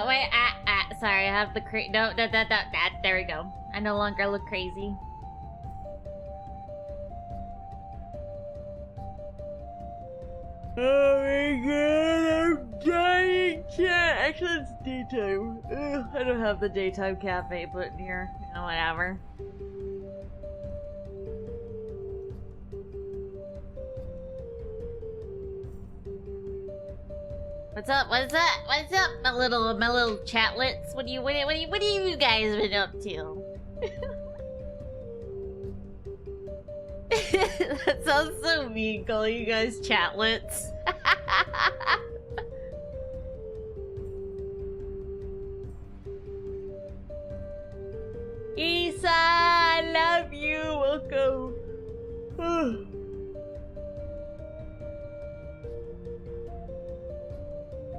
Wait, sorry, I have the no, there we go. I no longer look crazy. Oh my god, I'm dying, chat. Actually, it's daytime. Ugh, I don't have the daytime cafe put in here. You know, whatever. What's up? What's up? What's up, my little chatlets? What have you guys been up to? That sounds so mean, calling you guys chatlets. Isa, I love you. Welcome.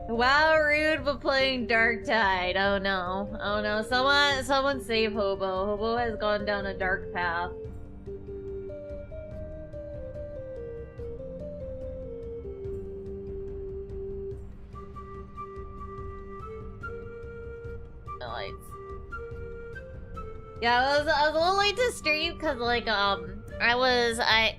Wow, rude, but playing Dark Tide. Oh no. Oh no. Someone save Hobo. Hobo has gone down a dark path. No lights. Yeah, I was a little late to stream because like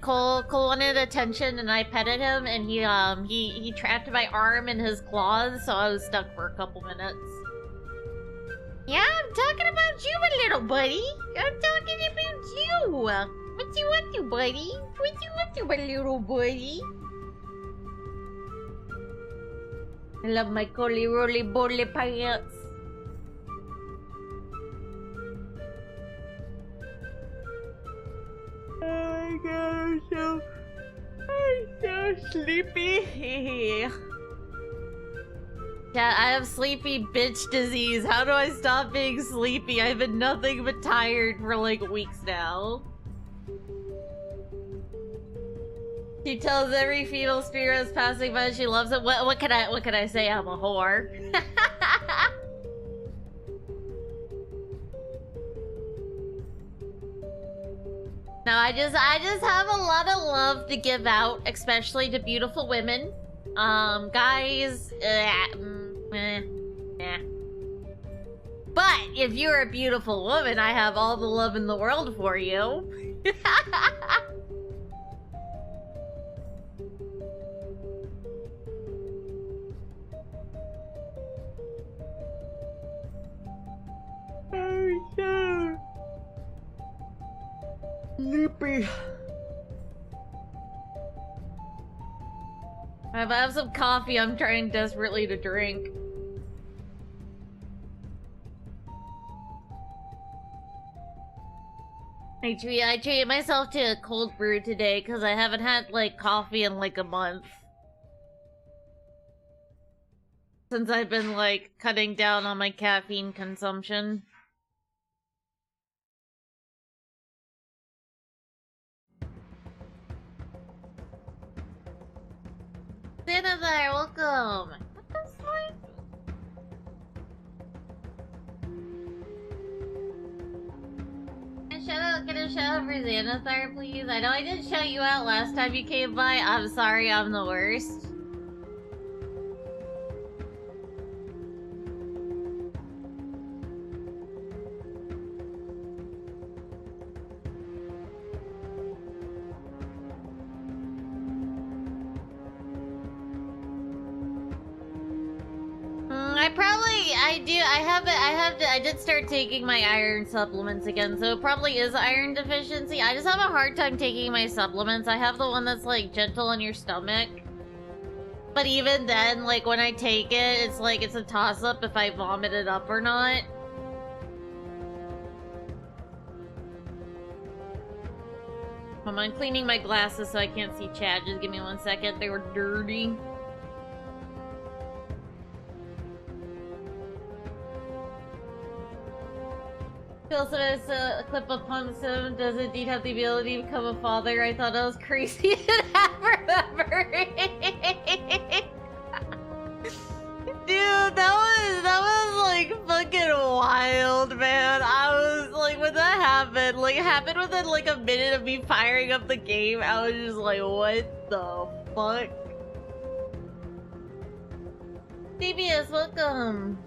Cole wanted attention and I petted him and he trapped my arm in his claws, so I was stuck for a couple minutes. Yeah, I'm talking about you, my little buddy. I'm talking about you. What you up to, buddy? What you up to, my little buddy? I love my colly roly boly pants. Oh my god, I'm so sleepy. Yeah, I have sleepy bitch disease. How do I stop being sleepy? I've been nothing but tired for like weeks now. She tells every female spirit that's passing by she loves it. What can I say? I'm a whore. No, I just have a lot of love to give out, especially to beautiful women. Guys, But if you're a beautiful woman, I have all the love in the world for you. Oh, no. Sleepy. If I have some coffee, I'm trying desperately to drink. I treated myself to a cold brew today because I haven't had like coffee in like a month. Since I've been like cutting down on my caffeine consumption. Santa there, welcome! What the fuck? Can I shout out for Xanathar, please? I know I didn't shout you out last time you came by. I'm sorry, I'm the worst. I did start taking my iron supplements again, so it probably is iron deficiency. I just have a hard time taking my supplements. I have the one that's like gentle on your stomach. But even then, like when I take it, it's like it's a toss-up if I vomit it up or not. I'm cleaning my glasses so I can't see chat. Just give me 1 second. They were dirty. He also has a clip of Pumsim. Does indeed have the ability to become a father. I thought I was crazy and half remembering. Dude, that was like fucking wild, man. I was like, when that happened, like it happened within like a minute of me firing up the game. I was just like, what the fuck? DBS, welcome.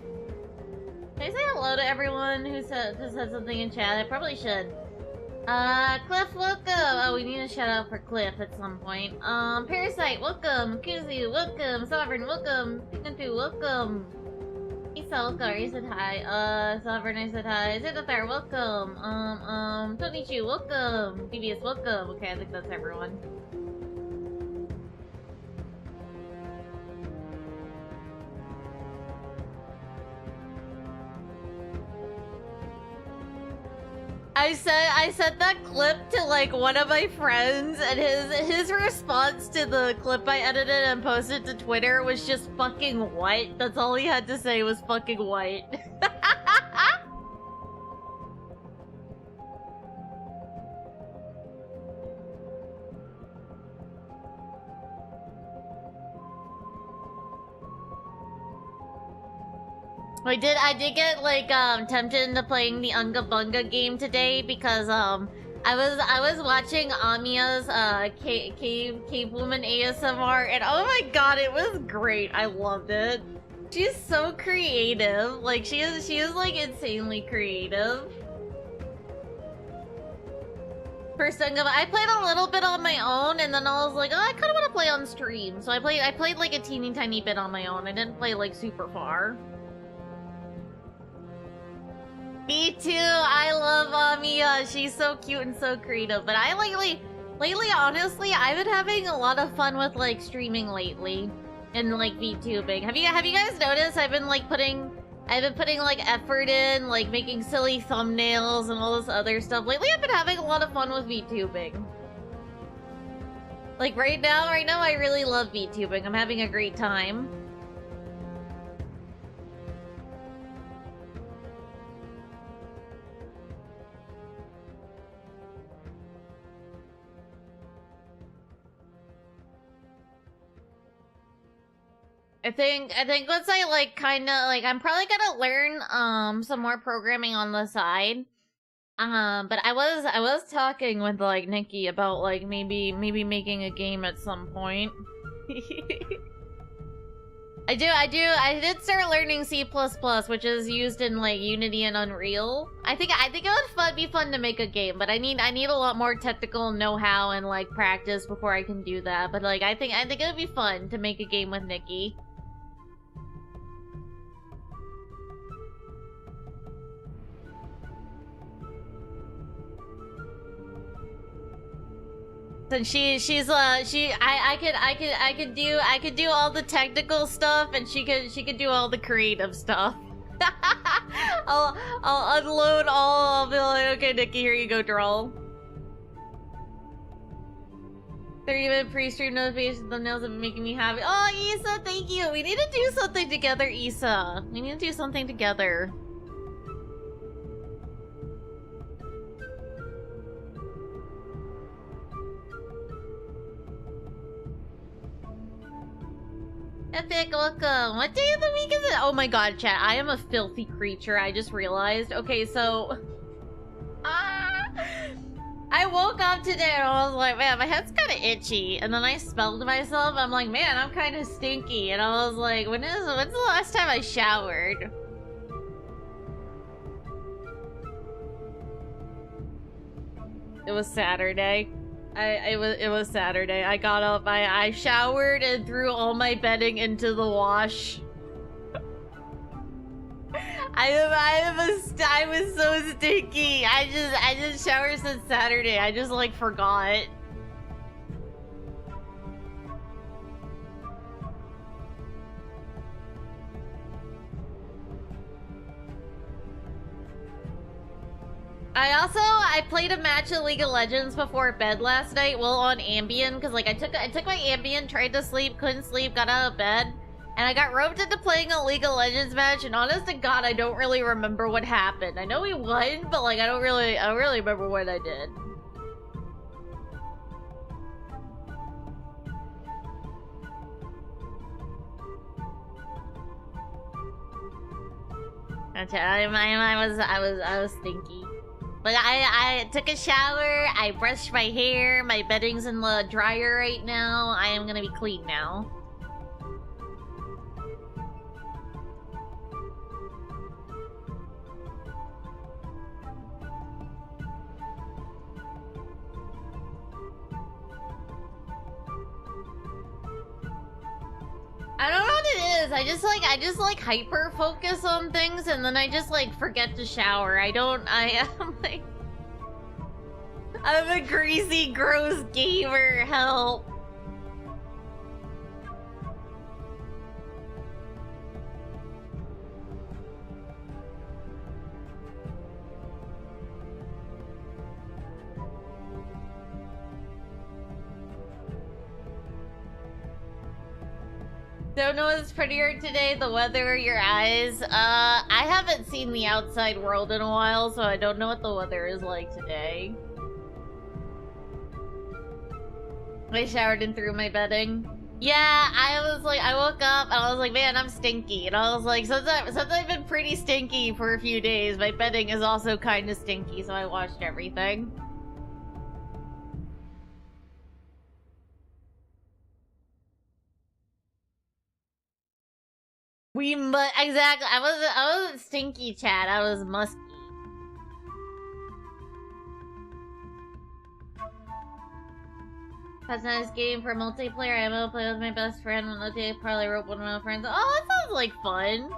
Can I say hello to everyone who said something in chat? I probably should. Cliff, welcome! Oh, we need a shout out for Cliff at some point. Parasite, welcome! Kuzu, welcome! Sovereign, welcome! Pikachu, welcome! Isa, welcome, you said hi. Sovereign, I said hi. Zetathar, welcome! Tonichu, welcome! BBS, welcome! Okay, I think that's everyone. I sent that clip to like one of my friends, and his response to the clip I edited and posted to Twitter was just fucking what? That's all he had to say was fucking what. I did get like tempted into playing the UNGA BUNGA game today because I was watching Amiya's cave woman ASMR, and oh my god, it was great. I loved it. She's so creative. Like she is like insanely creative. First UNGA, I played a little bit on my own, and then I was like, oh, I kind of want to play on stream. So I played like a teeny tiny bit on my own. I didn't play like super far. Me too. I love Amiya. She's so cute and so creative. But I lately, honestly, I've been having a lot of fun with like streaming lately, and like VTubing. Have you guys noticed? I've been putting like effort in, like making silly thumbnails and all this other stuff. Lately, I've been having a lot of fun with VTubing. Like right now, I really love VTubing. I'm having a great time. I think once I like kind of like, I'm probably gonna learn some more programming on the side. But I was talking with like Nikki about like maybe making a game at some point. I did start learning C++, which is used in like Unity and Unreal. I think it would be fun to make a game, but I need a lot more technical know-how and like practice before I can do that. But like I think it would be fun to make a game with Nikki. And I could do all the technical stuff, and she could do all the creative stuff. I'll unload all. I'll be like, okay, Nikki, here you go, draw. 30-minute pre-stream notifications, thumbnails have been making me happy. Oh, Issa, thank you. We need to do something together, Issa. We need to do something together. Epic, welcome. What day of the week is it? Oh my god, chat. I am a filthy creature. I just realized. Okay, so... I woke up today and I was like, man, my head's kind of itchy. And then I smelled myself. I'm like, man, I'm kind of stinky. And I was like, when's the last time I showered? It was Saturday. It was Saturday. I got up, I showered and threw all my bedding into the wash. I was so stinky. I just showered since Saturday. I just like forgot. I played a match of League of Legends before bed last night, well, on Ambien, because like I took my Ambien, tried to sleep, couldn't sleep, got out of bed, and I got roped into playing a League of Legends match, and honest to God, I don't really remember what happened. I know we won, but like I don't really remember what I did. I was stinky. But I took a shower, I brushed my hair, my bedding's in the dryer right now. I am gonna be clean now. I don't know what it is. I just like hyper focus on things and then I just like forget to shower. I'm like, I'm a greasy, gross gamer. Help. Don't know what's prettier today, the weather or your eyes? I haven't seen the outside world in a while, so I don't know what the weather is like today. I showered and threw my bedding. Yeah, I woke up and I was like, man, I'm stinky. And I was like, since I've been pretty stinky for a few days, my bedding is also kind of stinky, so I washed everything. Exactly. I wasn't stinky, chat. I was musky. That's a nice game for multiplayer. I'm gonna play with my best friend one day. Probably wrote one of my friends. Oh, that sounds like fun.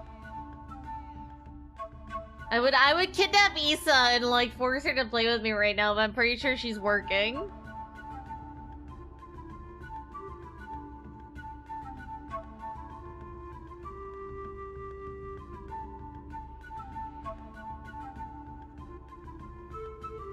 I would kidnap Issa and like force her to play with me right now, but I'm pretty sure she's working.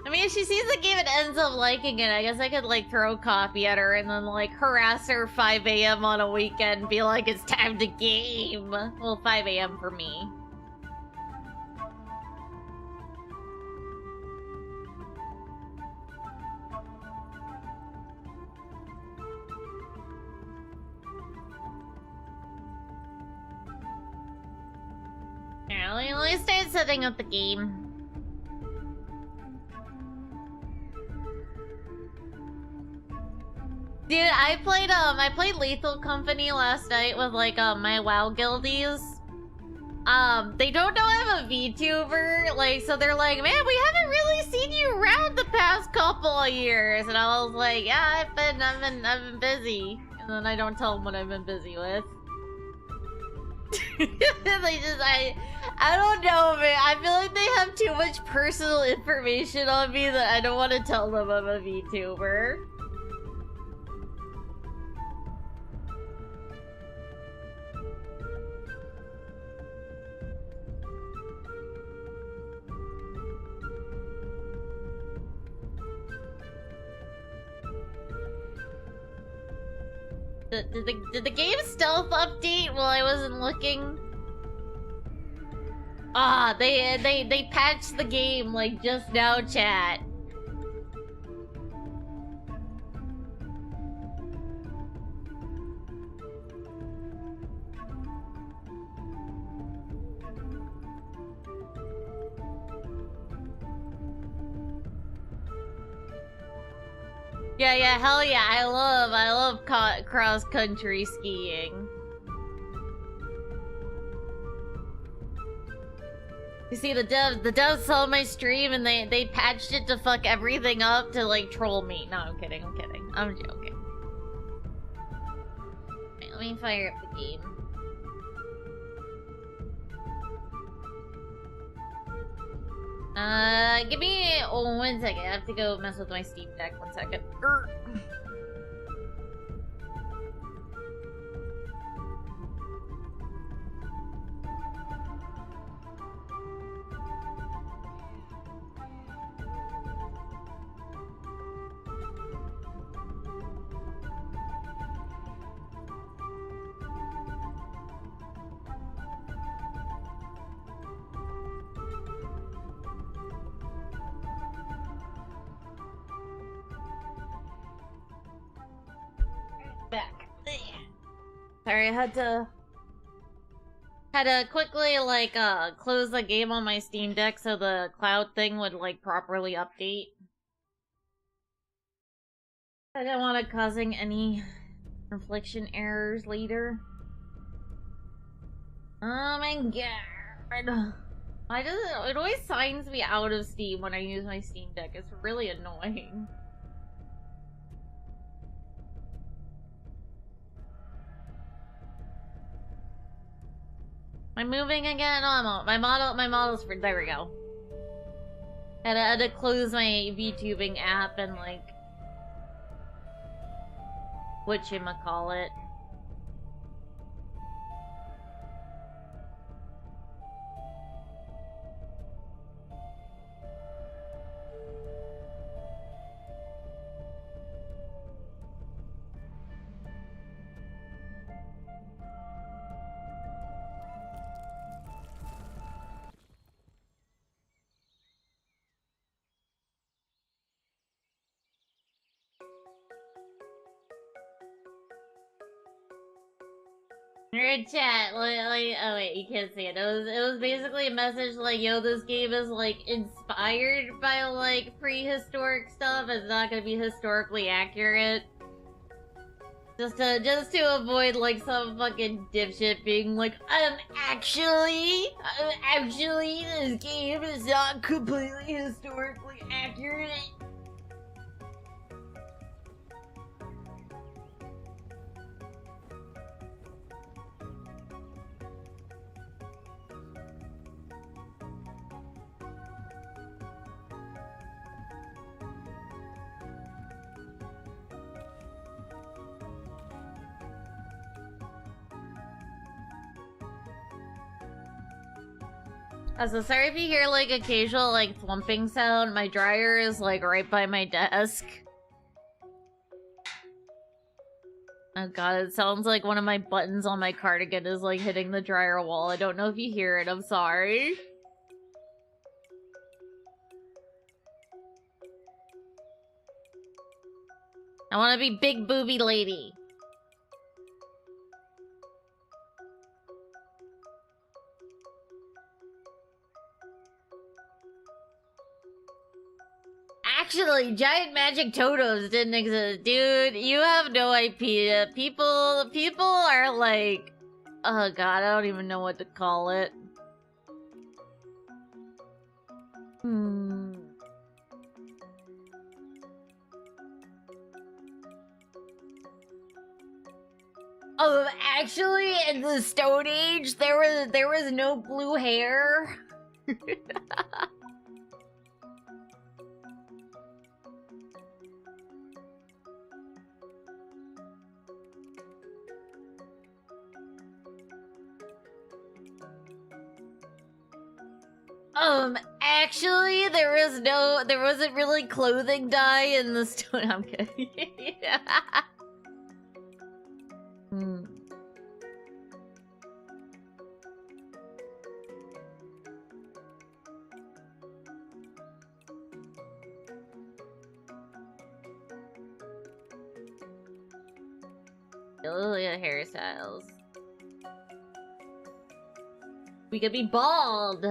I mean, if she sees the game and ends up liking it, I guess I could, like, throw coffee at her and then, like, harass her 5 a.m. on a weekend and be like, it's time to game. Well, 5 a.m. for me. Here, let me start setting up the game. Dude, I played Lethal Company last night with like my WoW guildies. They don't know I'm a VTuber, like, so they're like, man, we haven't really seen you around the past couple of years, and I was like, yeah, I've been busy, and then I don't tell them what I've been busy with. I don't know, man. I feel like they have too much personal information on me that I don't want to tell them I'm a VTuber. Did the game stealth update while I wasn't looking? Ah, they patched the game like just now, chat. Yeah, hell yeah, I love cross-country skiing. You see, the devs saw my stream and they patched it to fuck everything up to like troll me. No, I'm kidding, I'm joking. Wait, let me fire up the game. Give me 1 second. I have to go mess with my Steam Deck. 1 second. Back. Sorry, I had to quickly like close the game on my Steam Deck so the cloud thing would like properly update. I don't want it causing any infliction errors later. Oh my god. It always signs me out of Steam when I use my Steam Deck. It's really annoying. Am I moving again? Oh, my model's for, there we go. I had to close my VTubing app and like, whatchamacallit. Your chat, oh wait, you can't see it. It was basically a message like, yo, this game is like inspired by like prehistoric stuff. It's not gonna be historically accurate. Just to avoid like some fucking dipshit being like, actually, this game is not completely historically accurate. So sorry if you hear like occasional like thlumping sound. My dryer is like right by my desk. Oh god, it sounds like one of my buttons on my cardigan is like hitting the dryer wall. I don't know if you hear it, I'm sorry. I want to be big booby lady. Actually, giant magic totems didn't exist. Dude, you have no idea. People are like... Oh god, I don't even know what to call it. Oh, actually, in the Stone Age, there was no blue hair. Actually, there wasn't really clothing dye in the Stone. I'm kidding. Look at hairstyles. We could be bald.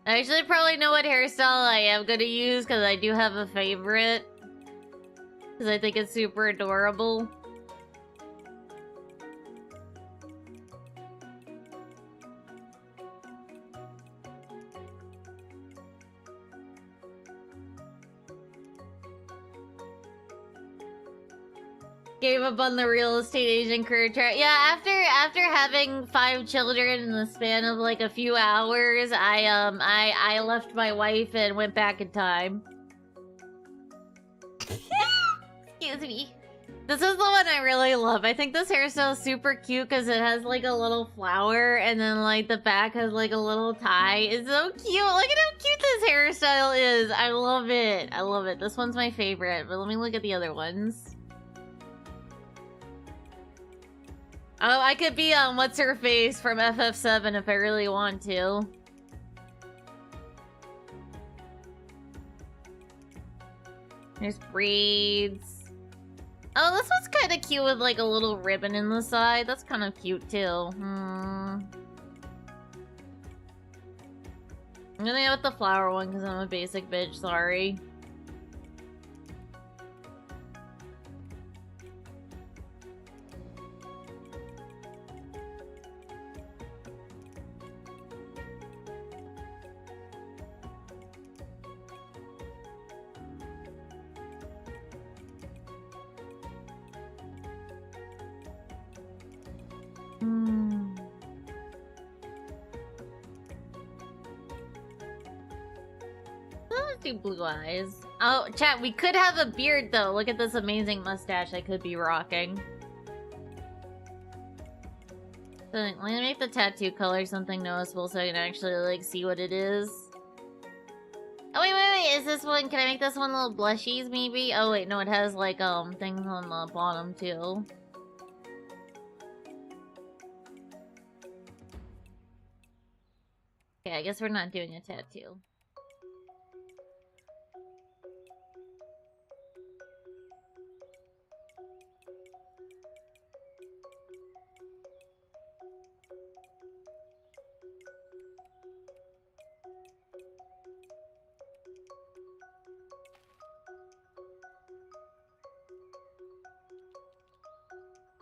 I actually probably know what hairstyle I am gonna use because I do have a favorite. Because I think it's super adorable. Gave up on the real estate agent career track. Yeah, after having 5 children in the span of like a few hours, I left my wife and went back in time. Excuse me. This is the one I really love. I think this hairstyle is super cute because it has like a little flower and then like the back has like a little tie. It's so cute. Look at how cute this hairstyle is. I love it. I love it. This one's my favorite, but let me look at the other ones. Oh, I could be what's her face from FF7 if I really want to. There's braids. Oh, this one's kind of cute with like a little ribbon in the side. That's kind of cute too. I'm gonna go with the flower one because I'm a basic bitch, sorry. Let's do blue eyes. Oh, chat, we could have a beard though. Look at this amazing mustache I could be rocking. So, let me make the tattoo color something noticeable so I can actually like see what it is. Oh wait, is this one, can I make this one little blushies maybe? Oh wait, no, it has like things on the bottom too. Okay, I guess we're not doing a tattoo.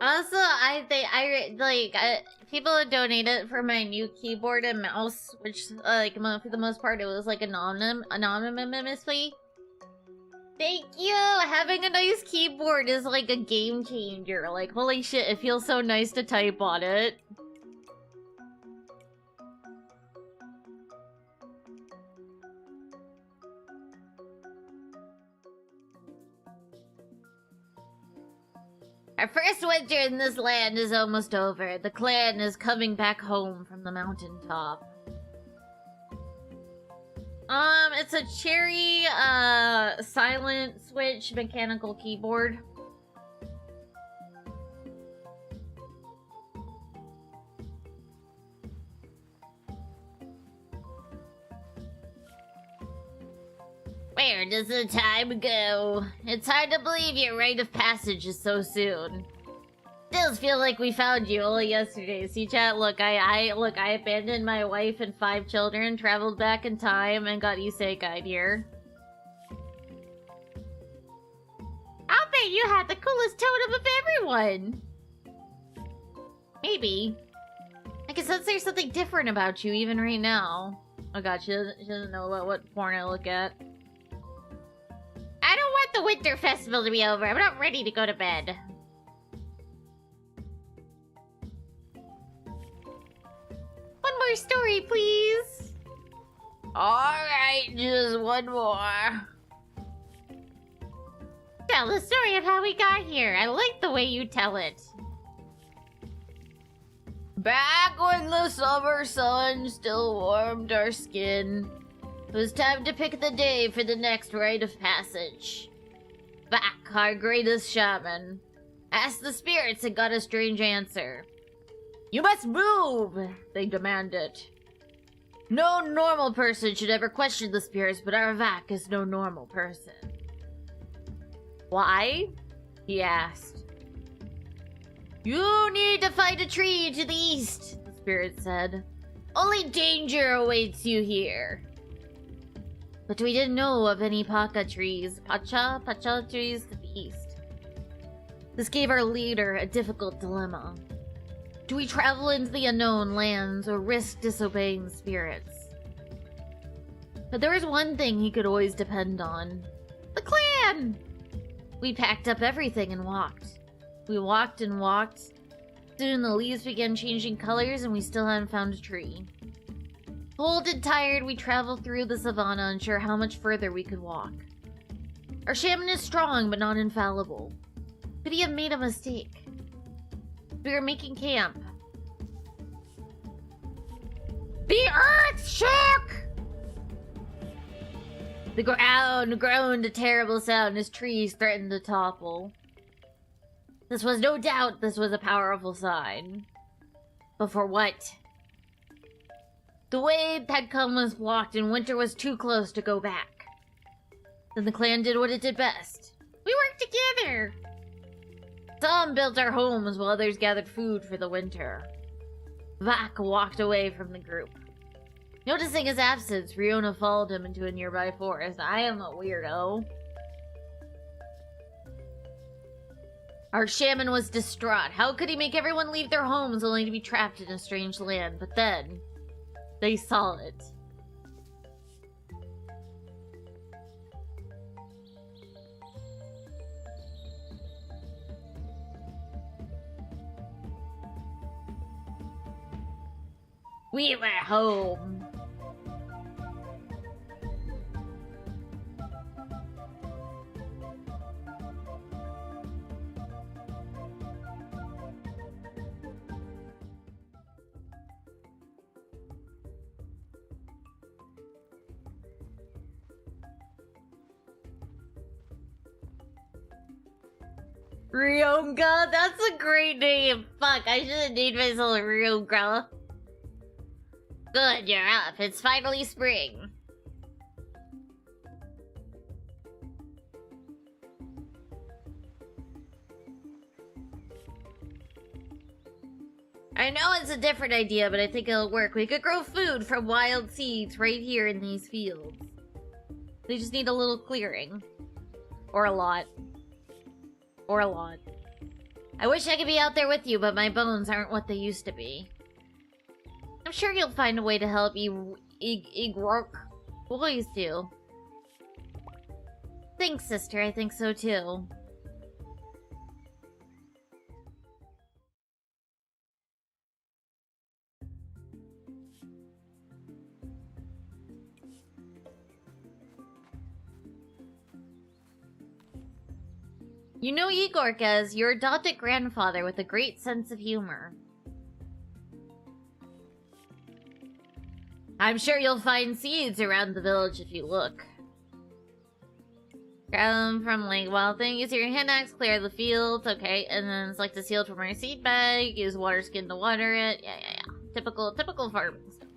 Also, people have donated for my new keyboard and mouse, which, for the most part, it was, like, anonymously. Thank you! Having a nice keyboard is, like, a game changer. Like, holy shit, it feels so nice to type on it. Our first winter in this land is almost over. The clan is coming back home from the mountaintop. It's a cherry, silent switch mechanical keyboard. Where does the time go? It's hard to believe your rite of passage is so soon. Does feel like we found you only yesterday. See, chat, look, I abandoned my wife and 5 children, traveled back in time, and got isekai'd here. I'll bet you had the coolest totem of everyone! Maybe. I can sense there's something different about you even right now. Oh god, she doesn't know what porn I look at. I don't want the winter festival to be over. I'm not ready to go to bed. One more story, please. Alright, just one more. Tell the story of how we got here. I like the way you tell it. Back when the summer sun still warmed our skin, it was time to pick the day for the next rite of passage. Back, our greatest shaman asked the spirits and got a strange answer. You must move, they demanded. No normal person should ever question the spirits, but our Vac is no normal person. Why? He asked. You need to find a tree to the east, the spirit said. Only danger awaits you here. But we didn't know of any Pacha trees trees to the east. This gave our leader a difficult dilemma. Do we travel into the unknown lands or risk disobeying the spirits? But there was one thing he could always depend on. The clan! We packed up everything and walked. We walked and walked. Soon the leaves began changing colors and we still hadn't found a tree. Cold and tired, we traveled through the savannah, unsure how much further we could walk. Our shaman is strong, but not infallible. Could he have made a mistake? We were making camp. The earth shook! The ground groaned a terrible sound as trees threatened to topple. This was no doubt a powerful sign. But for what? The way had come was blocked and winter was too close to go back. Then the clan did what it did best. We worked together! Some built our homes while others gathered food for the winter. Vac walked away from the group. Noticing his absence, Riona followed him into a nearby forest. I am a weirdo. Our shaman was distraught. How could he make everyone leave their homes only to be trapped in a strange land? But then, they saw it. We were home. UNGA, that's a great name. Fuck, I should have named myself UNGA. Good, you're up. It's finally spring. I know it's a different idea, but I think it'll work. We could grow food from wild seeds right here in these fields. They just need a little clearing. Or a lot. Or a lot. I wish I could be out there with you, but my bones aren't what they used to be. I'm sure you'll find a way to help you, Igrok. Please do. Thanks, sister. I think so too. You know Igor as your adopted grandfather with a great sense of humor. I'm sure you'll find seeds around the village if you look. Grab them from like wild thing. Use your hand axe, clear the fields. Okay, and then select the seed from your seed bag. Use water skin to water it. Yeah. Typical farming stuff.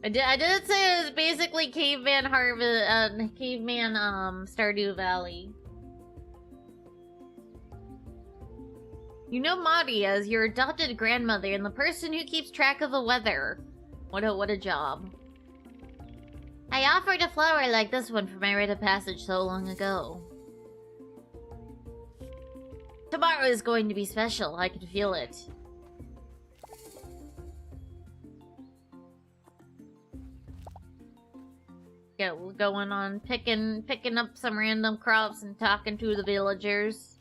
I did say it was basically caveman harvest, caveman Stardew Valley. You know Mari as your adopted grandmother and the person who keeps track of the weather. What a job. I offered a flower like this one for my rite of passage so long ago. Tomorrow is going to be special. I can feel it. Yeah, we're going on picking up some random crops and talking to the villagers.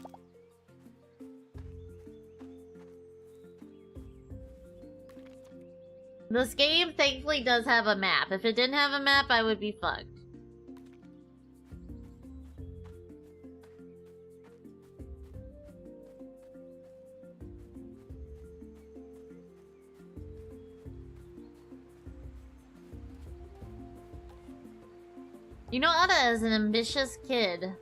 This game thankfully does have a map. If it didn't have a map, I would be fucked. You know, Ada is an ambitious kid.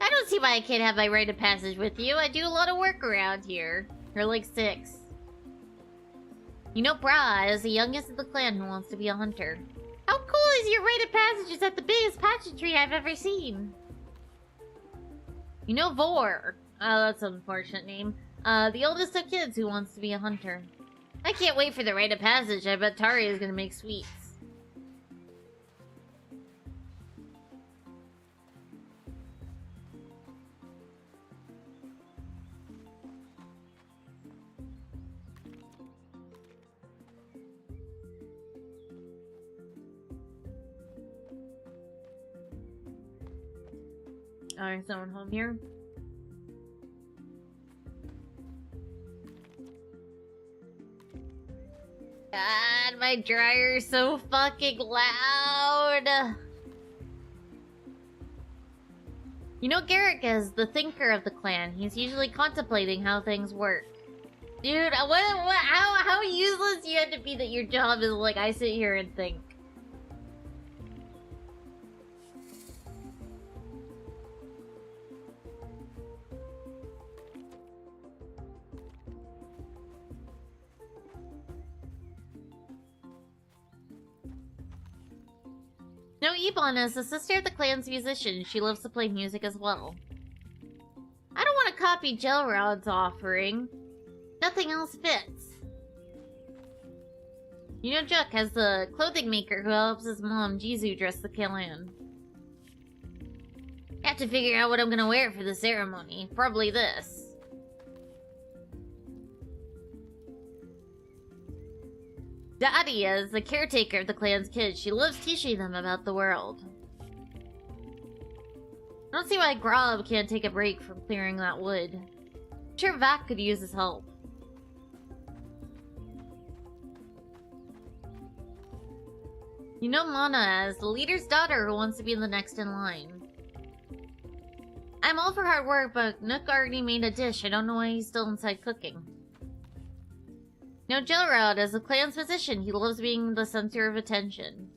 I don't see why I can't have my rite of passage with you. I do a lot of work around here. You're like 6. You know, Bra is the youngest of the clan who wants to be a hunter. How cool is your rite of passage? Is at the biggest Pacha tree I've ever seen. You know Vor. Oh, that's an unfortunate name. The oldest of kids who wants to be a hunter. I can't wait for the rite of passage. I bet Tari is gonna make sweets. Alright, someone home here. God, my dryer's so fucking loud. You know Garrick is the thinker of the clan. He's usually contemplating how things work. Dude, how useless do you have to be that your job is like, I sit here and think? No, Ebon is the sister of the clan's musician. She loves to play music as well. I don't want to copy Gelrod's offering. Nothing else fits. You know Juk has the clothing maker who helps his mom, Jizu, dress the clan. I have to figure out what I'm gonna wear for the ceremony. Probably this. Dadia is the caretaker of the clan's kids. She loves teaching them about the world. I don't see why Grob can't take a break from clearing that wood. I'm sure Vac could use his help. You know Mana as the leader's daughter who wants to be the next in line. I'm all for hard work, but Nook already made a dish. I don't know why he's still inside cooking. No, Gelrod, as the clan's physician, he loves being the center of attention.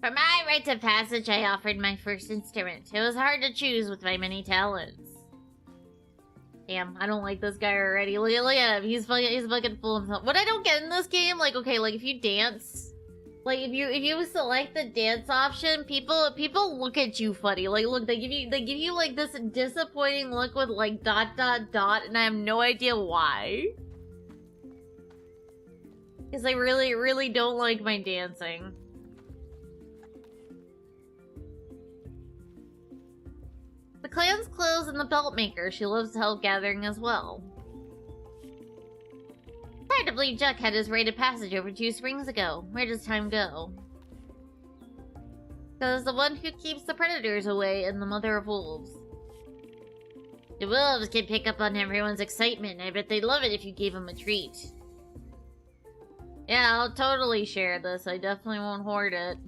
For my rite of passage, I offered my first instrument. It was hard to choose with my many talents. Damn, I don't like this guy already. Look at him. He's fucking full of himself. What I don't get in this game, like, okay, like, if you dance... Like, if you select the dance option, people look at you funny. Like, look, they give you, like, this disappointing look with, like, ... and I have no idea why. Because I really don't like my dancing. The clan's clothes and the belt maker. She loves to help gathering as well. Hard to believe Juk had his rite of passage over 2 springs ago. Where does time go? Because the one who keeps the predators away and the mother of wolves. The wolves can pick up on everyone's excitement. I bet they'd love it if you gave them a treat. Yeah, I'll totally share this. I definitely won't hoard it.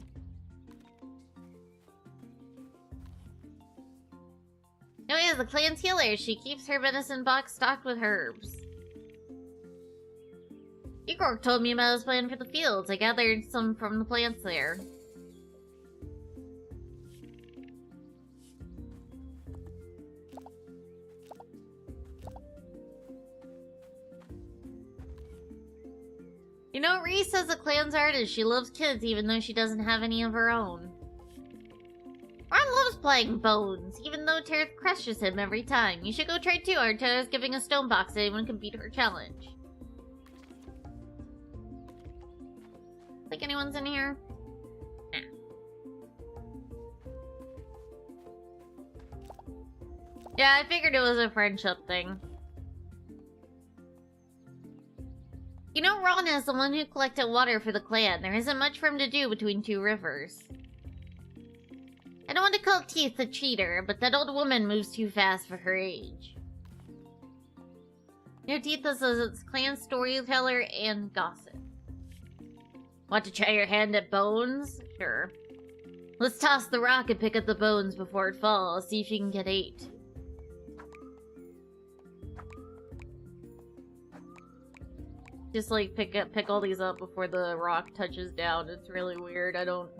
No, yeah, the clan's healer. She keeps her medicine box stocked with herbs. Igor told me about his plan for the fields. I gathered some from the plants there. You know, Reese is a clan's artist. She loves kids even though she doesn't have any of her own. Ron loves playing Bones, even though Terith crushes him every time. You should go try too. Arta is giving a stone box to anyone can beat her challenge. Think anyone's in here? Nah. Yeah, I figured it was a friendship thing. You know, Ron is the one who collected water for the clan. There isn't much for him to do between 2 rivers. I don't want to call Teeth a cheater, but that old woman moves too fast for her age. You know, Teeth is its clan storyteller and gossip. Want to try your hand at bones? Sure. Let's toss the rock and pick up the bones before it falls. See if you can get 8. Just like pick all these up before the rock touches down. It's really weird. I don't...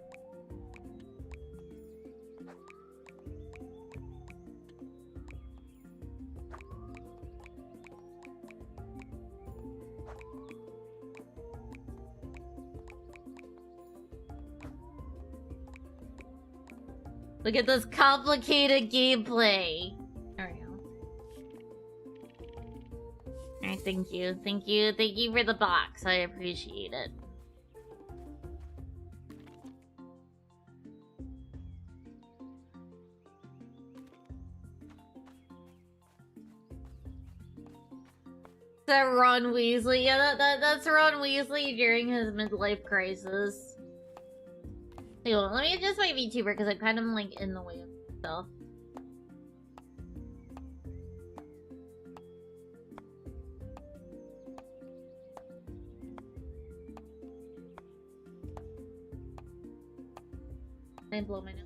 Look at this complicated gameplay. There we go. Alright, thank you. Thank you for the box. I appreciate it. Is that Ron Weasley? Yeah, that's Ron Weasley during his midlife crisis. Let me adjust my VTuber because I'm kind of like in the way of stuff. I blow my nose.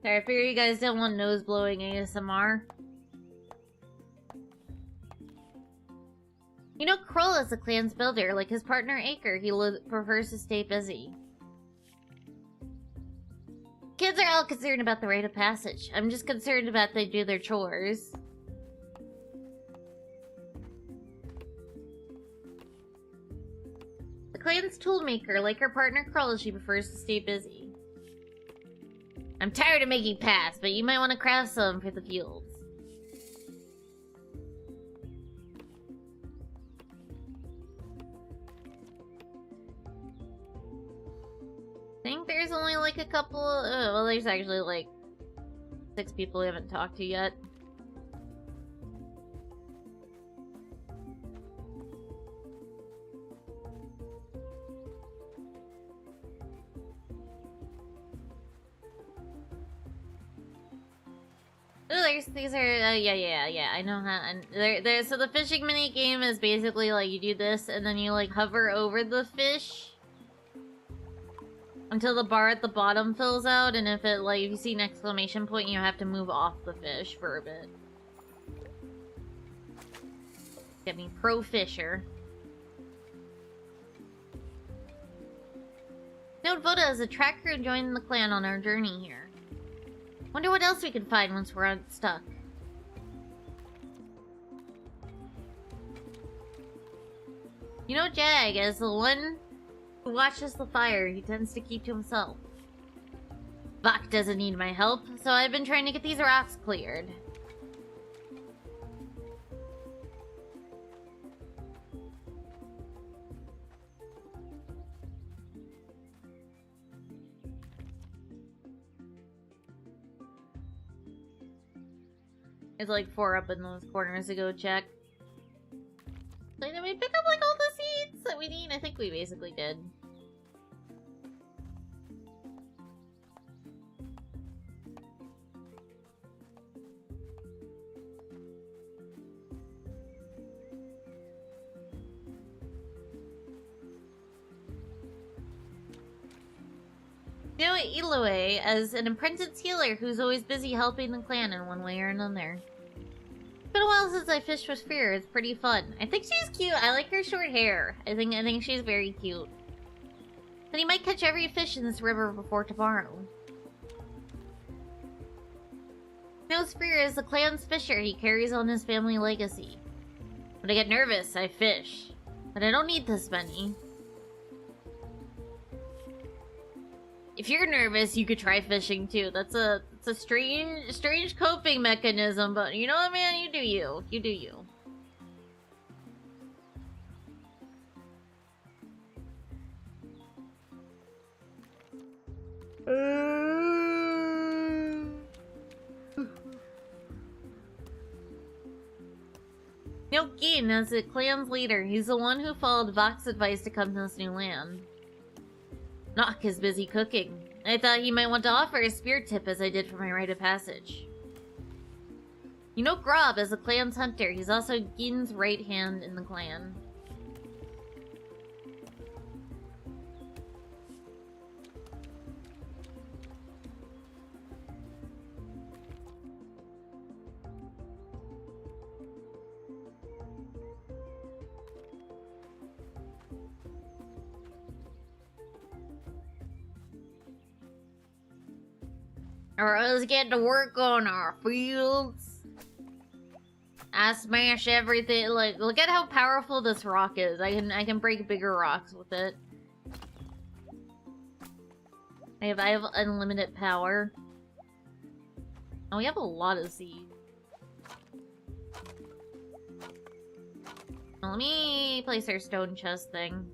Sorry, I figure you guys don't want nose blowing ASMR. You know, Kroll is the clan's builder, like his partner Acre. He prefers to stay busy. Kids are all concerned about the rite of passage. I'm just concerned about they do their chores. The clan's toolmaker, like her partner Kroll, she prefers to stay busy. I'm tired of making paths, but you might want to craft some for the fields. I think there's only like a couple. Well, there's actually like 6 people we haven't talked to yet. Oh, these are, yeah, I know how, and so the fishing mini game is basically like you do this and then you like hover over the fish until the bar at the bottom fills out, and if it, like, if you see an exclamation point, you have to move off the fish for a bit. Get me pro fisher. Note Voda is a tracker who joined the clan on our journey here. Wonder what else we can find once we're unstuck. You know, Jag, as the one who watches the fire, he tends to keep to himself. Bach doesn't need my help, so I've been trying to get these rocks cleared. There's like 4 up in those corners to go check. So did we pick up like all the seeds that we need? I think we basically did. You know Eloe as an apprentice healer who's always busy helping the clan in one way or another. It's been a while since I fished with Fear. It's pretty fun. I think she's cute. I like her short hair. I think she's very cute. Then he might catch every fish in this river before tomorrow. No, Spear is the clan's fisher. He carries on his family legacy. When I get nervous, I fish. But I don't need this many. If you're nervous, you could try fishing too. It's a strange coping mechanism, but you know what, man? You do you. You do you. Gin as the clan's leader. He's the one who followed Vox's advice to come to this new land. Nock is busy cooking. I thought he might want to offer a spear tip as I did for my rite of passage. You know Grob is the clan's hunter. He's also Gin's right hand in the clan. Alright, let's get to work on our fields. I smash everything. Like, look at how powerful this rock is. I can break bigger rocks with it. I have unlimited power. Oh, we have a lot of seeds. Well, let me place our stone chest thing.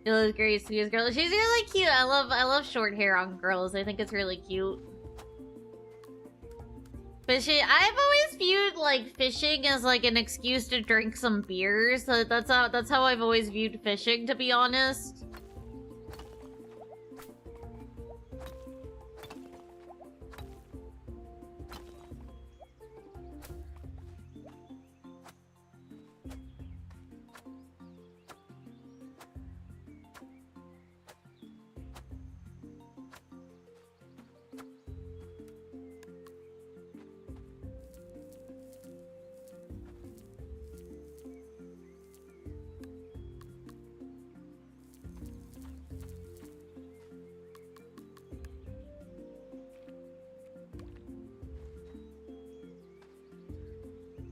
She looks great, sweetest girl. She's really cute. I love short hair on girls. I think it's really cute. Fishing. I've always viewed like fishing as like an excuse to drink some beers. So that's how I've always viewed fishing, to be honest.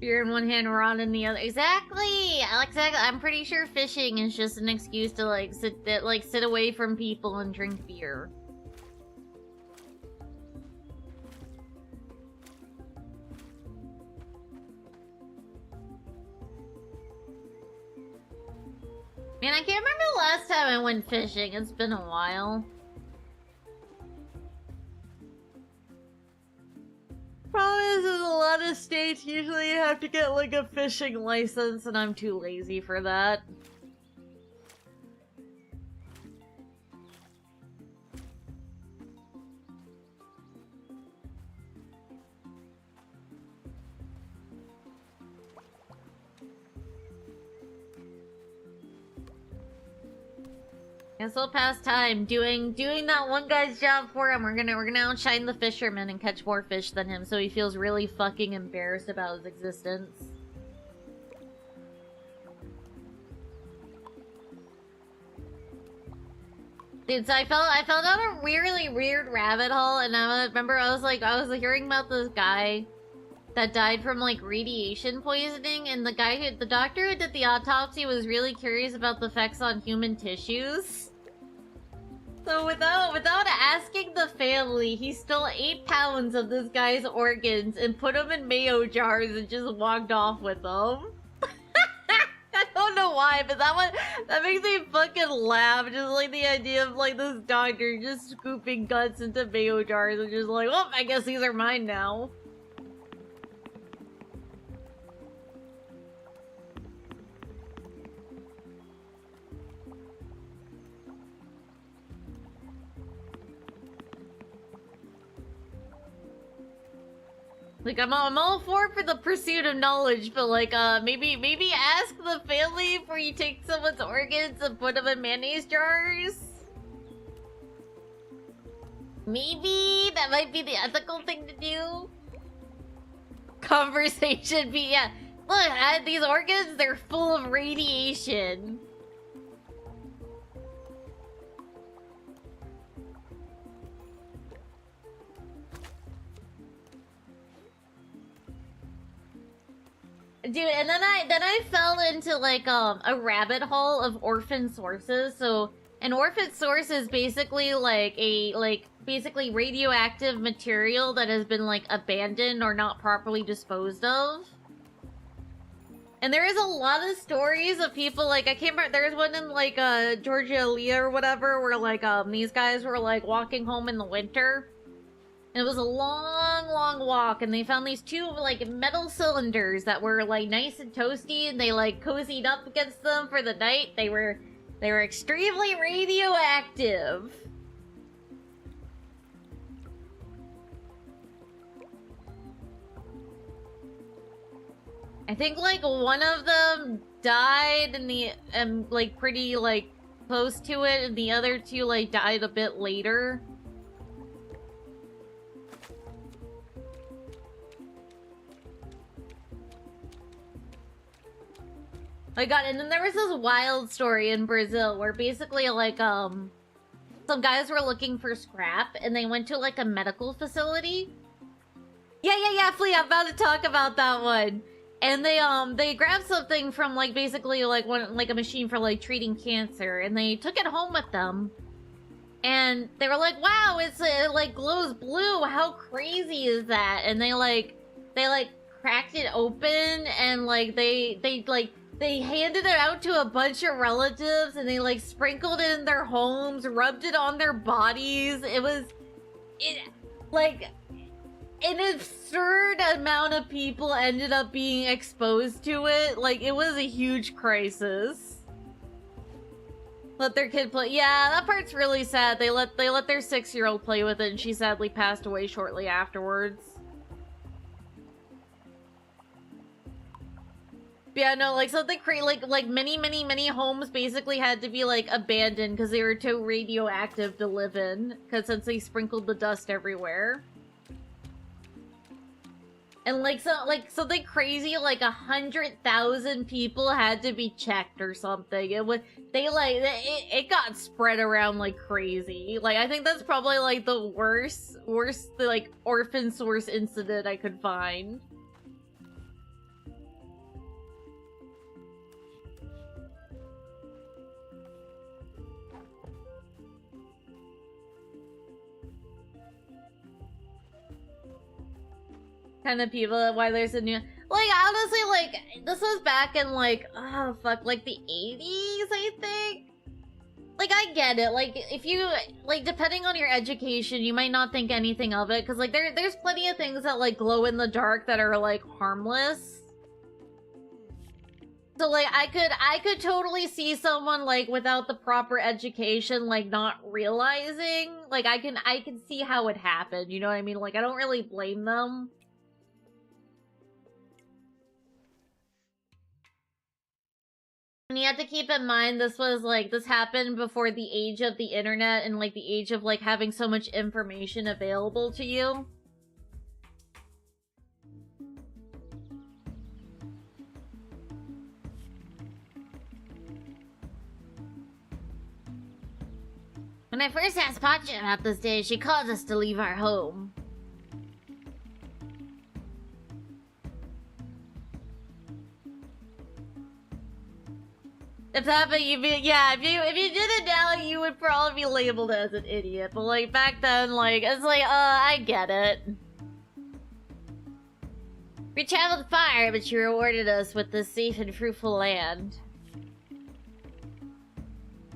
Beer in one hand, rod in the other. Exactly. Exactly. I'm pretty sure fishing is just an excuse to like sit away from people and drink beer. Man, I can't remember the last time I went fishing. It's been a while. Problem is, in a lot of states, usually you have to get like a fishing license, and I'm too lazy for that. Guess we'll pass time doing that one guy's job for him. We're gonna outshine the fisherman and catch more fish than him, so he feels really fucking embarrassed about his existence. Dude, so I fell down a really weird rabbit hole, and I remember I was hearing about this guy that died from like radiation poisoning, and the doctor who did the autopsy was really curious about the effects on human tissues. So without asking the family, he stole 8 pounds of this guy's organs and put them in mayo jars and just walked off with them. I don't know why, but that makes me fucking laugh. Just like the idea of like this doctor just scooping guts into mayo jars and just like, well, I guess these are mine now. Like, I'm all for the pursuit of knowledge, but like, maybe ask the family before you take someone's organs and put them in mayonnaise jars. Maybe that might be the ethical thing to do. Conversation be, yeah. Look, these organs, they're full of radiation. Dude, and then I fell into like a rabbit hole of orphan sources. So an orphan source is basically like basically radioactive material that has been like abandoned or not properly disposed of. And there is a lot of stories of people like, I can't remember, there's one in like Georgia Leah or whatever where like these guys were like walking home in the winter. And it was a long walk, and they found these 2 like metal cylinders that were like nice and toasty, and they like cozied up against them for the night. They were extremely radioactive. I think like one of them died in the like pretty like close to it, and the other 2 like died a bit later. I got, and then there was this wild story in Brazil where basically like some guys were looking for scrap and they went to like a medical facility. Yeah, Flea, I'm about to talk about that one. And they grabbed something from like basically like a machine for like treating cancer, and they took it home with them. And they were like, "Wow, it like glows blue. How crazy is that?" And they cracked it open, and like they They handed it out to a bunch of relatives, and they like sprinkled it in their homes, rubbed it on their bodies. Like an absurd amount of people ended up being exposed to it. Like, it was a huge crisis. Let their kid play. Yeah, that part's really sad. They let their 6-year-old play with it, and she sadly passed away shortly afterwards. Yeah, no, like something crazy. Like many homes basically had to be like abandoned because they were too radioactive to live in. Because since they sprinkled the dust everywhere. And like something crazy, like 100,000 people had to be checked or something. It got spread around like crazy. Like, I think that's probably like the worst like orphan source incident I could find. Kind of people, why there's a new, like, honestly, like, this was back in like, oh fuck, like the 80s, I think. Like, I get it, like, if you, like, depending on your education, you might not think anything of it, because like there's plenty of things that like glow in the dark that are like harmless. So like I could totally see someone like without the proper education like not realizing. Like, I can see how it happened, you know what I mean? Like, I don't really blame them. And you have to keep in mind, this happened before the age of the internet and like the age of like having so much information available to you. When I first asked Pacha about this day, she called us to leave our home. If that, but yeah, if you did it now, you would probably be labeled as an idiot. But like back then, like it's like, I get it. We traveled far, but she rewarded us with this safe and fruitful land.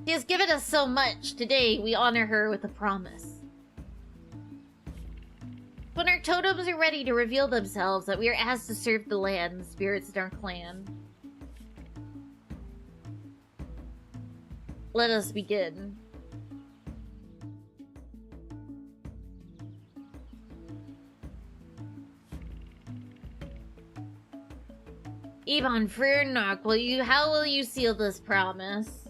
She has given us so much. Today, we honor her with a promise. When our totems are ready to reveal themselves, that we are asked to serve the land and the spirits in our clan. Let us begin. Ibon Fernark, how will you seal this promise?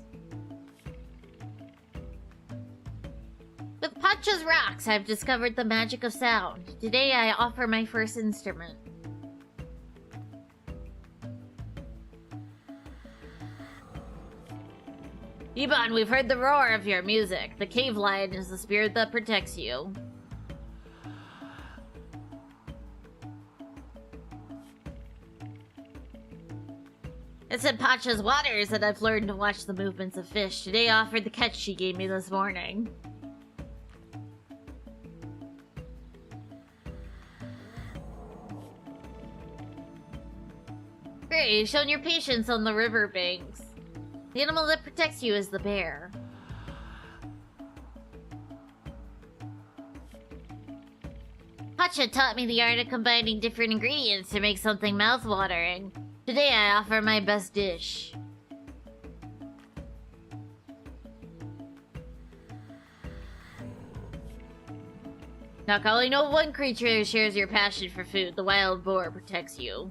With Pacha's rocks, I've discovered the magic of sound. Today I offer my first instrument. Ibon, we've heard the roar of your music. The cave lion is the spirit that protects you. It's in Pacha's waters that I've learned to watch the movements of fish. Today I offered the catch she gave me this morning. Great, you've shown your patience on the riverbanks. The animal that protects you is the bear. Pacha taught me the art of combining different ingredients to make something mouth-watering. Today I offer my best dish. Now, I only know one creature who shares your passion for food. The wild boar protects you.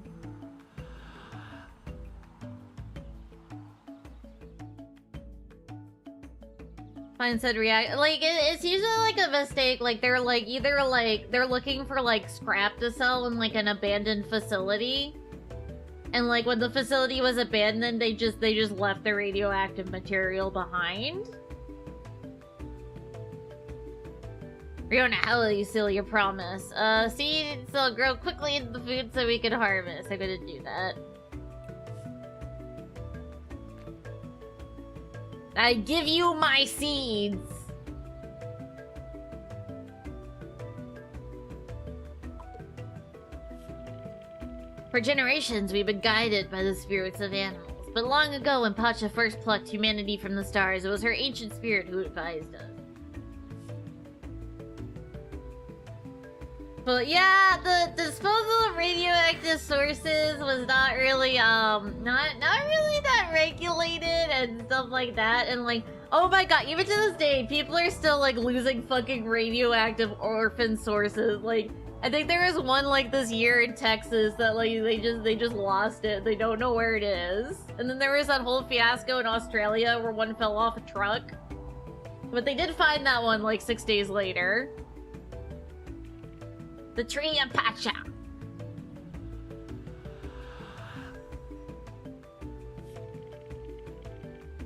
Fine said react. Like, it's usually like a mistake. Like, they're like, either like, they're looking for like scrap to sell in like an abandoned facility. And like, when the facility was abandoned, they just left the radioactive material behind. Riona, how will you seal your promise? Seeds will grow quickly into the food so we can harvest. I'm gonna do that. I give you my seeds! For generations, we've been guided by the spirits of animals, But long ago, when Pacha first plucked humanity from the stars, it was her ancient spirit who advised us. But yeah, the disposal of radioactive sources was not really, not really that regulated and stuff like that. And like, oh my god, even to this day, people are still like losing fucking radioactive orphan sources. Like, I think there was one like this year in Texas that like they just lost it. They don't know where it is. And then there was that whole fiasco in Australia where one fell off a truck. But they did find that one like 6 days later. The tree of Pacha.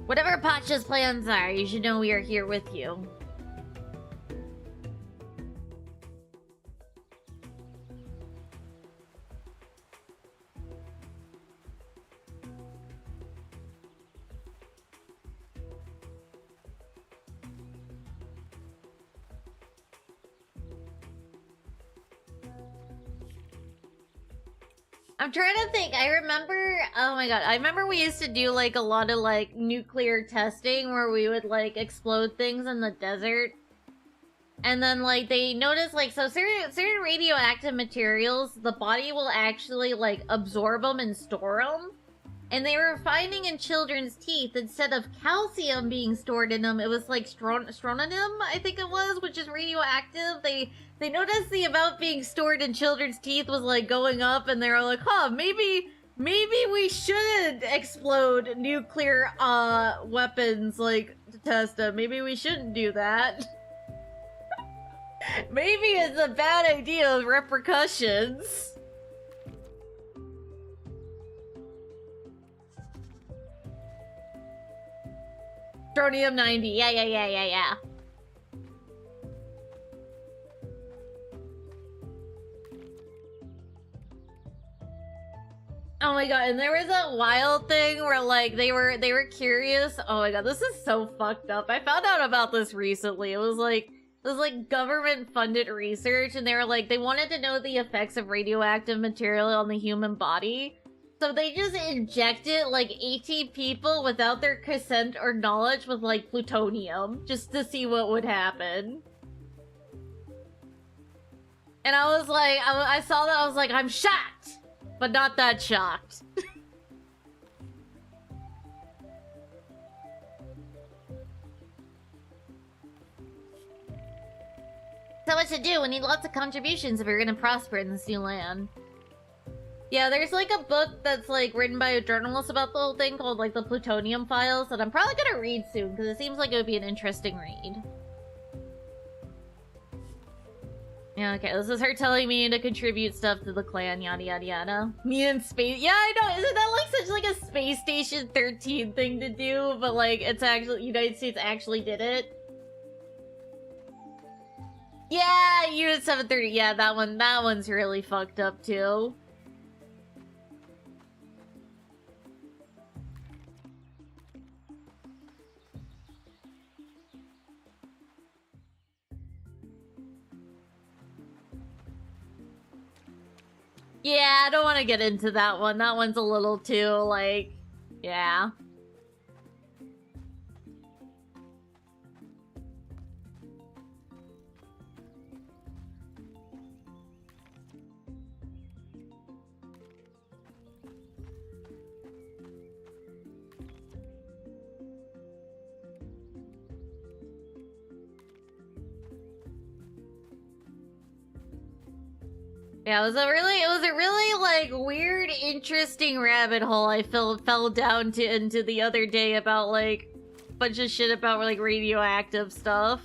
Whatever Pacha's plans are, you should know we are here with you. I'm trying to think. I remember, oh my god, I remember we used to do like a lot of like nuclear testing where we would like explode things in the desert. And then like they noticed like, so certain radioactive materials, the body will actually like absorb them and store them. And they were finding in children's teeth, instead of calcium being stored in them, it was like strontium, I think it was, which is radioactive. They noticed the amount being stored in children's teeth was like going up, and they were like, huh, maybe we shouldn't explode nuclear weapons like to test them. Maybe we shouldn't do that. Maybe it's a bad idea with repercussions. Strontium 90, yeah. Oh my god, and there was that wild thing where like they were curious. Oh my god, this is so fucked up. I found out about this recently. It was like government funded research, and they were like, they wanted to know the effects of radioactive material on the human body. So they just injected like 18 people without their consent or knowledge with like plutonium, just to see what would happen. And I was like, I saw that, I was like, I'm shocked, but not that shocked. So what to do? We need lots of contributions if we're gonna prosper in this new land. Yeah, there's like a book that's like written by a journalist about the whole thing called like the Plutonium Files that I'm probably gonna read soon because it seems like it would be an interesting read. Yeah, okay, this is her telling me to contribute stuff to the clan, yada yada yada. Me in space. Yeah, I know. Isn't that like such like a Space Station 13 thing to do? But like, it's actually United States actually did it. Yeah, Unit 730. Yeah, that one's really fucked up too. Yeah, I don't want to get into that one. That one's a little too, like, yeah. Yeah, it was a really like weird, interesting rabbit hole I fell down into the other day about like a bunch of shit about like radioactive stuff.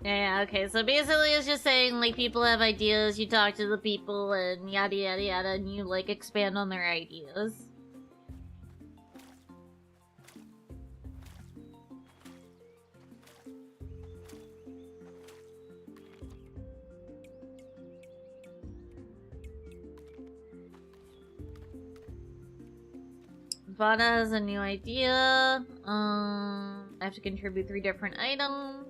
Yeah, okay, so basically it's just saying, like, people have ideas, you talk to the people, and yada yada yada, and you, like, expand on their ideas. Vana has a new idea. I have to contribute 3 different items.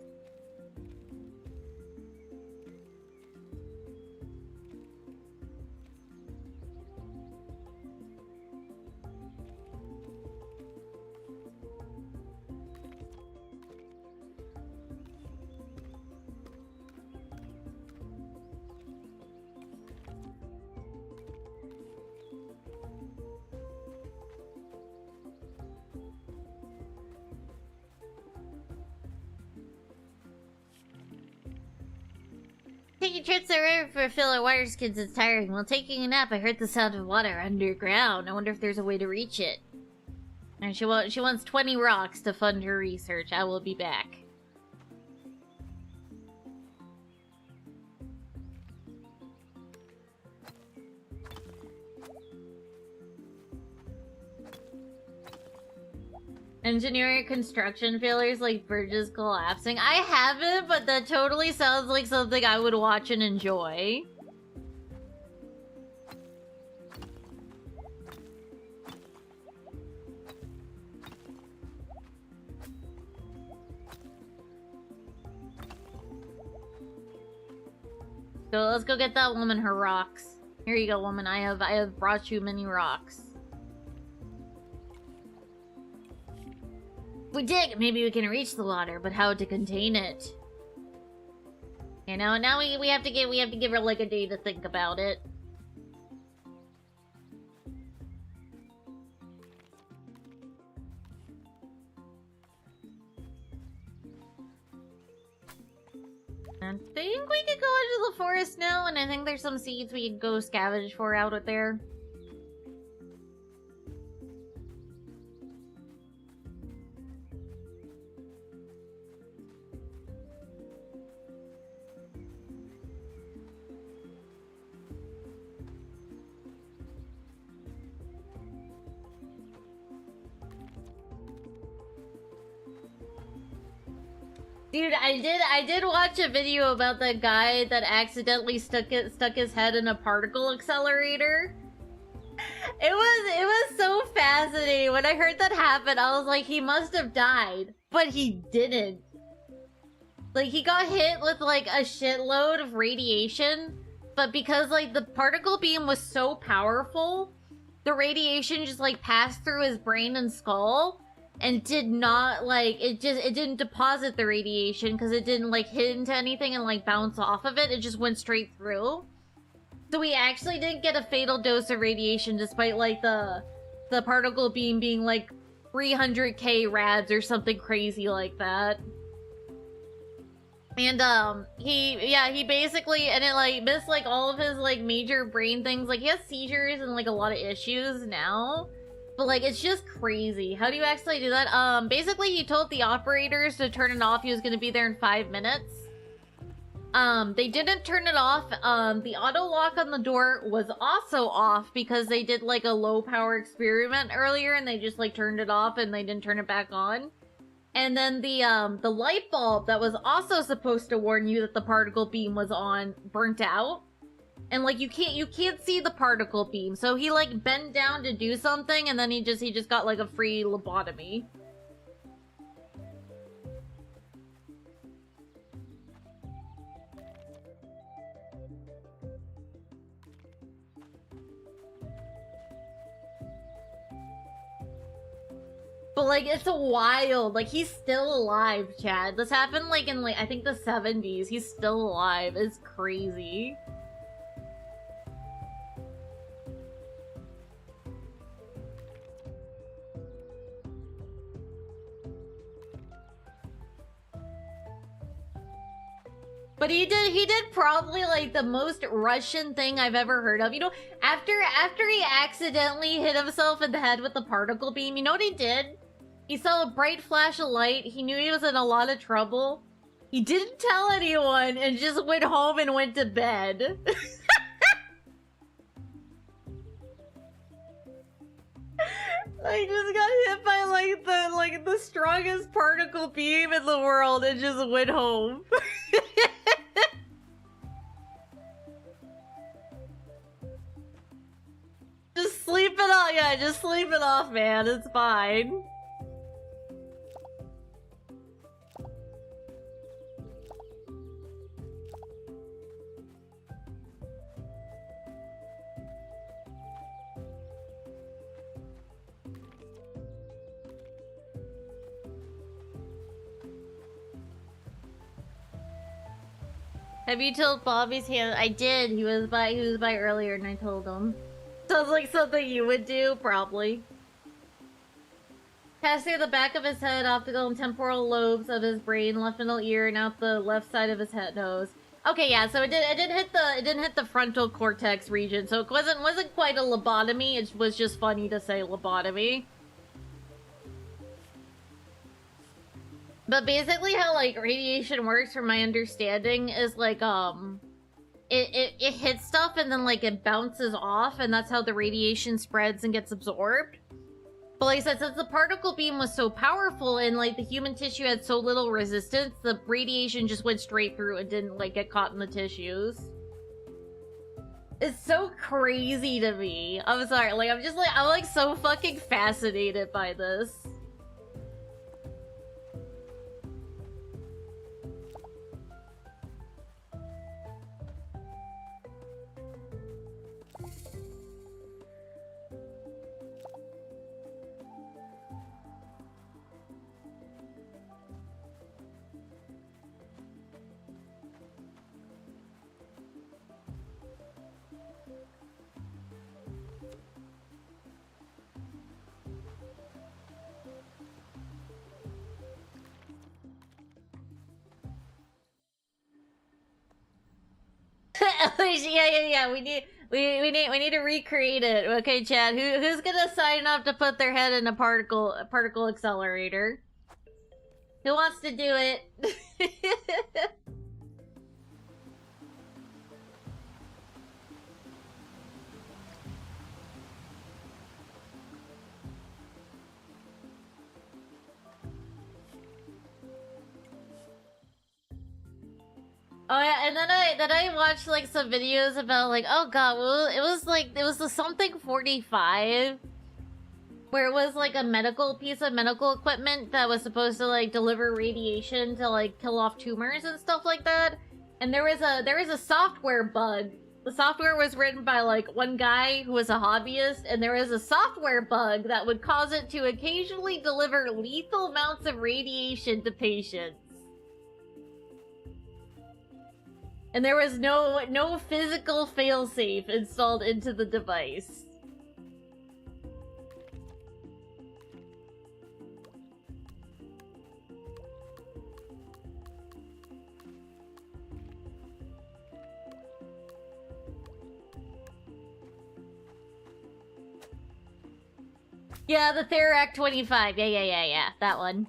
Taking trips to the river for a fill of water skins is tiring. While taking a nap, I heard the sound of water underground. I wonder if there's a way to reach it. And she wants 20 rocks to fund her research. I will be back. Engineering construction failures like bridges collapsing. I haven't, but that totally sounds like something I would watch and enjoy. So let's go get that woman her rocks. Here you go, woman. I have brought you many rocks. We dig, maybe we can reach the water, but how to contain it? You know, now we have to give her like a day to think about it. I think we could go into the forest now, and I think there's some seeds we can go scavenge for out there. Dude, I did watch a video about that guy that accidentally stuck his head in a particle accelerator. It was so fascinating. When I heard that happen, I was like, he must have died. But he didn't. Like, he got hit with like a shitload of radiation, but because like the particle beam was so powerful, the radiation just like passed through his brain and skull. And did not, like, it didn't deposit the radiation because it didn't, like, hit into anything and, like, bounce off of it. It just went straight through. So he actually didn't get a fatal dose of radiation despite, like, the particle beam being, like, 300k rads or something crazy like that. And, he basically, and it, like, missed, like, all of his, like, major brain things. Like, he has seizures and, like, a lot of issues now. But, like, it's just crazy. How do you actually do that? Basically, he told the operators to turn it off. He was gonna be there in 5 minutes. They didn't turn it off. The auto lock on the door was also off because they did, like, a low-power experiment earlier and they just, like, turned it off and they didn't turn it back on. And then the light bulb that was also supposed to warn you that the particle beam was on burnt out. And, like, you can't see the particle beam. So he, like, bent down to do something, and then he just got, like, a free lobotomy. But, like, it's wild. Like, he's still alive, Chad. This happened, like, in, like, I think the 70s. He's still alive. It's crazy. But he did probably, like, the most Russian thing I've ever heard of. You know, after he accidentally hit himself in the head with the particle beam, you know what he did? He saw a bright flash of light. He knew he was in a lot of trouble. He didn't tell anyone and just went home and went to bed. Like, just got hit by, like, the strongest particle beam in the world and just went home. Just sleep it off. Yeah, Yeah, just sleep it off, man. It's fine. Have you told Bobby's hand? I did. He was by earlier, and I told him. Sounds like something you would do, probably. Passing the back of his head, optical and temporal lobes of his brain, left middle ear, and out the left side of his head nose. Okay, yeah. So it didn't hit the frontal cortex region. So it wasn't quite a lobotomy. It was just funny to say lobotomy. But basically how, like, radiation works, from my understanding, is, like, it hits stuff and then, like, it bounces off, and that's how the radiation spreads and gets absorbed. But like I said, since the particle beam was so powerful and, like, the human tissue had so little resistance, the radiation just went straight through and didn't, like, get caught in the tissues. It's so crazy to me. I'm sorry, like, I'm like, so fucking fascinated by this. Yeah. We need to recreate it. Okay, Chad. Who's gonna sign up to put their head in a particle accelerator? Who wants to do it? Oh yeah, and then I watched, like, some videos about, like, oh god, well, it was the something 45, where it was like a piece of medical equipment that was supposed to, like, deliver radiation to, like, kill off tumors and stuff like that. And there was a software bug. The software was written by, like, one guy who was a hobbyist, and there was a software bug that would cause it to occasionally deliver lethal amounts of radiation to patients. And there was no physical failsafe installed into the device. Yeah, the Therac 25. Yeah. That one.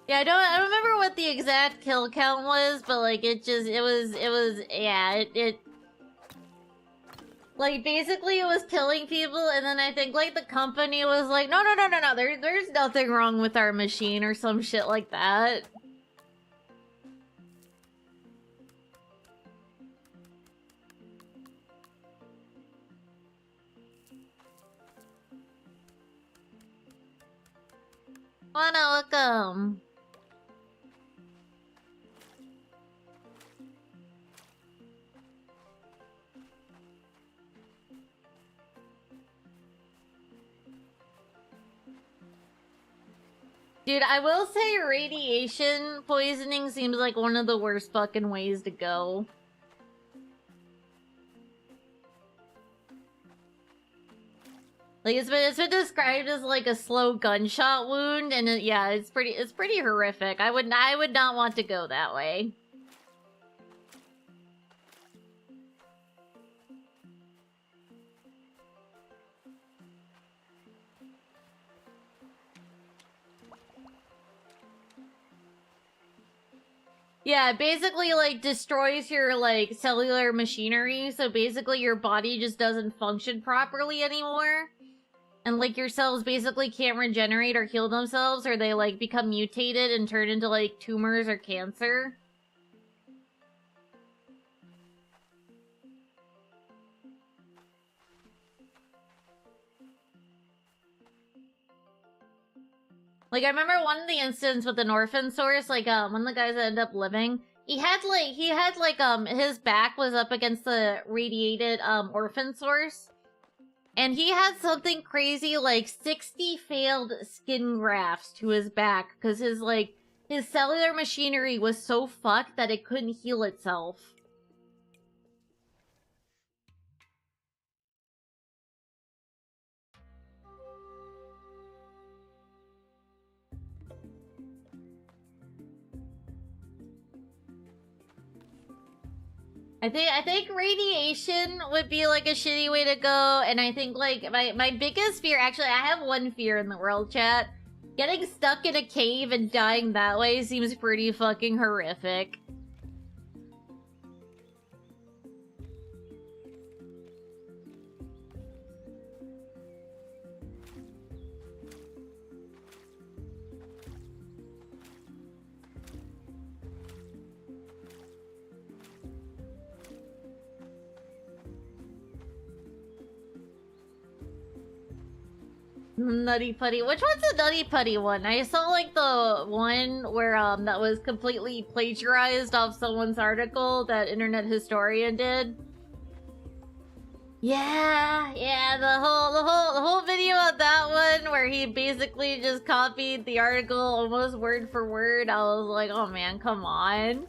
Yeah, I don't remember what the exact kill count was, but, like, it was, yeah, like, basically it was killing people, and then I think, like, the company was like, no, there's nothing wrong with our machine, or some shit like that. Welcome. Dude, I will say radiation poisoning seems like one of the worst fucking ways to go. Like, it's been described as, like, a slow gunshot wound, and yeah, it's pretty horrific. I would not want to go that way. Yeah, it basically, like, destroys your, like, cellular machinery, so basically your body just doesn't function properly anymore. And, like, your cells basically can't regenerate or heal themselves, or they, like, become mutated and turn into, like, tumors or cancer. Like, I remember one of the instances with an orphan source, like, one of the guys that ended up living, he had, his back was up against the radiated, orphan source. And he had something crazy, like, 60 failed skin grafts to his back, because his cellular machinery was so fucked that it couldn't heal itself. I think radiation would be, like, a shitty way to go, and I think, like, my biggest fear... Actually, I have one fear in the world chat. Getting stuck in a cave and dying that way seems pretty fucking horrific. Nutty Putty. Which one's the Nutty Putty one? I saw, like, the one where, that was completely plagiarized off someone's article that Internet Historian did. Yeah, the whole video of that one where he basically just copied the article almost word for word. I was like, oh man, come on.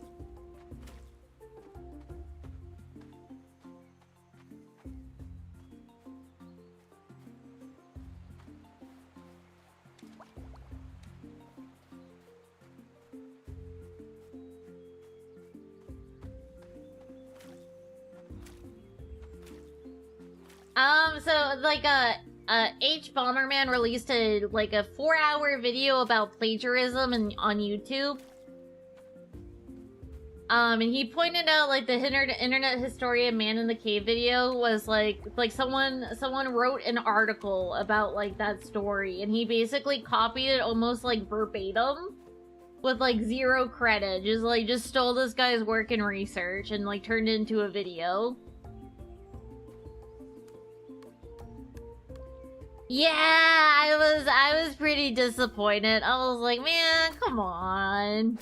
So, like, H. Bomberman released a 4-hour video about plagiarism on YouTube. And he pointed out, like, the Internet Historian Man in the Cave video was, like someone wrote an article about, like, that story, and he basically copied it almost, like, verbatim, with, like, 0 credit. Just stole this guy's work and research and, like, turned it into a video. Yeah, I was pretty disappointed. I was like, man, come on.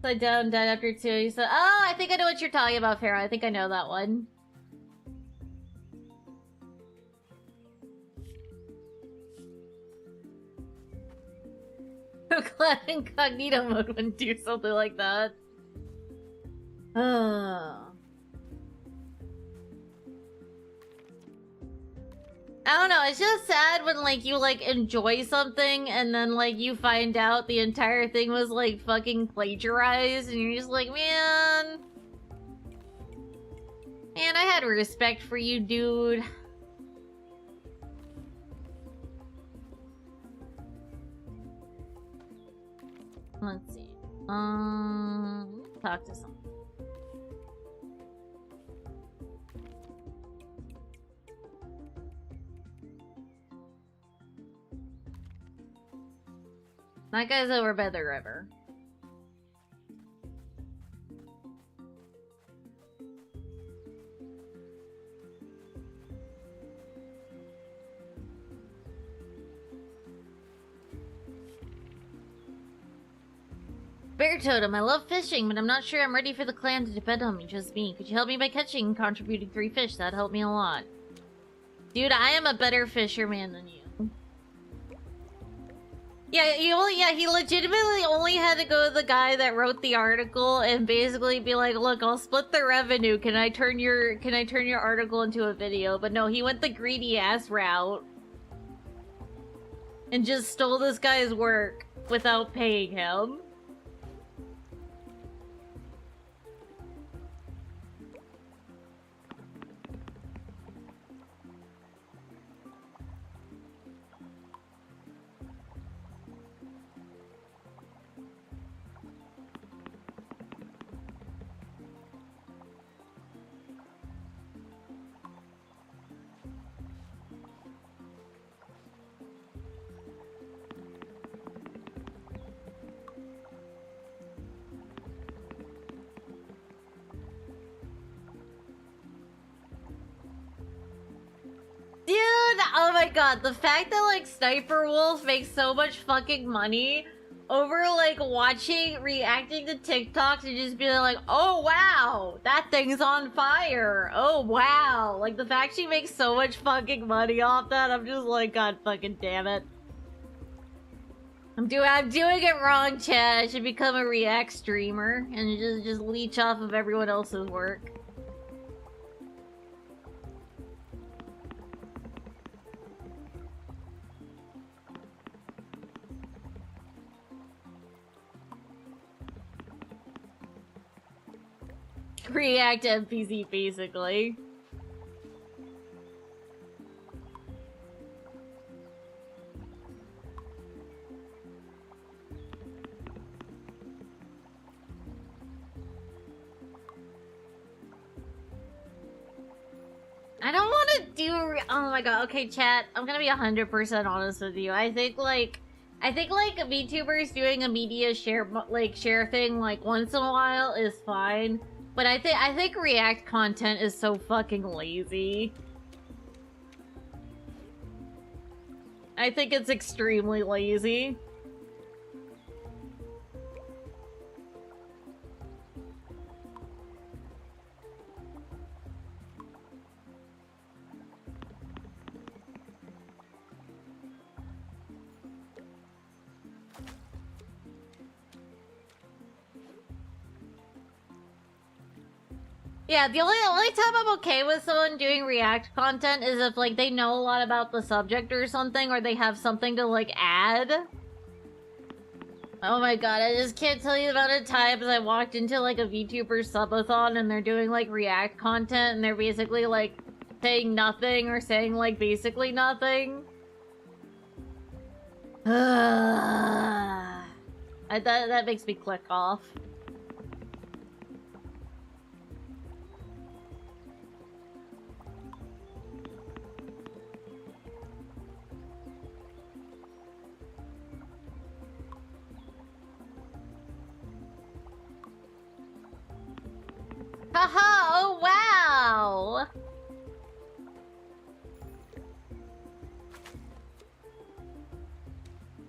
So down died after 2. He said, oh, I think I know what you're talking about, Pharaoh. I think I know that one. I'm glad incognito mode wouldn't do something like that. I don't know, it's just sad when, like, you, like, enjoy something and then, like, you find out the entire thing was, like, fucking plagiarized and you're just like, man, I had respect for you, dude. Let's see. Talk to someone. That guy's over by the river. Bear Totem, I love fishing, but I'm not sure I'm ready for the clan to depend on me, just me. Could you help me by catching and contributing 3 fish? That'd help me a lot. Dude, I am a better fisherman than you. Yeah, he legitimately only had to go to the guy that wrote the article and basically be like, look, I'll split the revenue. Can I turn your article into a video? But no, he went the greedy ass route. And just stole this guy's work without paying him. my god, the fact that like Sniper Wolf makes so much fucking money over like reacting to TikToks and just being like, oh wow, that thing's on fire. Oh wow. Like the fact she makes so much fucking money off that, I'm just like, god fucking damn it. I'm doing it wrong, Chad. I should become a React streamer and just leech off of everyone else's work. React NPC, basically. I don't want to do. Oh my god. Okay, chat. I'm gonna be 100% honest with you. I think like VTubers doing a media share thing like once in a while is fine. But I think React content is so fucking lazy. I think it's extremely lazy. Yeah, the only time I'm okay with someone doing React content is if, like, they know a lot about the subject or something, or they have something to, like, add. Oh my god, I just can't tell you the amount of times I walked into, like, a VTuber subathon and they're doing, like, React content and they're basically, like, saying nothing or saying, like, basically nothing. That makes me click off. Haha, oh wow!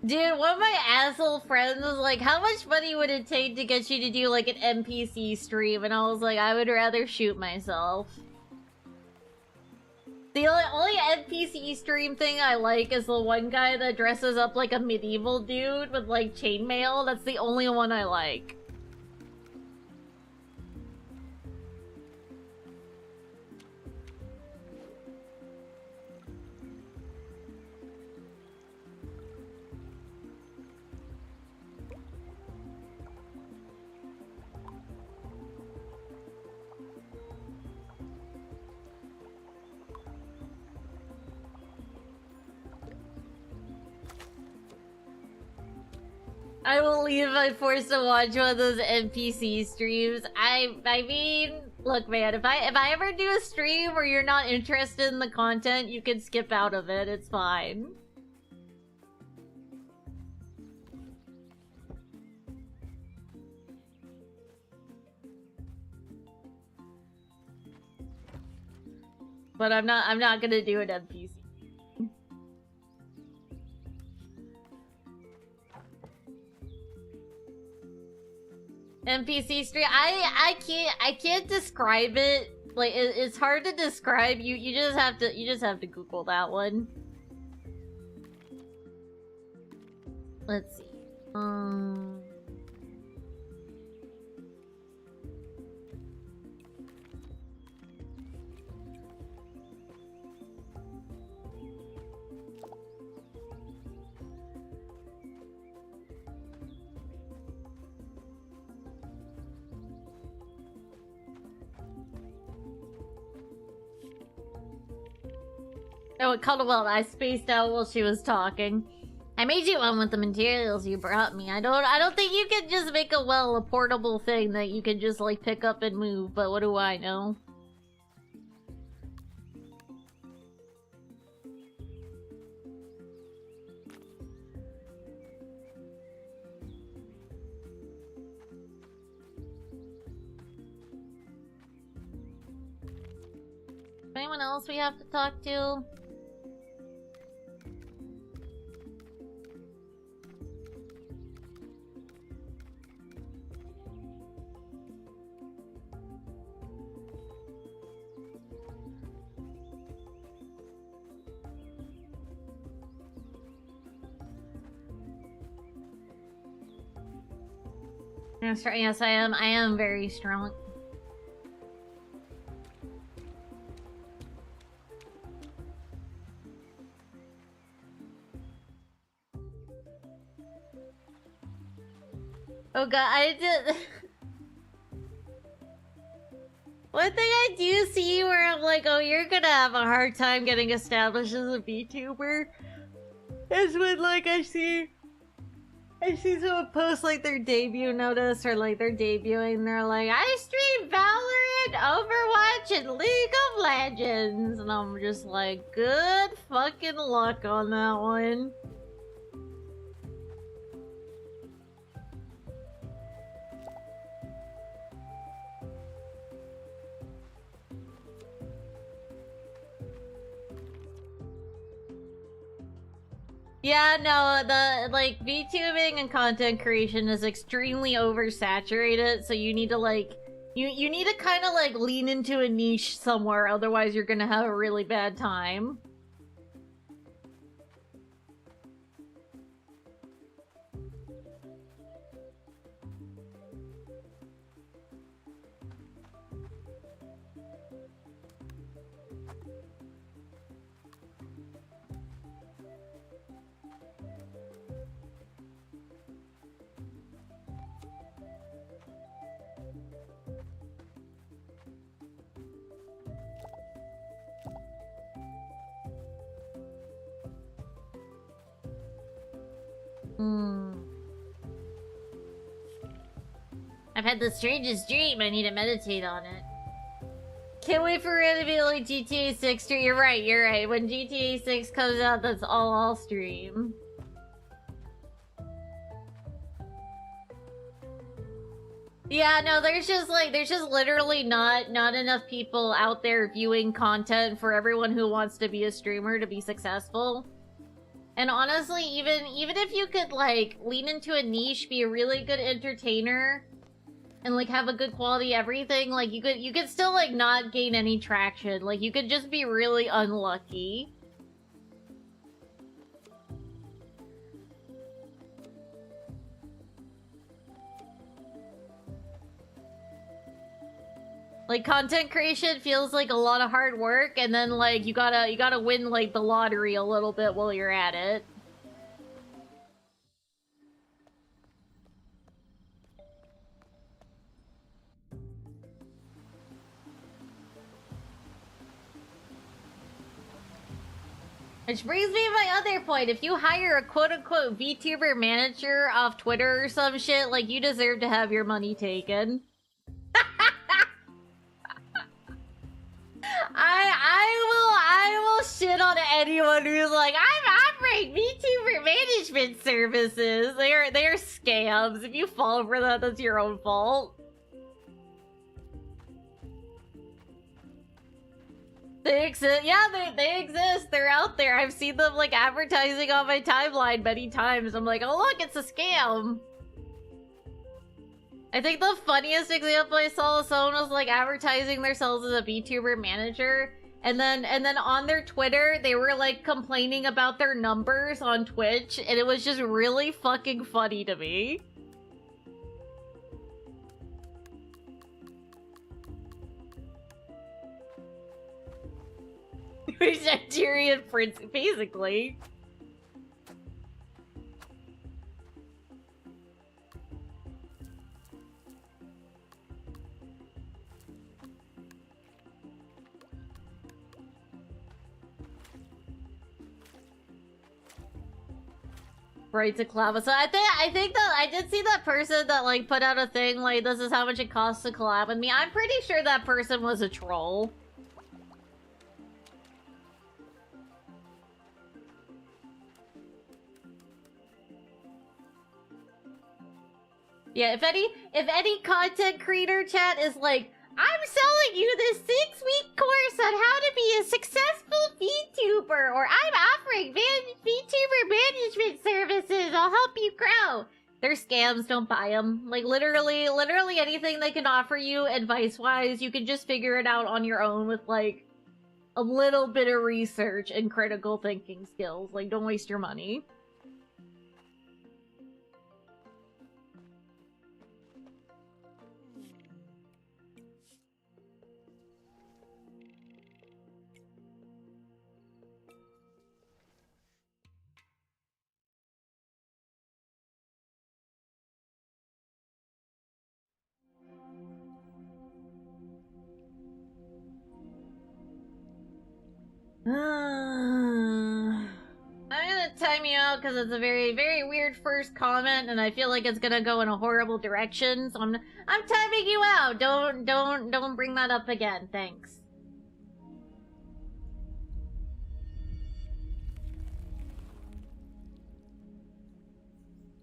Dude, one of my asshole friends was like, how much money would it take to get you to do like an NPC stream? And I was like, I would rather shoot myself. The only NPC stream thing I like is the one guy that dresses up like a medieval dude with like chainmail. That's the only one I like. I will leave if I'm forced to watch one of those NPC streams. I mean, look, man, if I ever do a stream where you're not interested in the content, you can skip out of it. It's fine. But I'm not gonna do an NPC. NPC stream. I can't describe it. Like it's hard to describe. You just have to Google that one. Let's see. Oh, it called well. I spaced out while she was talking. I made you one with the materials you brought me. I don't think you can just make a portable thing that you can just like pick up and move, but what do I know? Anyone else we have to talk to? Yes, I am. I am very strong. Oh god, I did. One thing I do see where I'm like, oh, you're gonna have a hard time getting established as a VTuber is when, like, I see someone post, like, their debut notice or, like, they're debuting, they're like, I stream Valorant, Overwatch, and League of Legends. And I'm just like, good fucking luck on that one. Yeah, no, the, like, VTubing and content creation is extremely oversaturated, so you need to, like, you need to kind of, like, lean into a niche somewhere, otherwise you're gonna have a really bad time. I've had the strangest dream. I need to meditate on it. Can't wait for it to be like GTA 6 stream. You're right, you're right. When GTA 6 comes out, that's all I'll stream. Yeah, no, there's just literally not enough people out there viewing content for everyone who wants to be a streamer to be successful. And honestly, even if you could, like, lean into a niche, be a really good entertainer, and, like, have a good quality everything, like, you could still, like, not gain any traction. Like, you could just be really unlucky. Like, content creation feels like a lot of hard work, and then, like, you gotta win, like, the lottery a little bit while you're at it. Which brings me to my other point. If you hire a quote-unquote VTuber manager off Twitter or some shit, like, you deserve to have your money taken. I will shit on anyone who's like, I'm offering VTuber management services. They are scams. If you fall for that, that's your own fault. They exist. Yeah, they exist. They're out there. I've seen them, like, advertising on my timeline many times. I'm like, oh look, it's a scam. I think the funniest example I saw, someone was, like, advertising themselves as a VTuber manager, and then on their Twitter, they were, like, complaining about their numbers on Twitch, and it was just really fucking funny to me. Nigerian prince, basically. Right to collab. So I think that I did see that person that, like, put out a thing like, this is how much it costs to collab with me. I'm pretty sure that person was a troll. Yeah, if any content creator chat is like, I'm selling you this 6-week course on how to be a successful VTuber, or I'm offering VTuber management services, I'll help you grow. They're scams, don't buy them. Like, literally anything they can offer you advice-wise, you can just figure it out on your own with, like, a little bit of research and critical thinking skills. Like, don't waste your money. out because it's a very, very weird first comment, and I feel like it's gonna go in a horrible direction. So I'm timing you out. Don't bring that up again. Thanks.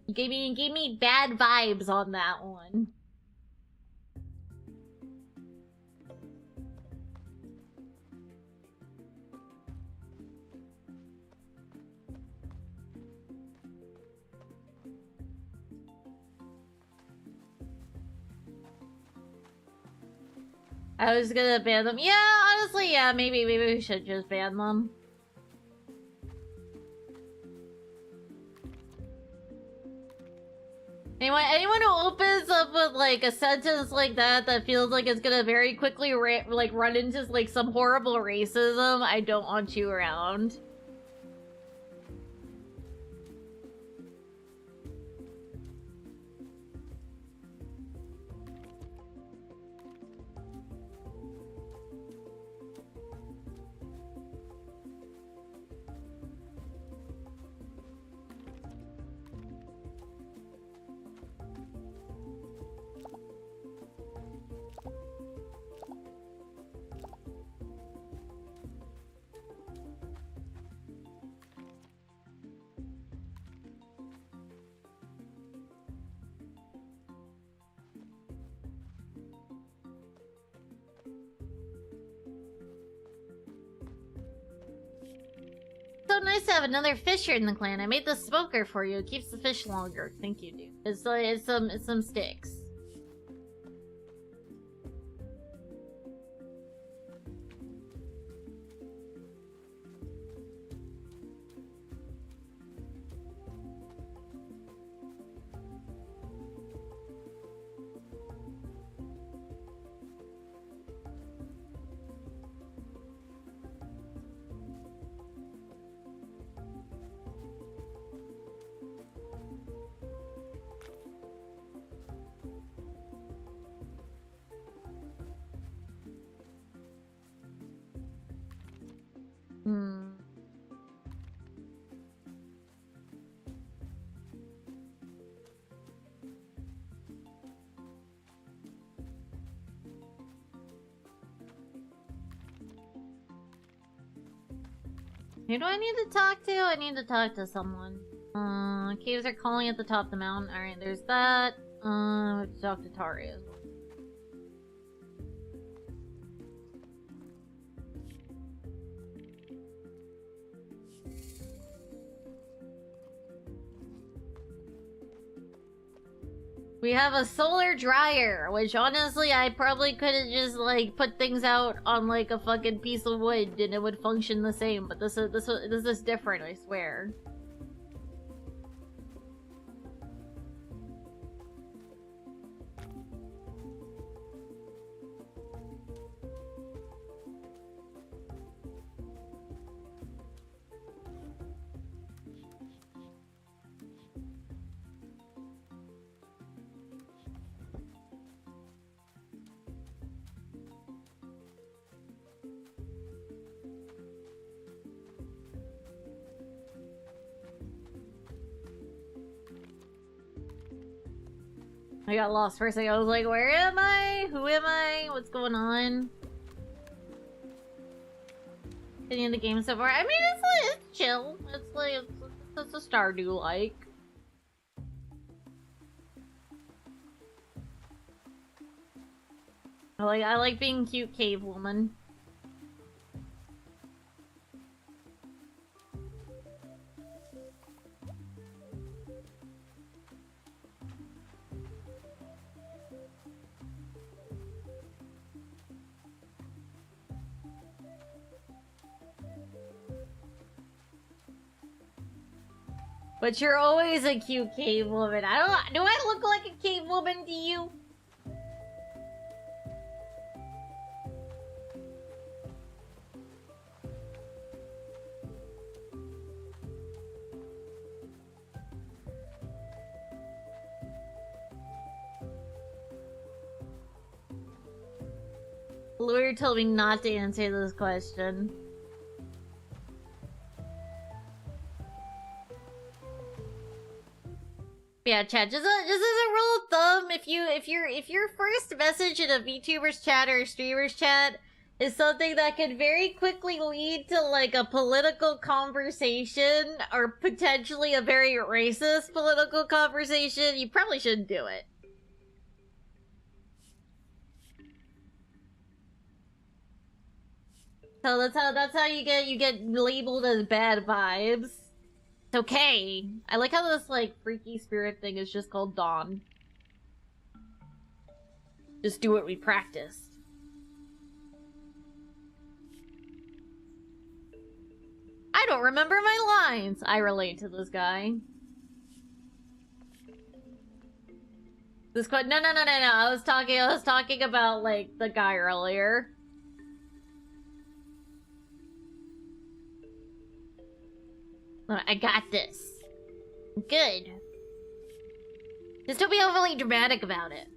You gave me bad vibes on that one. I was gonna ban them. Yeah, honestly, yeah, maybe we should just ban them. Anyone who opens up with like a sentence like that feels like it's gonna very quickly like run into like some horrible racism, I don't want you around. So nice to have another fisher in the clan. I made the smoker for you. It keeps the fish longer. Thank you, dude. It's some sticks. Who do I need to talk to? I need to talk to someone. Caves are calling at the top of the mountain. Alright, there's that. I have to talk to Tari as well. We have a solar dryer, which honestly I probably could have just like put things out on like a fucking piece of wood and it would function the same, but this is different, I swear. I got lost for a second. I was like, where am I? Who am I? What's going on? Getting the game so far. I mean, it's chill. It's a Stardew like. I like being cute cave woman. But you're always a cute cave woman. Do I look like a cave woman to you? The lawyer told me not to answer this question. Yeah, chat. Just as a rule of thumb, if your first message in a VTuber's chat or a streamer's chat is something that could very quickly lead to like a political conversation or potentially a very racist political conversation, you probably shouldn't do it. So that's how you get labeled as bad vibes. It's okay. I like how this like freaky spirit thing is just called Dawn. Just do what we practiced. I don't remember my lines. I relate to this guy. This quote. No. I was talking about like the guy earlier. I got this. Good. Just don't be overly dramatic about it.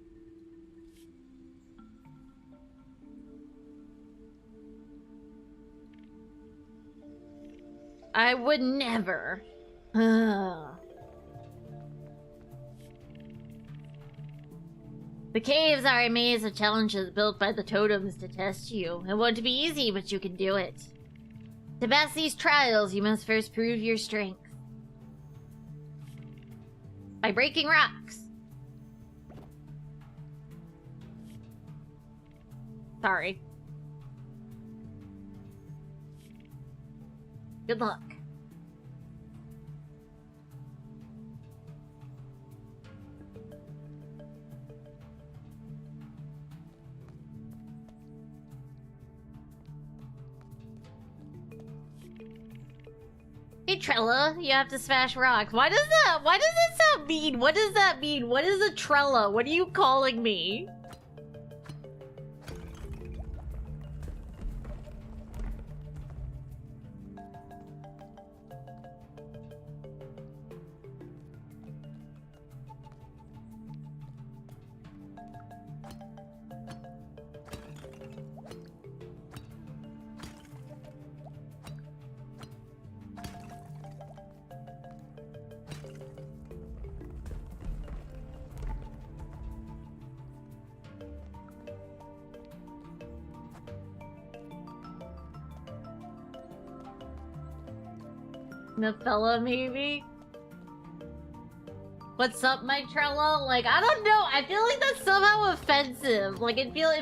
I would never. The caves are a maze of challenges built by the totems to test you. It won't be easy, but you can do it. To pass these trials, you must first prove your strength. By breaking rocks. Sorry. Good luck. Hey Trella, you have to smash rocks. Why does it sound mean? What does that mean? What is a Trella? What are you calling me? Nafella, maybe? What's up, my Trello? Like, I don't know. I feel like that's somehow offensive. Like, it feels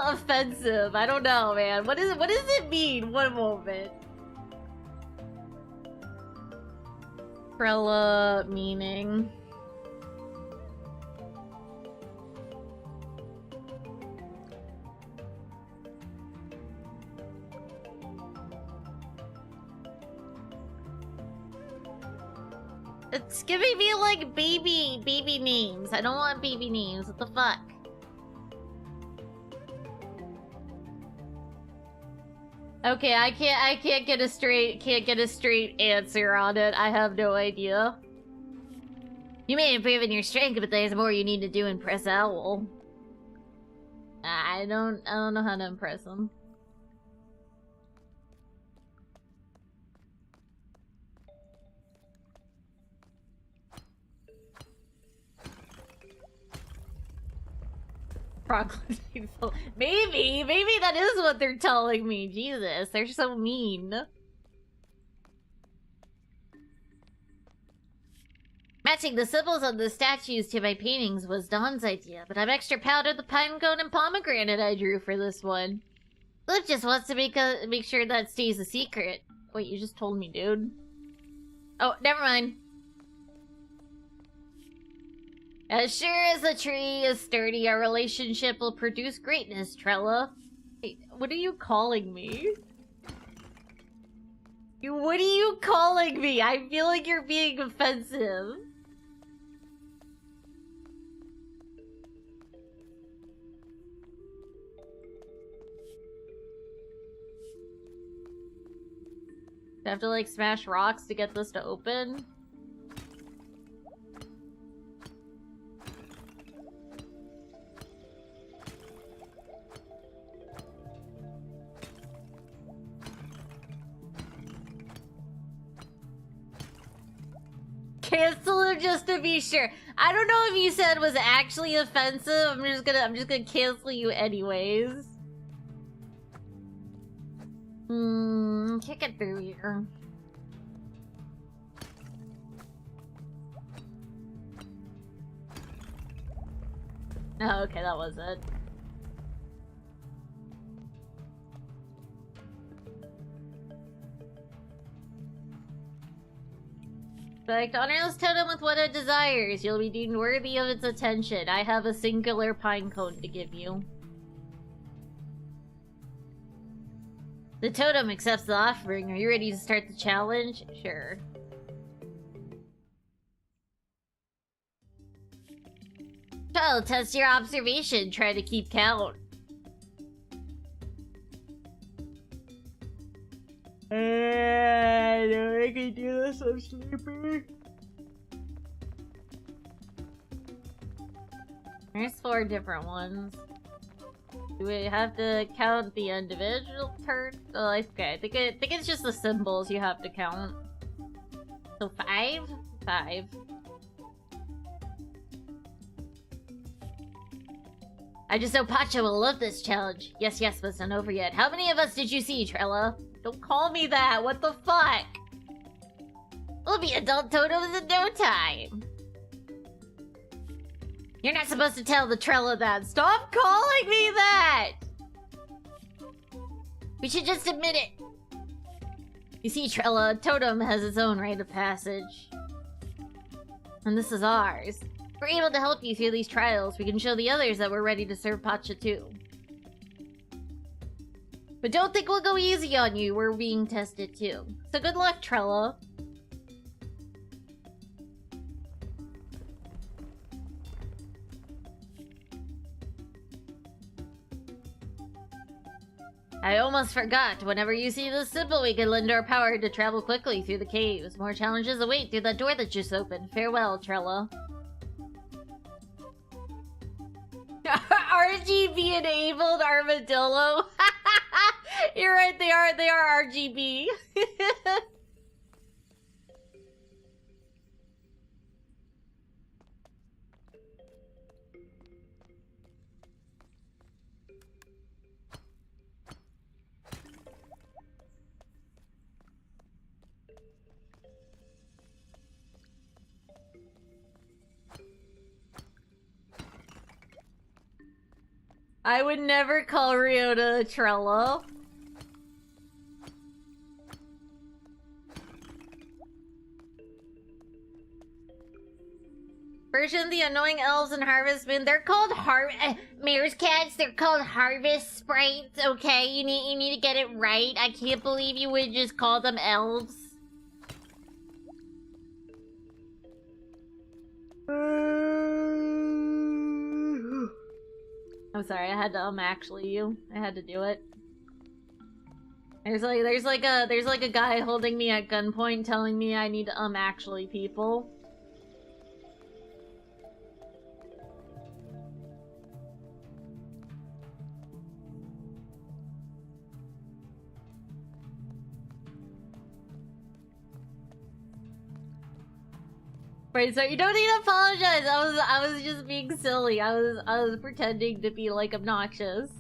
offensive. I don't know, man. What does it mean? One moment. Trella meaning. It's giving me like baby names. I don't want baby names. What the fuck? Okay, I can't get a straight answer on it. I have no idea. You may improve in your strength, but there's more you need to do in Press Owl. I don't know how to impress him. Maybe that is what they're telling me. Jesus, they're so mean. Matching the symbols on the statues to my paintings was Dawn's idea, but I've extra powdered the pine cone and pomegranate I drew for this one. Flip just wants to make sure that stays a secret. Wait, you just told me, dude. Oh, never mind. As sure as a tree is sturdy, our relationship will produce greatness, Trella. Wait, what are you calling me? What are you calling me? I feel like you're being offensive. Do I have to like smash rocks to get this to open? cancel him just to be sure. I don't know if you said was actually offensive. I'm just gonna cancel you anyways. Kick it through here. Oh, okay, that was it. Select honor this totem with what it desires. You'll be deemed worthy of its attention. I have a singular pine cone to give you. The totem accepts the offering. Are you ready to start the challenge? Sure. Child, test your observation. Try to keep count. I know I can do this. I'm sleepy. There's 4 different ones. Do we have to count the individual turns? Oh, okay. I think it's just the symbols you have to count. So 5? 5. I just know Pacha will love this challenge. Yes, but it's not over yet. How many of us did you see, Trella? Don't call me that. What the fuck? We'll be adult totems in no time. You're not supposed to tell the Trella that. Stop calling me that! We should just admit it. You see, Trella, a totem has its own rite of passage. And this is ours. If we're able to help you through these trials, we can show the others that we're ready to serve Pacha too. But don't think we'll go easy on you. We're being tested too. So good luck, Trella. I almost forgot. Whenever you see this symbol, we can lend our power to travel quickly through the caves. More challenges await through that door that just opened. Farewell, Trella. RGB enabled armadillo. You're right, they are RGB. I would never call Ryota a Trello. Version of the annoying elves and harvest moon. They're called mayor's cats. They're called harvest sprites. Okay, you need to get it right. I can't believe you would just call them elves. I'm sorry, I had to actually you. I had to do it. There's like a guy holding me at gunpoint telling me I need to actually people. Right, so you don't need to apologize. I was just being silly. I was pretending to be like obnoxious.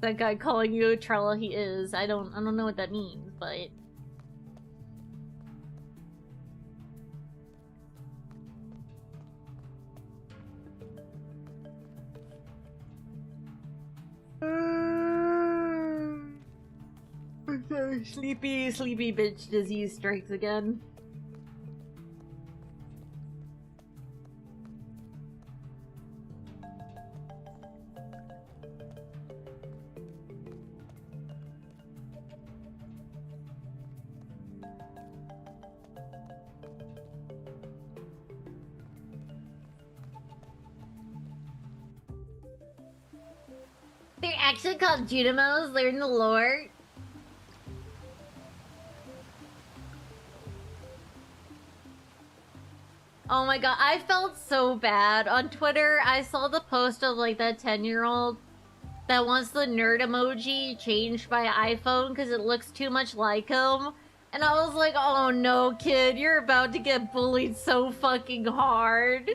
That guy calling you a Trella, he is. I don't know what that means, but sleepy bitch disease strikes again. They're actually called Junimos. Learn the lore. Oh my god, I felt so bad. On Twitter, I saw the post of like that 10-year-old that wants the nerd emoji changed by iPhone because it looks too much like him. And I was like, oh no, kid, you're about to get bullied so fucking hard.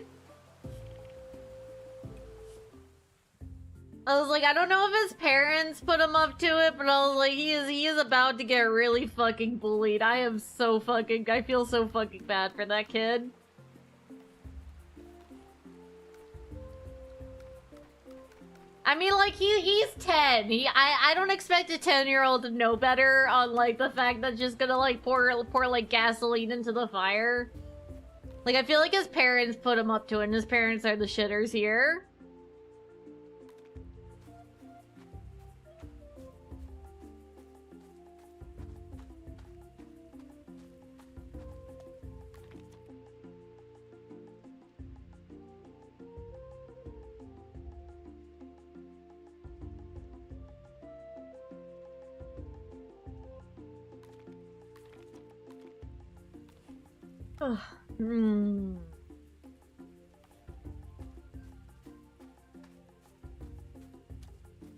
I was like, I don't know if his parents put him up to it, but I was like, he is about to get really fucking bullied. I feel so fucking bad for that kid. I mean, like, he's 10. I don't expect a 10-year-old to know better on, like, the fact that just gonna, like, pour, like, gasoline into the fire. Like, I feel like his parents put him up to it, and his parents are the shitters here.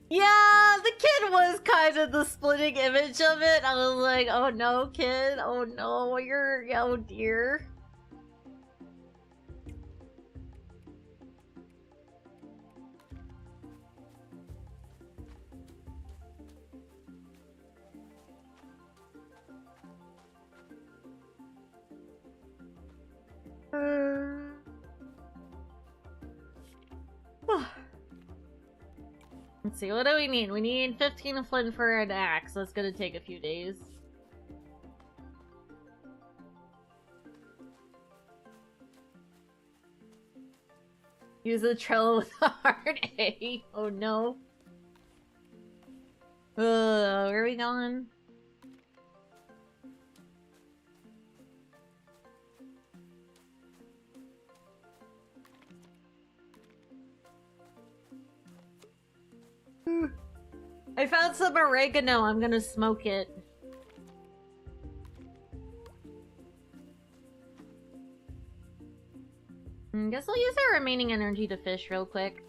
Yeah, the kid was kind of the splitting image of it. I was like, oh no, kid. Oh no, oh dear. Let's see, what do we need? We need 15 flint for an axe. That's gonna take a few days. Use the Trello with a hard A. Oh no. Where are we going? I found some oregano. I'm gonna smoke it. Guess I'll use our remaining energy to fish real quick.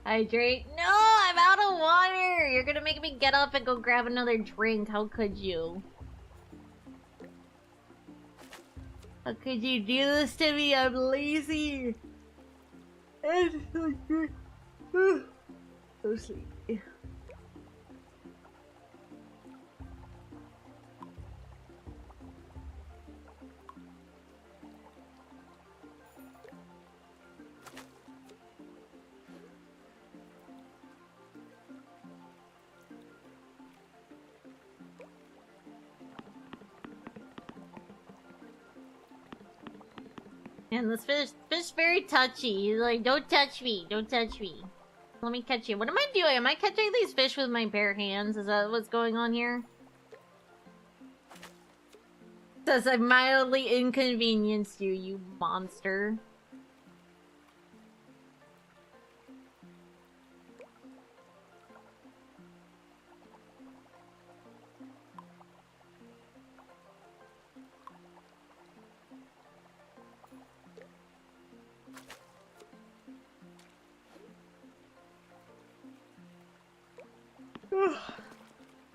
Hydrate. No, I'm out of water. You're gonna make me get up and go grab another drink. How could you? How could you do this to me? I'm lazy. So sleepy. And this fish very touchy. He's like, don't touch me, don't touch me. Let me catch you. What am I doing? Am I catching these fish with my bare hands? Is that what's going on here? Says I mildly inconvenienced you, you monster.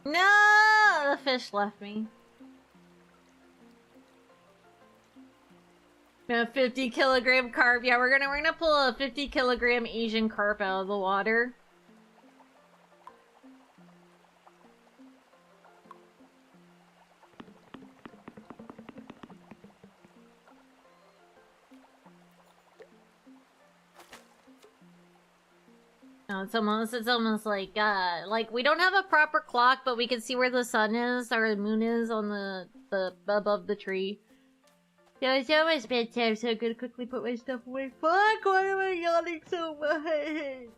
No, the fish left me. A 50-kilogram carp. Yeah, we're gonna pull a 50-kilogram Asian carp out of the water. No, it's almost like we don't have a proper clock, but we can see where the sun is or the moon is on the above the tree. Yeah, it's almost bedtime, so I'm gonna quickly put my stuff away. Fuck, why am I yawning so much?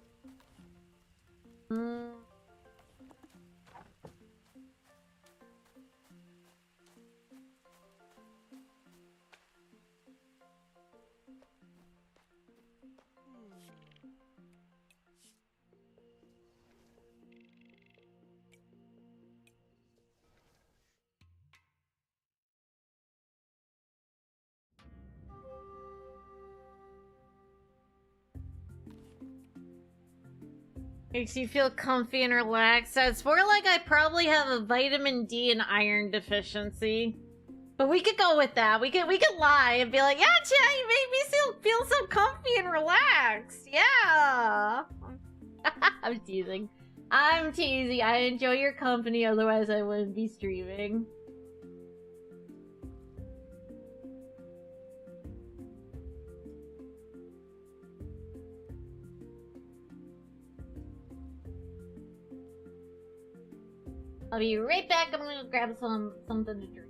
Makes you feel comfy and relaxed. It's more like I probably have a vitamin D and iron deficiency. But we could go with that. We could lie and be like, yeah, Chad, you made me feel so comfy and relaxed. Yeah. I'm teasing. I'm teasing. I enjoy your company, otherwise I wouldn't be streaming. I'll be right back. I'm gonna grab something to drink.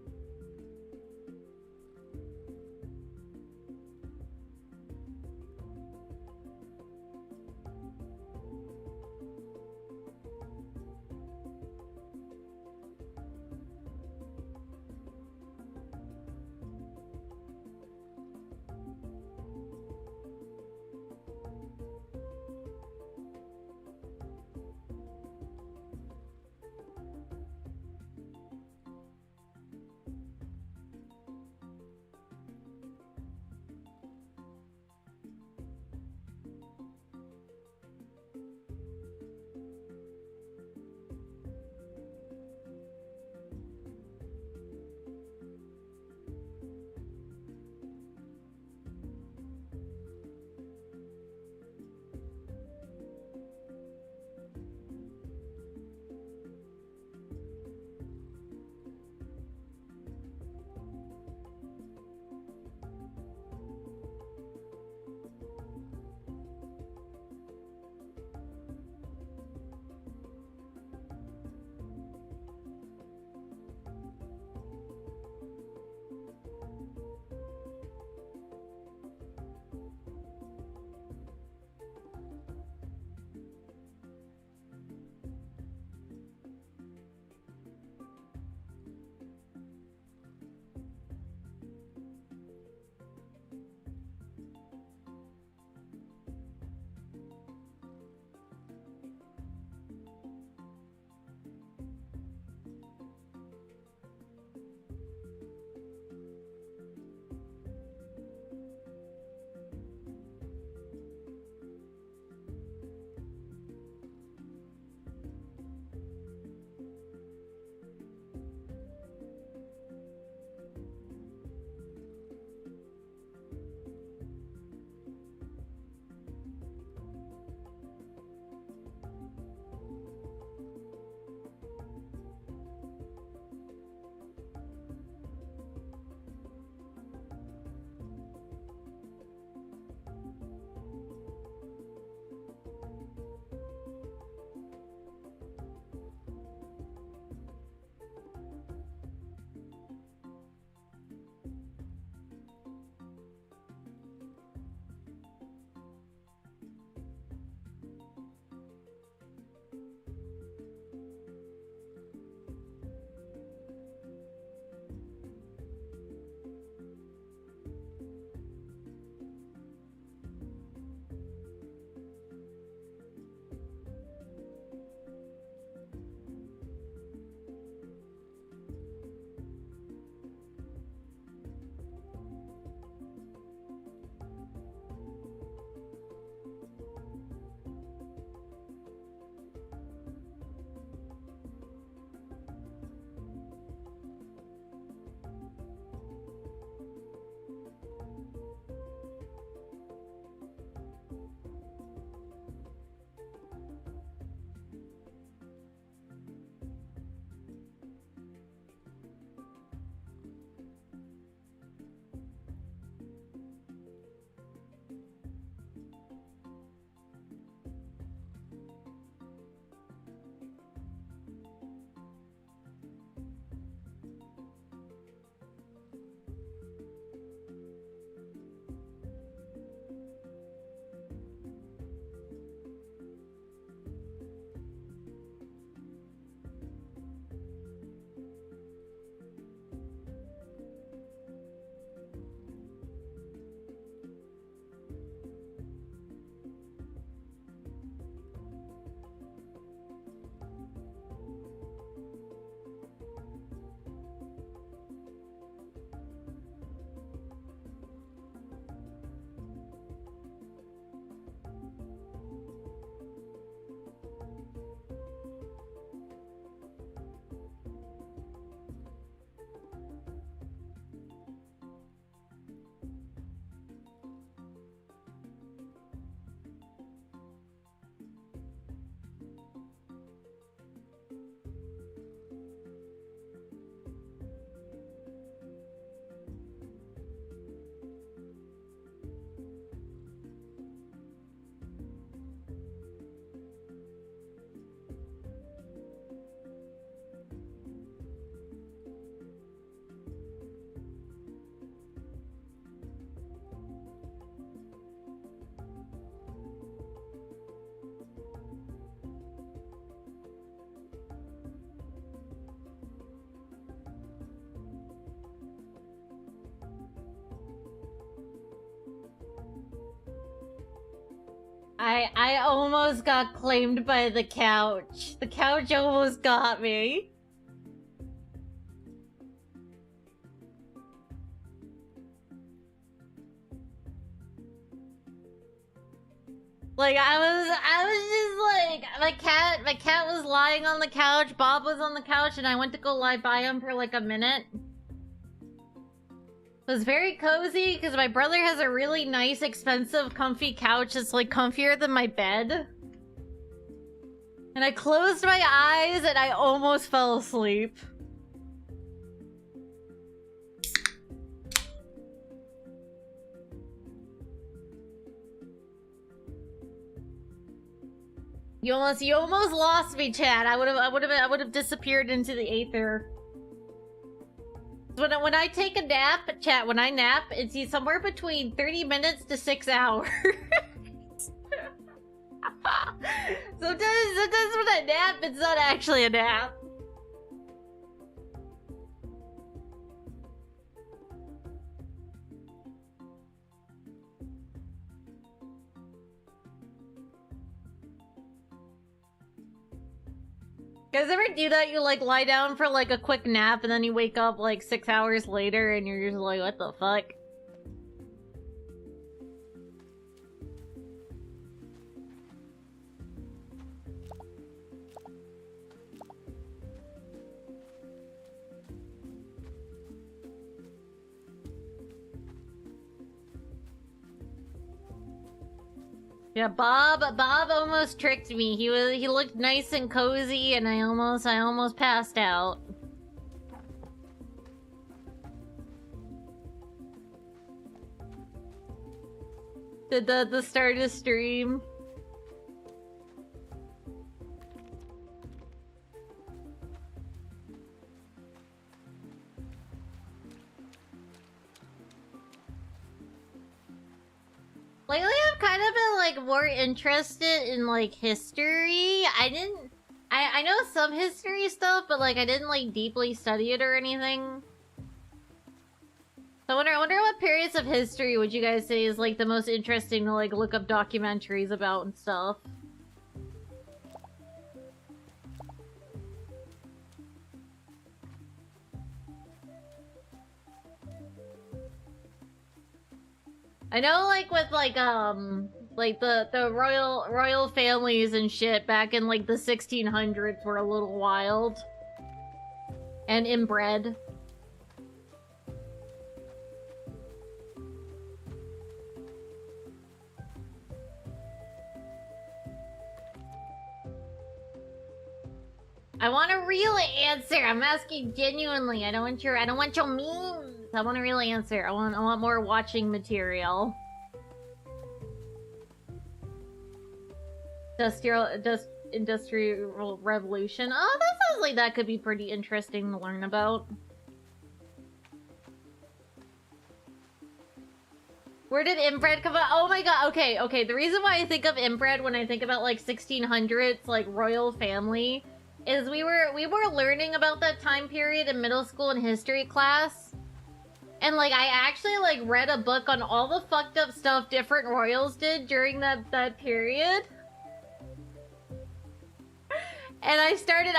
I almost got claimed by the couch. The couch almost got me. Like I was just like my cat was lying on the couch, Bob was on the couch, and I went to go lie by him for like a minute. It was very cozy because my brother has a really nice, expensive, comfy couch that's like comfier than my bed. And I closed my eyes and I almost fell asleep. You almost lost me, Chad. I would have disappeared into the aether. When I take a nap, chat, when I nap, it's somewhere between 30 minutes to 6 hours. Sometimes when I nap, it's not actually a nap. You guys ever do that? You like lie down for like a quick nap and then you wake up like 6 hours later and you're just like, what the fuck? Yeah, Bob almost tricked me. He looked nice and cozy and I almost passed out. Did the start of stream? Lately, I've kind of been like more interested in like history. I know some history stuff, but like I didn't like deeply study it or anything. So I wonder what periods of history would you guys say is like the most interesting to like look up documentaries about and stuff. I know, like, with, like the royal families and shit back in, like, the 1600s were a little wild. And inbred. I want a real answer. I'm asking genuinely. I don't want your memes. I want a real answer. I want more watching material. Industrial Revolution. Oh, that sounds like that could be pretty interesting to learn about. Where did inbred come from? Oh my god, okay. The reason why I think of inbred when I think about like 1600s, like royal family, is we were learning about that time period in middle school in history class. And like I actually like read a book on all the fucked up stuff different royals did during that period. And I started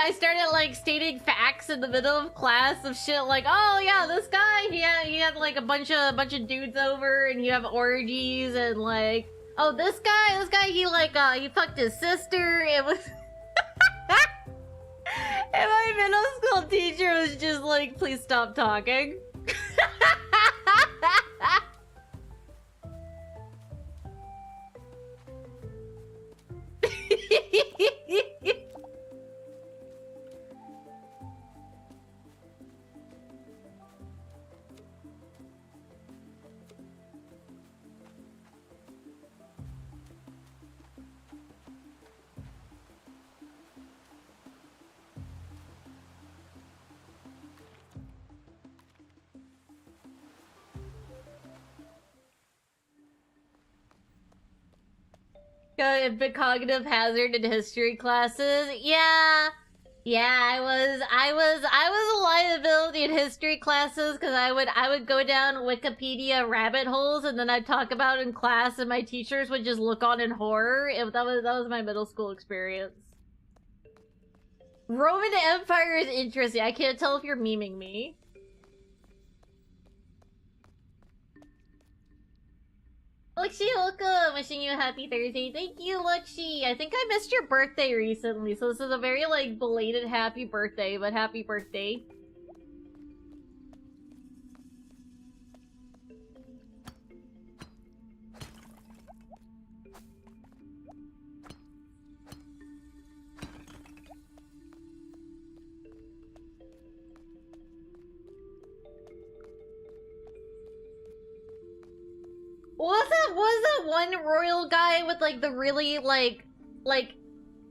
like stating facts in the middle of class of shit like, oh yeah, this guy he had like a bunch of dudes over and he have orgies, and like, oh this guy he fucked his sister. It was and my middle school teacher was just like, please stop talking. Got a big cognitive hazard in history classes. Yeah. Yeah, I was a liability in history classes because I would go down Wikipedia rabbit holes and then I'd talk about it in class and my teachers would just look on in horror. That was my middle school experience. Roman Empire is interesting. I can't tell if you're memeing me. Lakshi, welcome! Wishing you a happy Thursday. Thank you, Lakshi! I think I missed your birthday recently, so this is a very, like, belated happy birthday, but happy birthday. Was that one royal guy with like the really like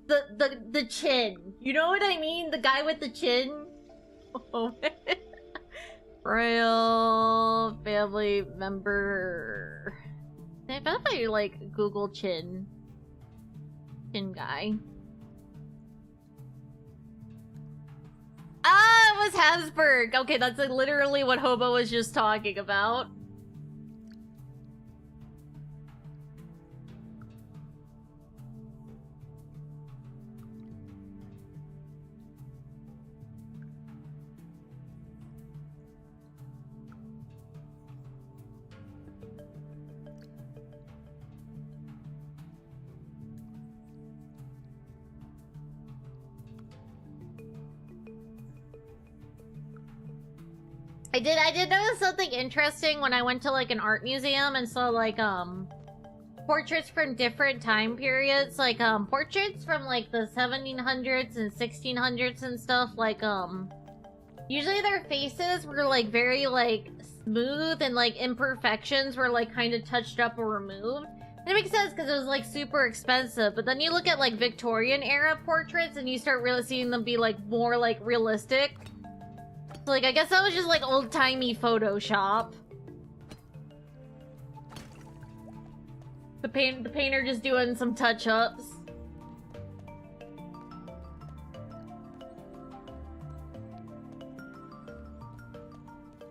the chin? You know what I mean? The guy with the chin? Oh. Royal family member. I bet if I like Google chin guy. Ah, it was Habsburg. Okay, that's like literally what Hobo was just talking about. I did notice something interesting when I went to like an art museum and saw like portraits from different time periods, like portraits from like the 1700s and 1600s and stuff. Like usually their faces were like very like smooth and like imperfections were like kind of touched up or removed. And it makes sense because it was like super expensive. But then you look at like Victorian era portraits and you start really seeing them be like more like realistic. So, like, I guess that was just, like, old-timey Photoshop. The painter just doing some touch-ups.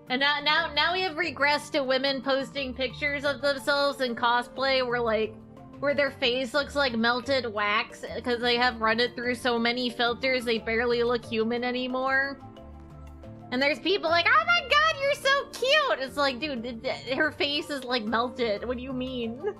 And now we have regressed to women posting pictures of themselves in cosplay where their face looks like melted wax because they have run it through so many filters they barely look human anymore. And there's people like, oh my god, you're so cute! It's like, dude, her face is like melted. What do you mean?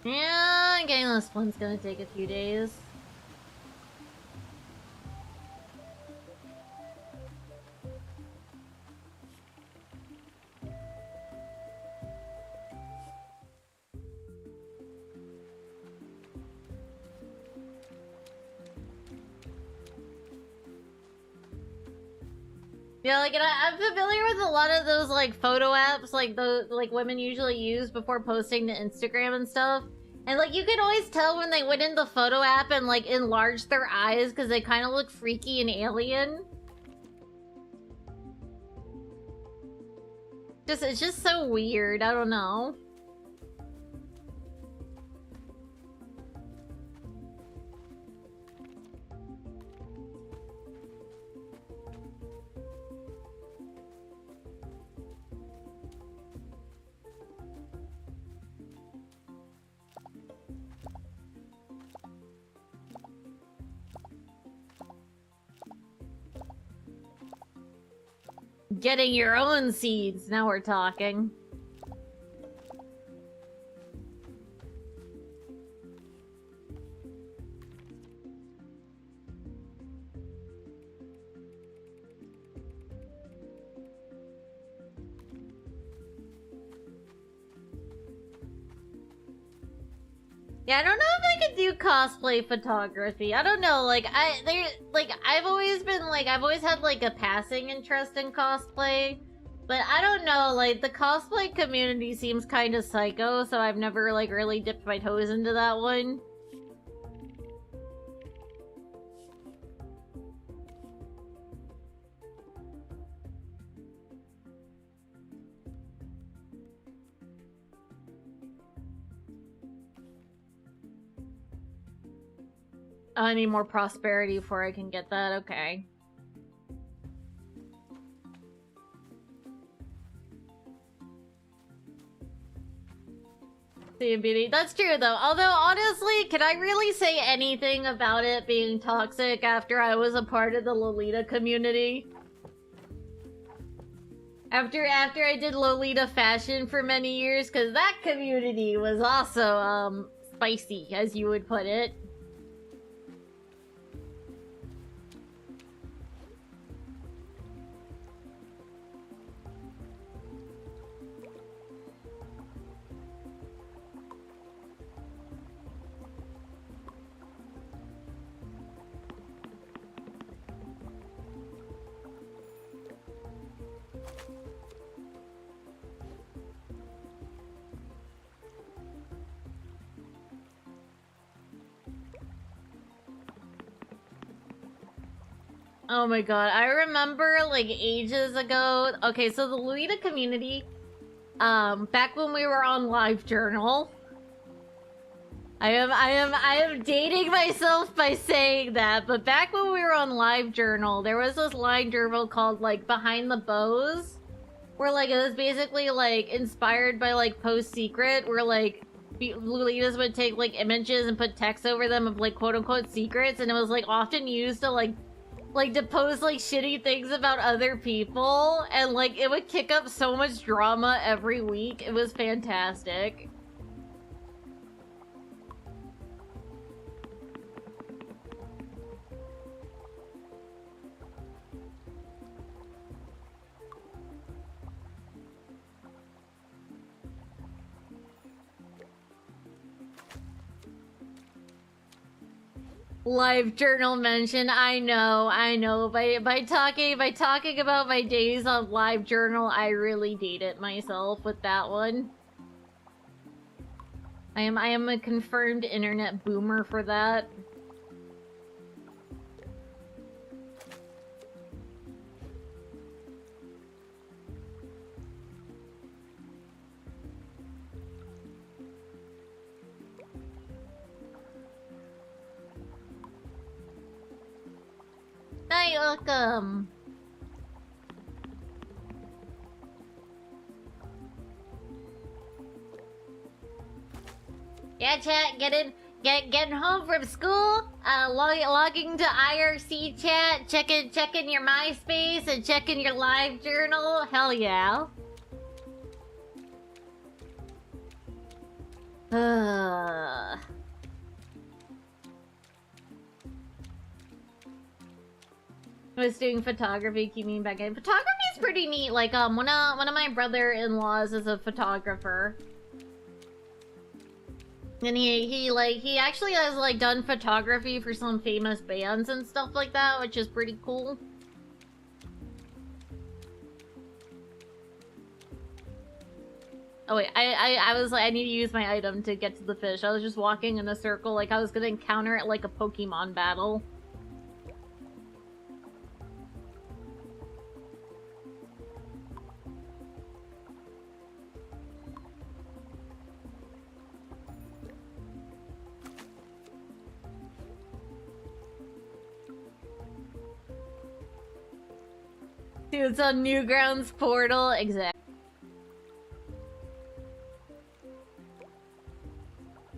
Yeah, getting this one's gonna take a few days. Yeah, like, and I'm familiar with a lot of those, like, photo apps, like, women usually use before posting to Instagram and stuff. And, like, you could always tell when they went in the photo app and, like, enlarged their eyes because they kind of look freaky and alien. It's just so weird. I don't know. Getting your own seeds. Now we're talking. Yeah, I don't know if I could do cosplay photography. I don't know, like I've always had like a passing interest in cosplay, but I don't know, like the cosplay community seems kind of psycho, so I've never like really dipped my toes into that one. Oh, I need more prosperity before I can get that. Okay. CBD. That's true, though. Although, honestly, can I really say anything about it being toxic after I was a part of the Lolita community? After I did Lolita fashion for many years, because that community was also, spicy, as you would put it. Oh my god, I remember like ages ago. Okay, so the Lolita community, back when we were on LiveJournal. I am dating myself by saying that, but back when we were on LiveJournal, there was this line journal called like Behind the Bows, where like it was basically like inspired by like Post Secret, where like Lolitas would take like images and put text over them of like quote unquote secrets, and it was like often used to like to post like shitty things about other people, and like it would kick up so much drama every week. It was fantastic. LiveJournal mention, I know. By talking about my days on LiveJournal, I really date it myself with that one. I am a confirmed internet boomer for that. Hi, welcome. Yeah, chat, getting home from school, logging to IRC chat, checking your MySpace and checking your LiveJournal. Hell yeah. I was doing photography, keep me back in. Photography is pretty neat. Like, one of my brother-in-laws is a photographer. And he actually has, like, done photography for some famous bands and stuff like that, which is pretty cool. Oh wait, I was like, I need to use my item to get to the fish. I was just walking in a circle like I was gonna encounter it like a Pokemon battle. Dude, it's on Newgrounds portal, exactly.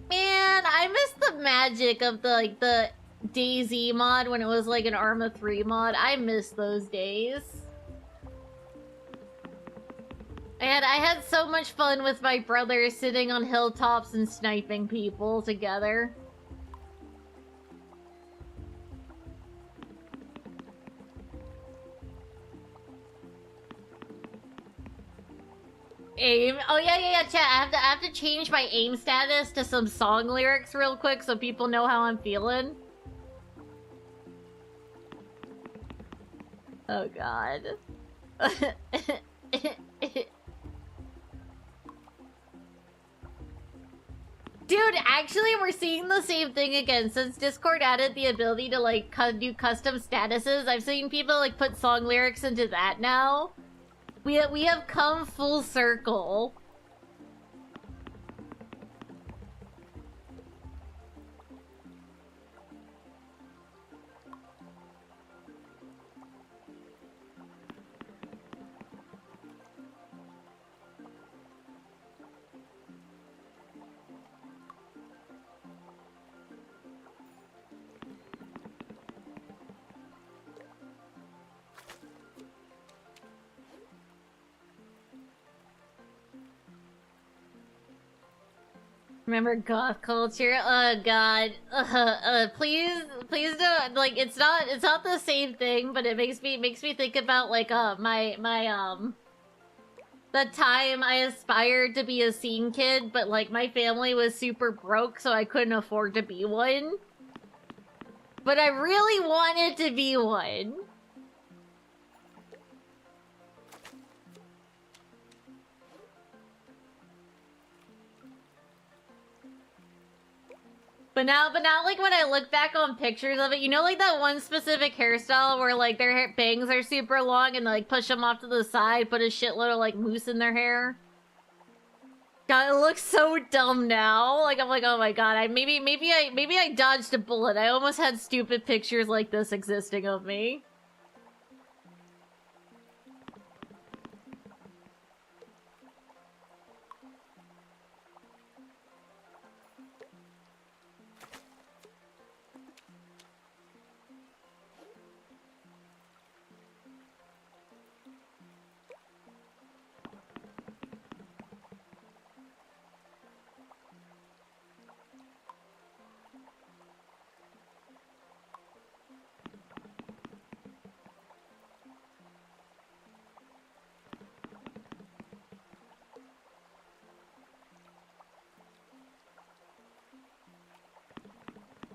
Man, I miss the magic of the, like, the DayZ mod when it was like an Arma 3 mod. I miss those days. I had so much fun with my brother sitting on hilltops and sniping people together. Aim. Oh yeah, chat. I have to change my aim status to some song lyrics real quick so people know how I'm feeling. Oh god. Dude, actually, we're seeing the same thing again. Since Discord added the ability to, like, do custom statuses, I've seen people, like, put song lyrics into that now. We have come full circle. Remember goth culture? Oh god. Please don't, like, it's not the same thing, but it makes me think about, like, the time I aspired to be a scene kid, but, like, my family was super broke, so I couldn't afford to be one. But I really wanted to be one. But now, like, when I look back on pictures of it, you know, like, that one specific hairstyle where, like, their bangs are super long and, like, push them off to the side, put a shitload of, like, mousse in their hair? God, it looks so dumb now. Like, I'm like, oh my god, maybe I dodged a bullet. I almost had stupid pictures like this existing of me.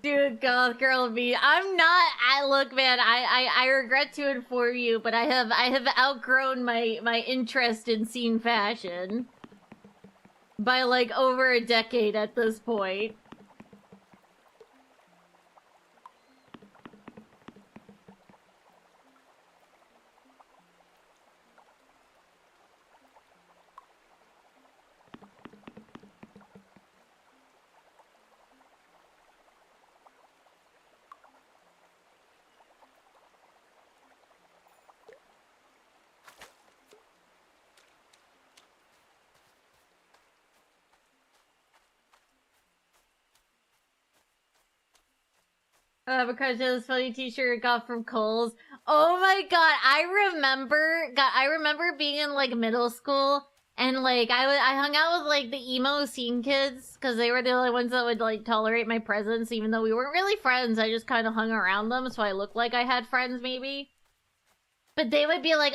Dude, goth girl me. I'm not. Look, man. I regret to inform you, but I have outgrown my interest in scene fashion by, like, over a decade at this point. Because of this funny t-shirt I got from Kohl's. Oh my god, I remember being in, like, middle school, and, like, I hung out with, like, the emo scene kids, because they were the only ones that would, like, tolerate my presence, even though we weren't really friends. I just kind of hung around them, so I looked like I had friends, maybe. But they would be like,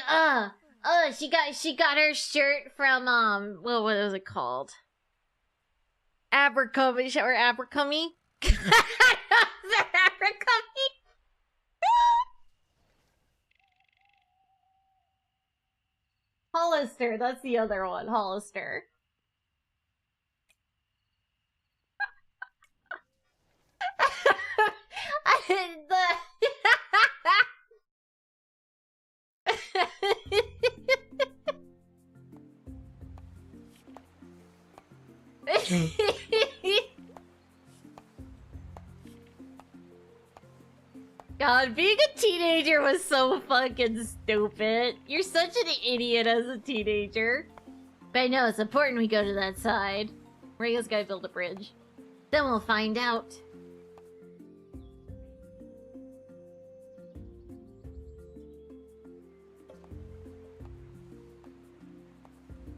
she got her shirt from, what was it called? Abercrombie, or Abercrombie? Hollister, that's the other one, Hollister. God, being a teenager was so fucking stupid. You're such an idiot as a teenager. But I know it's important we go to that side. Rio's gotta build a bridge. Then we'll find out.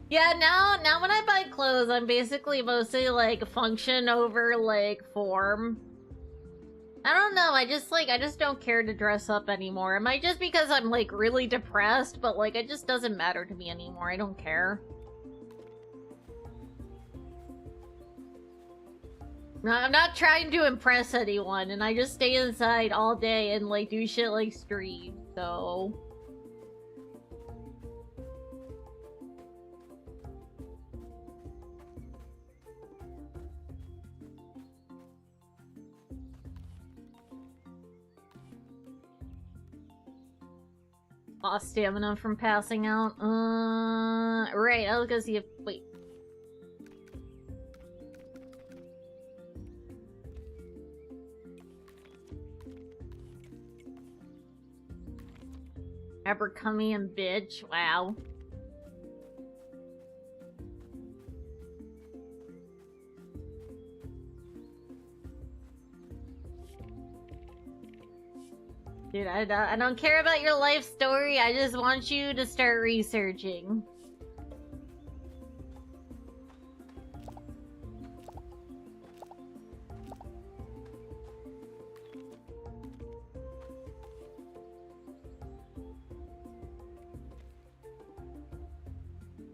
Yeah, now when I buy clothes, I'm basically mostly, like, function over, like, form. I don't know, I just don't care to dress up anymore. It might just because I'm, like, really depressed, but, like, it just doesn't matter to me anymore. I don't care. I'm not trying to impress anyone, and I just stay inside all day and, like, do shit like stream, so... Lost stamina from passing out. Right, I was gonna see if... Wait. Abercrombie bitch, wow. Dude, I don't care about your life story, I just want you to start researching.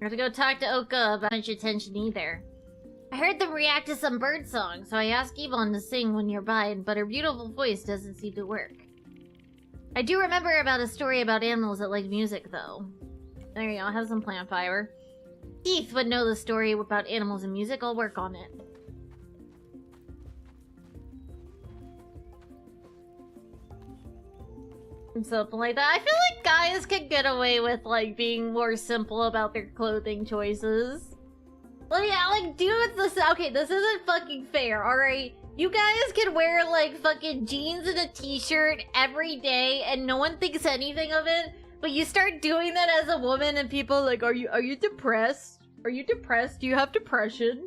I have to go talk to Oka about much attention either. I heard them react to some bird song, so I asked Yvonne to sing when nearby, but her beautiful voice doesn't seem to work. I do remember about a story about animals that like music, though. There you go, have some plant fiber. Keith would know the story about animals and music, I'll work on it. And something like that. I feel like guys can get away with, like, being more simple about their clothing choices. Well, yeah, like, dudes, okay, this isn't fucking fair, alright? You guys can wear, like, fucking jeans and a t-shirt every day and no one thinks anything of it, but you start doing that as a woman and people are like, are you depressed? Are you depressed? Do you have depression?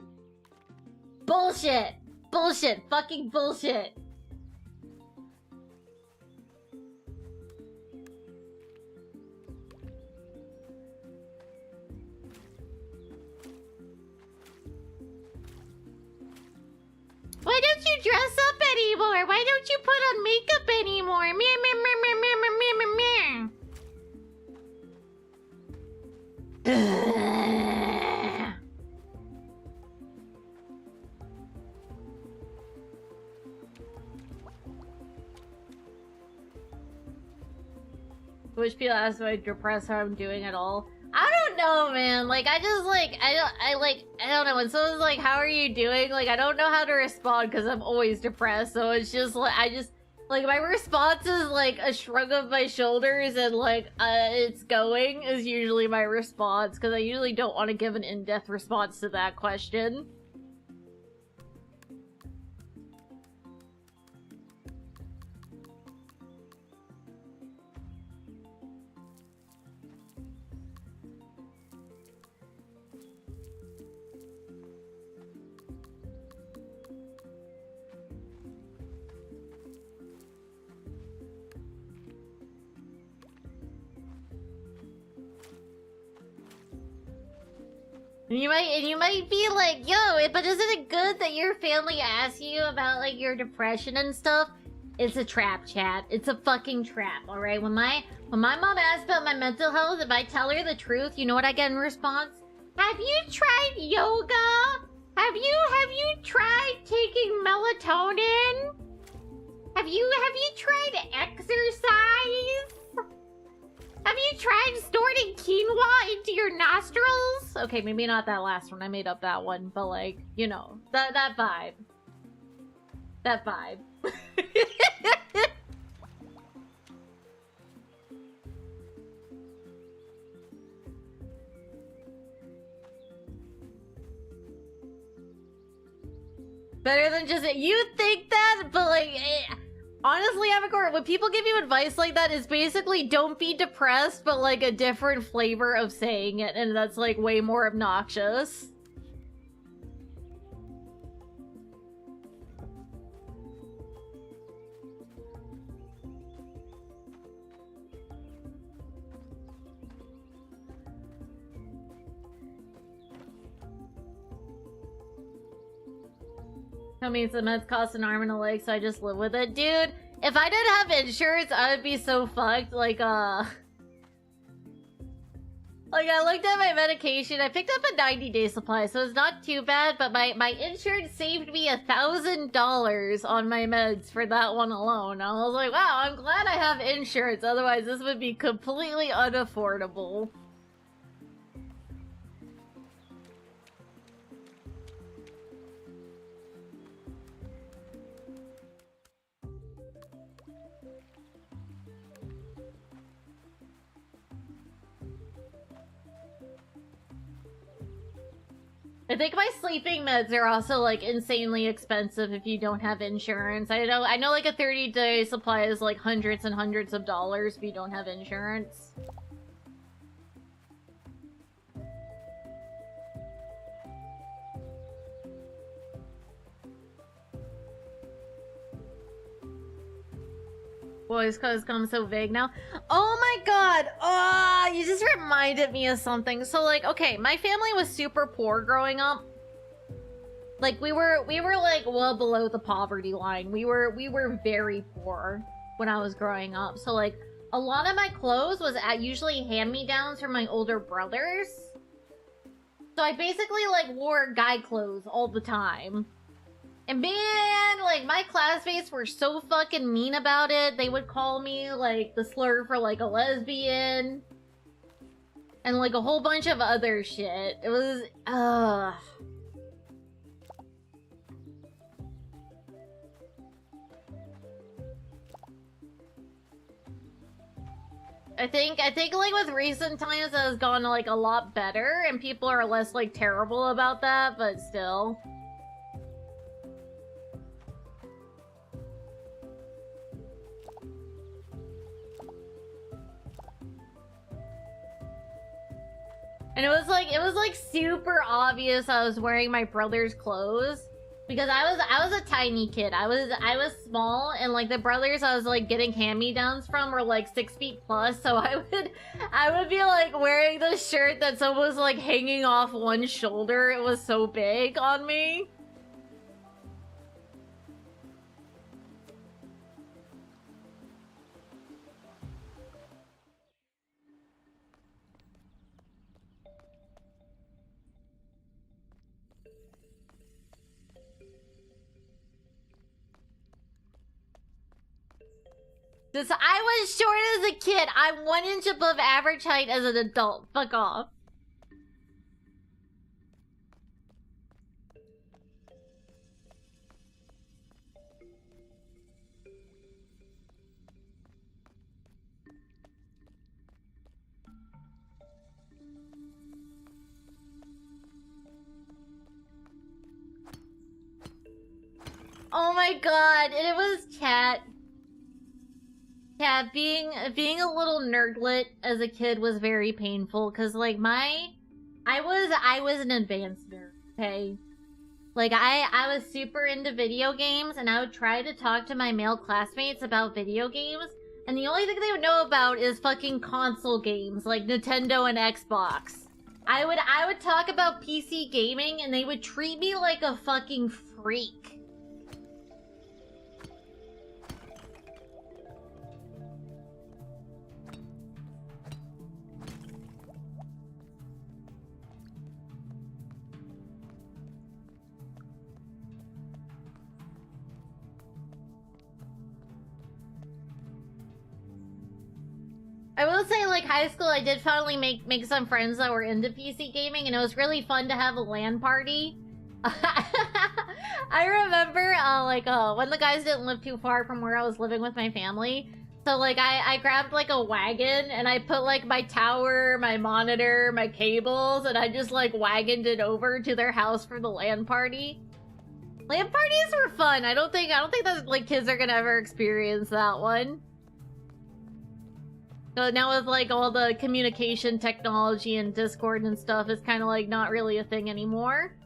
Bullshit! Bullshit! Fucking bullshit! Why don't you dress up anymore? Why don't you put on makeup anymore? Meh, meh, meh, meh, meh, meh, meh, meh. Wish people ask if I depressed how I'm doing at all. I don't know, man. Like, I just, like, I don't know. When someone's like, how are you doing? Like, I don't know how to respond because I'm always depressed. So it's just, like, like, my response is, like, a shrug of my shoulders and, like, it's going is usually my response. Because I usually don't want to give an in-depth response to that question. And you might be like, yo, but isn't it good that your family asks you about, like, your depression and stuff? It's a trap, chat. It's a fucking trap, alright? When my mom asks about my mental health, if I tell her the truth, you know what I get in response? Have you tried yoga? Have you tried taking melatonin? Have you tried exercise? Have you tried snorting quinoa into your nostrils? Okay, maybe not that last one. I made up that one, but, like, you know, that vibe. That vibe. Better than just you think that, but, like, honestly, Avacor, when people give you advice like that, it's basically don't be depressed, but, like, a different flavor of saying it, and that's, like, way more obnoxious. That means the meds cost an arm and a leg, so I just live with it. Dude, if I didn't have insurance, I would be so fucked. Like, Like, I looked at my medication. I picked up a 90-day supply, so it's not too bad, but my insurance saved me $1,000 on my meds for that one alone. I was like, wow, I'm glad I have insurance, otherwise this would be completely unaffordable. I think my sleeping meds are also, like, insanely expensive if you don't have insurance. I know like a 30-day supply is like hundreds and hundreds of dollars if you don't have insurance. Boys cause come so vague now. Oh my god! Oh, you just reminded me of something. So, like, okay, my family was super poor growing up. Like, we were like well below the poverty line. We were very poor when I was growing up. So, like, a lot of my clothes was usually hand-me-downs from my older brothers. So I basically, like, wore guy clothes all the time. And man, like, my classmates were so fucking mean about it. They would call me, like, the slur for, like, a lesbian. And, like, a whole bunch of other shit. It was, I think, like, with recent times, it has gone, like, a lot better. And people are less, like, terrible about that, but still. And it was like super obvious I was wearing my brother's clothes because I was a tiny kid. I was small, and like the brothers I was like getting hand-me-downs from were like 6 feet plus, so I would be like wearing this shirt that's almost like hanging off one shoulder. It was so big on me. I was short as a kid. I'm 1 inch above average height as an adult. Fuck off. Oh my god, and it was chat. Yeah, being a little nerdlet as a kid was very painful because like I was an advanced nerd, okay? Like I was super into video games, and I would try to talk to my male classmates about video games, and the only thing they would know about is fucking console games like Nintendo and Xbox. I would talk about PC gaming and they would treat me like a fucking freak. I will say, like, high school, I did finally make some friends that were into PC gaming, and it was really fun to have a LAN party. I remember, when the guys didn't live too far from where I was living with my family. So, like, I grabbed, like, a wagon, and I put, like, my tower, my monitor, my cables, and I just, like, wagoned it over to their house for the LAN party. LAN parties were fun. I don't think that, like, kids are gonna ever experience that one. So now with, like, all the communication technology and Discord and stuff, it's kind of, like, not really a thing anymore.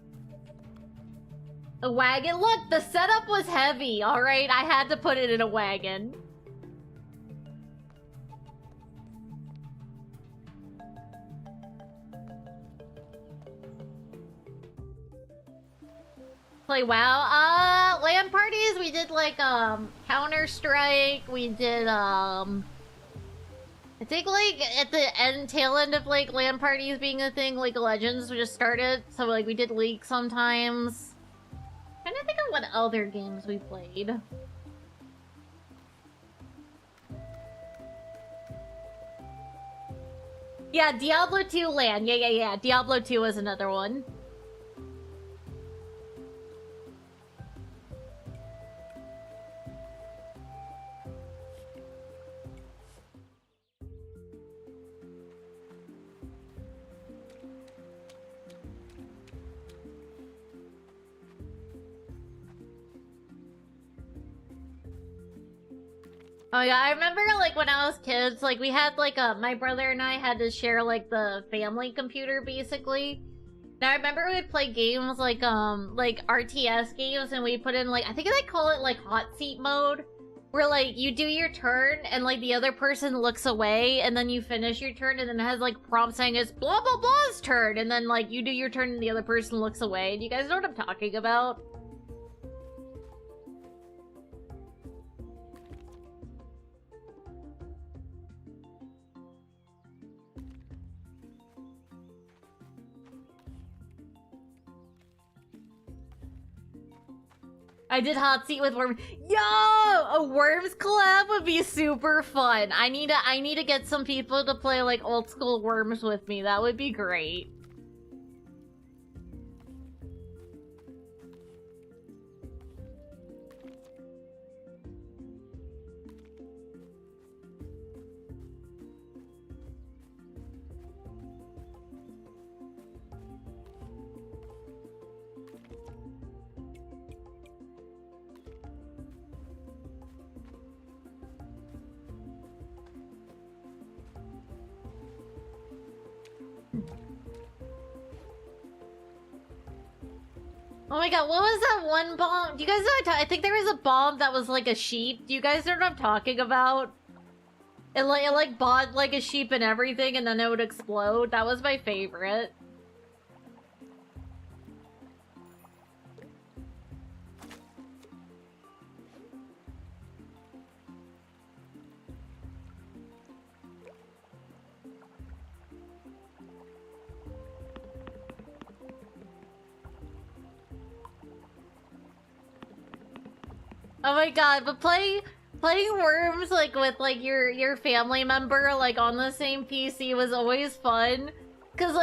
A wagon? Look, the setup was heavy, alright? I had to put it in a wagon. Play WoW? LAN parties, we did, like, Counter-Strike, we did, I think, like, at the tail end of, like, LAN parties being a thing, League of Legends just started. So, like, we did League sometimes. I'm trying to think of what other games we played. Yeah, Diablo 2 LAN. Yeah. Diablo 2 was another one. Oh yeah, I remember like when I was kids, like we had like my brother and I had to share like the family computer basically. Now I remember we would play games like RTS games and we put in like I think they call it like hot seat mode. Where like you do your turn and like the other person looks away and then you finish your turn and then it has like prompt saying it's blah blah blah's turn and then like you do your turn and the other person looks away. Do you guys know what I'm talking about? I did hot seat with Worms. Yo, a Worms collab would be super fun. I need to get some people to play like old school Worms with me. That would be great. Oh my god, what was that one bomb? Do you guys know what I think there was a bomb that was like a sheep. Do you guys know what I'm talking about? It like bought like a sheep and everything and then it would explode. That was my favorite. Oh my god, but playing Worms like with like your family member like on the same PC was always fun. Cause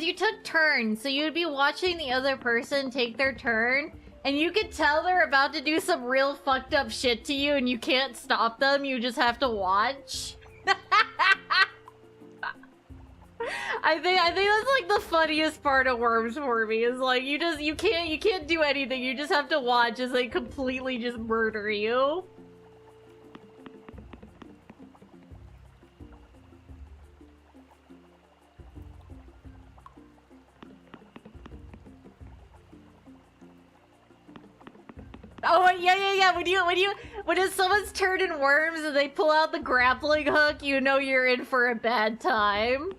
you took turns, so you'd be watching the other person take their turn, and you could tell they're about to do some real fucked up shit to you and you can't stop them, you just have to watch. I think that's like the funniest part of Worms for me is like you can't do anything. You just have to watch as they completely just murder you. Oh yeah. When someone's turned in Worms and they pull out the grappling hook, you know you're in for a bad time.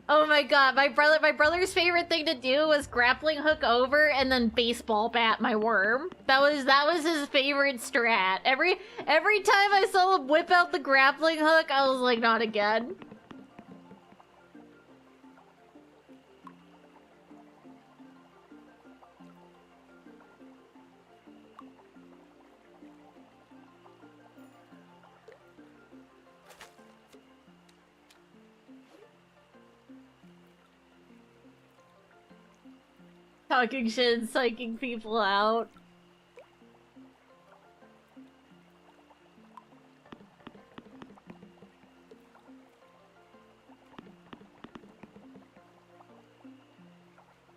Oh my god, my brother's favorite thing to do was grappling hook over and then baseball bat my worm. That was his favorite strat. Every time I saw him whip out the grappling hook, I was like, not again. Talking shit and psyching people out.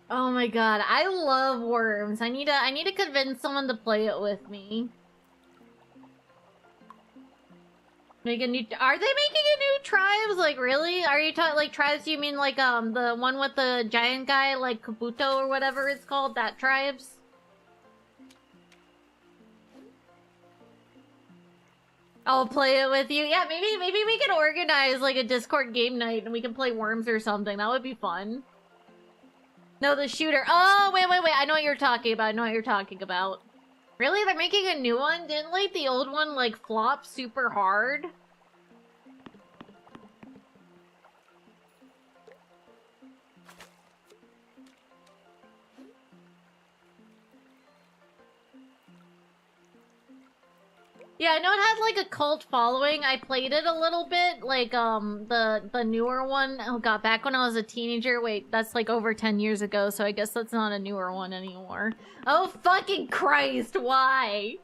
Oh my god, I love Worms. I need to convince someone to play it with me. Make a new. Are they making a new tribes? Like really? Are you talking like tribes? You mean like the one with the giant guy, like Kabuto or whatever it's called? That tribes? I'll play it with you. Yeah, maybe we can organize like a Discord game night and we can play Worms or something. That would be fun. No, the shooter. Oh wait. I know what you're talking about. Really? They're making a new one? Didn't like the old one like flop super hard? Yeah, I know it had like a cult following. I played it a little bit, like the newer one. Oh god, back when I was a teenager. Wait, that's like over 10 years ago, so I guess that's not a newer one anymore. Oh fucking Christ, why?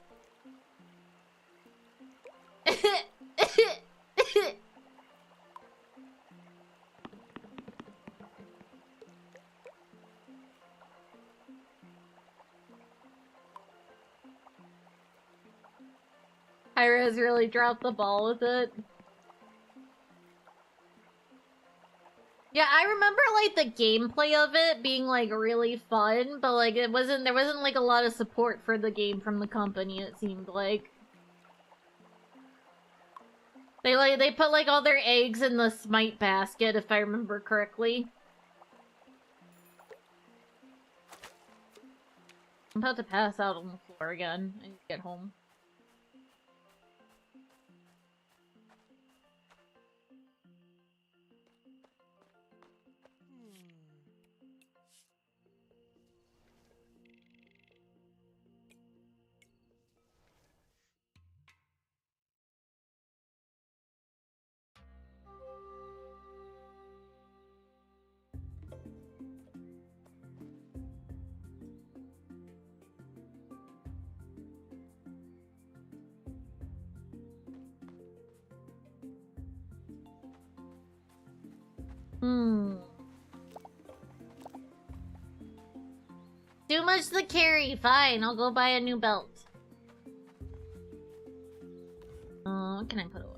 Ira has really dropped the ball with it. Yeah, I remember like the gameplay of it being like really fun, but like there wasn't like a lot of support for the game from the company, it seemed like. They put like all their eggs in the Smite basket, if I remember correctly. I'm about to pass out on the floor again. I need to get home. Too much to carry. Fine, I'll go buy a new belt. What can I put away?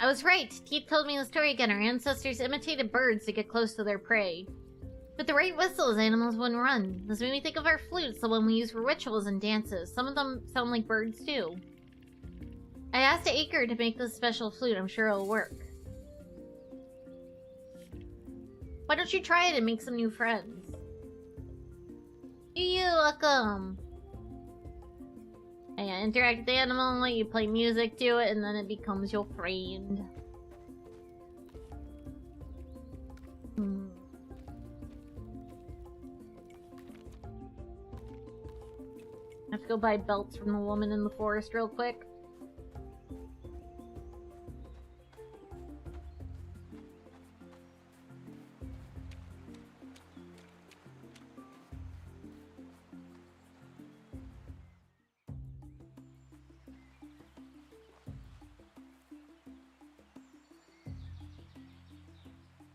I was right. Teeth told me the story again. Our ancestors imitated birds to get close to their prey. With the right whistles, animals wouldn't run. This made me think of our flutes, the one we use for rituals and dances. Some of them sound like birds, too. I asked Acre to make this special flute. I'm sure it'll work. Why don't you try it and make some new friends? You're welcome. And yeah, interact with the animal, you play music to it, and then it becomes your friend. I have to go buy belts from the woman in the forest real quick.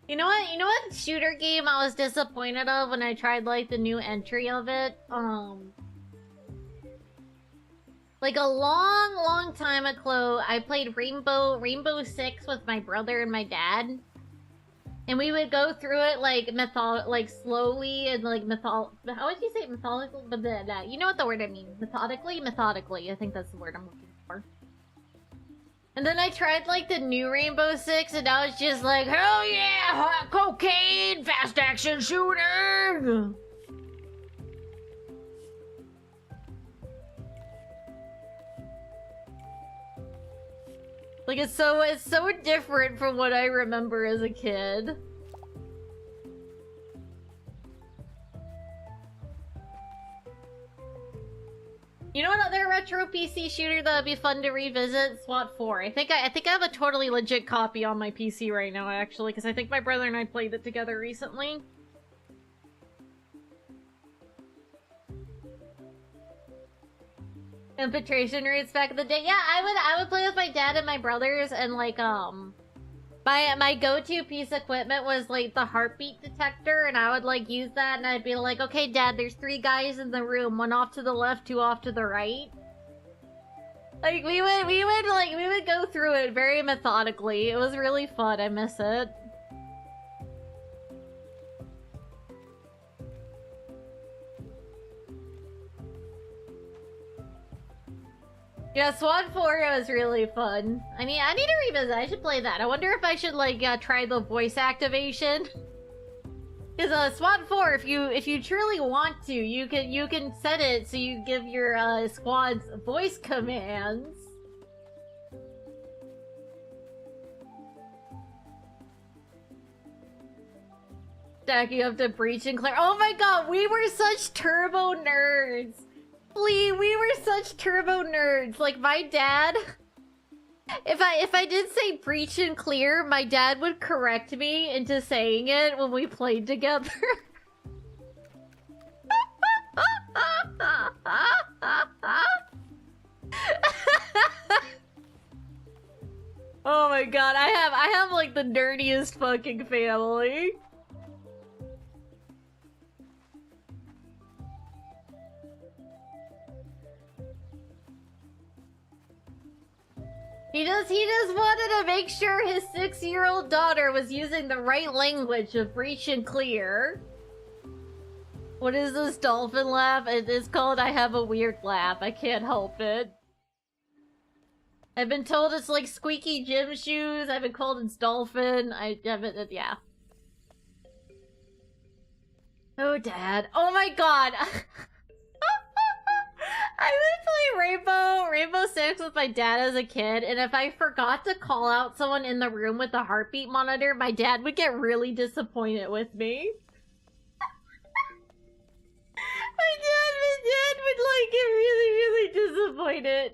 You know what? You know what shooter game I was disappointed of when I tried like the new entry of it? Like a long time ago, I played Rainbow Six with my brother and my dad. And we would go through it like slowly and like how would you say methodically? But you know what the word I mean? Methodically. I think that's the word I'm looking for. And then I tried like the new Rainbow Six, and now it's just like, hell yeah, hot cocaine, fast action shooter. Like it's so different from what I remember as a kid. You know what other retro PC shooter that would be fun to revisit? SWAT 4. I think I have a totally legit copy on my PC right now, actually, because I think my brother and I played it together recently. Infiltration raids back in the day. Yeah, I would play with my dad and my brothers, and like my go-to piece of equipment was like the heartbeat detector, and I would like use that, and I'd be like, okay, Dad, there's 3 guys in the room, 1 off to the left, 2 off to the right. Like we would go through it very methodically. It was really fun. I miss it. Yeah, SWAT 4 was really fun. I need to revisit. I should play that. I wonder if I should like try the voice activation. Because SWAT 4, if you truly want to, you can set it so you give your squads voice commands. Stacking up to breach and clear. Oh my god, we were such turbo nerds. We were such turbo nerds. Like my dad, if I did say breach and clear, my dad would correct me into saying it when we played together. Oh my god, I have like the nerdiest fucking family. He just wanted to make sure his 6-year-old daughter was using the right language of breach and clear. What is this dolphin laugh? It is called I have a weird laugh. I can't help it. I've been told it's like squeaky gym shoes. I've been called it's dolphin. I haven't, yeah. Oh, Dad. Oh my god. I would play Rainbow Six with my dad as a kid, and if I forgot to call out someone in the room with a heartbeat monitor, my dad would get really disappointed with me. my dad would like get really disappointed.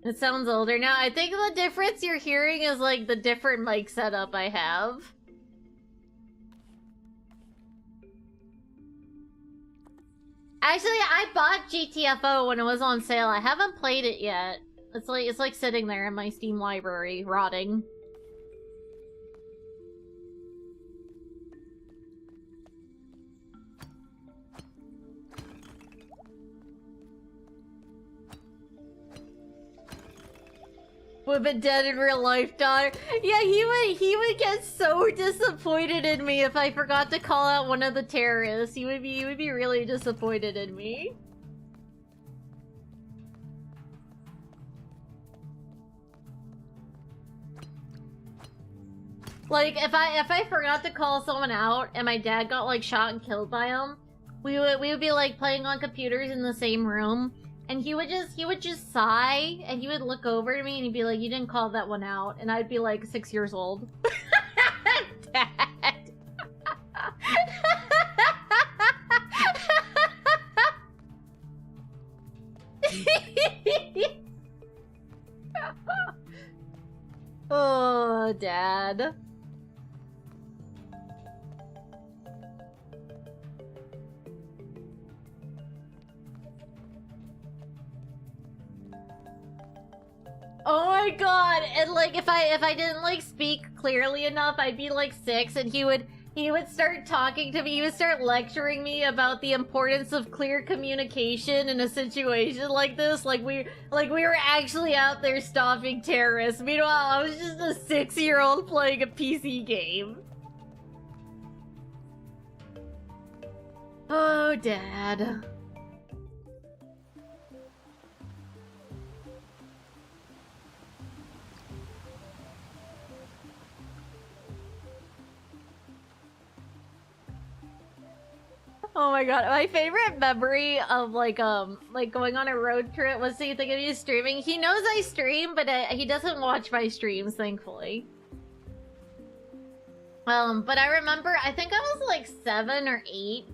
It sounds older now. I think the difference you're hearing is like the different mic setup I have. Actually, I bought GTFO when it was on sale. I haven't played it yet. It's like sitting there in my Steam library, rotting. Would have been dead in real life, daughter. Yeah, he would get so disappointed in me if I forgot to call out one of the terrorists. He would be really disappointed in me. Like if I forgot to call someone out and my dad got like shot and killed by him, we would be like playing on computers in the same room. And he would just sigh, and he would look over to me, and he'd be like, "You didn't call that one out," and I'd be like 6 years old. Dad. Oh, Dad. Oh my god! And like if I didn't like speak clearly enough, I'd be like 6 and he would start talking to me, he would start lecturing me about the importance of clear communication in a situation like this. Like we were actually out there stopping terrorists. Meanwhile, I was just a 6-year-old playing a PC game. Oh, Dad. Oh my god, my favorite memory of like going on a road trip was seeing the you streaming. He knows I stream, but he doesn't watch my streams, thankfully. But I remember, I think I was like 7 or 8.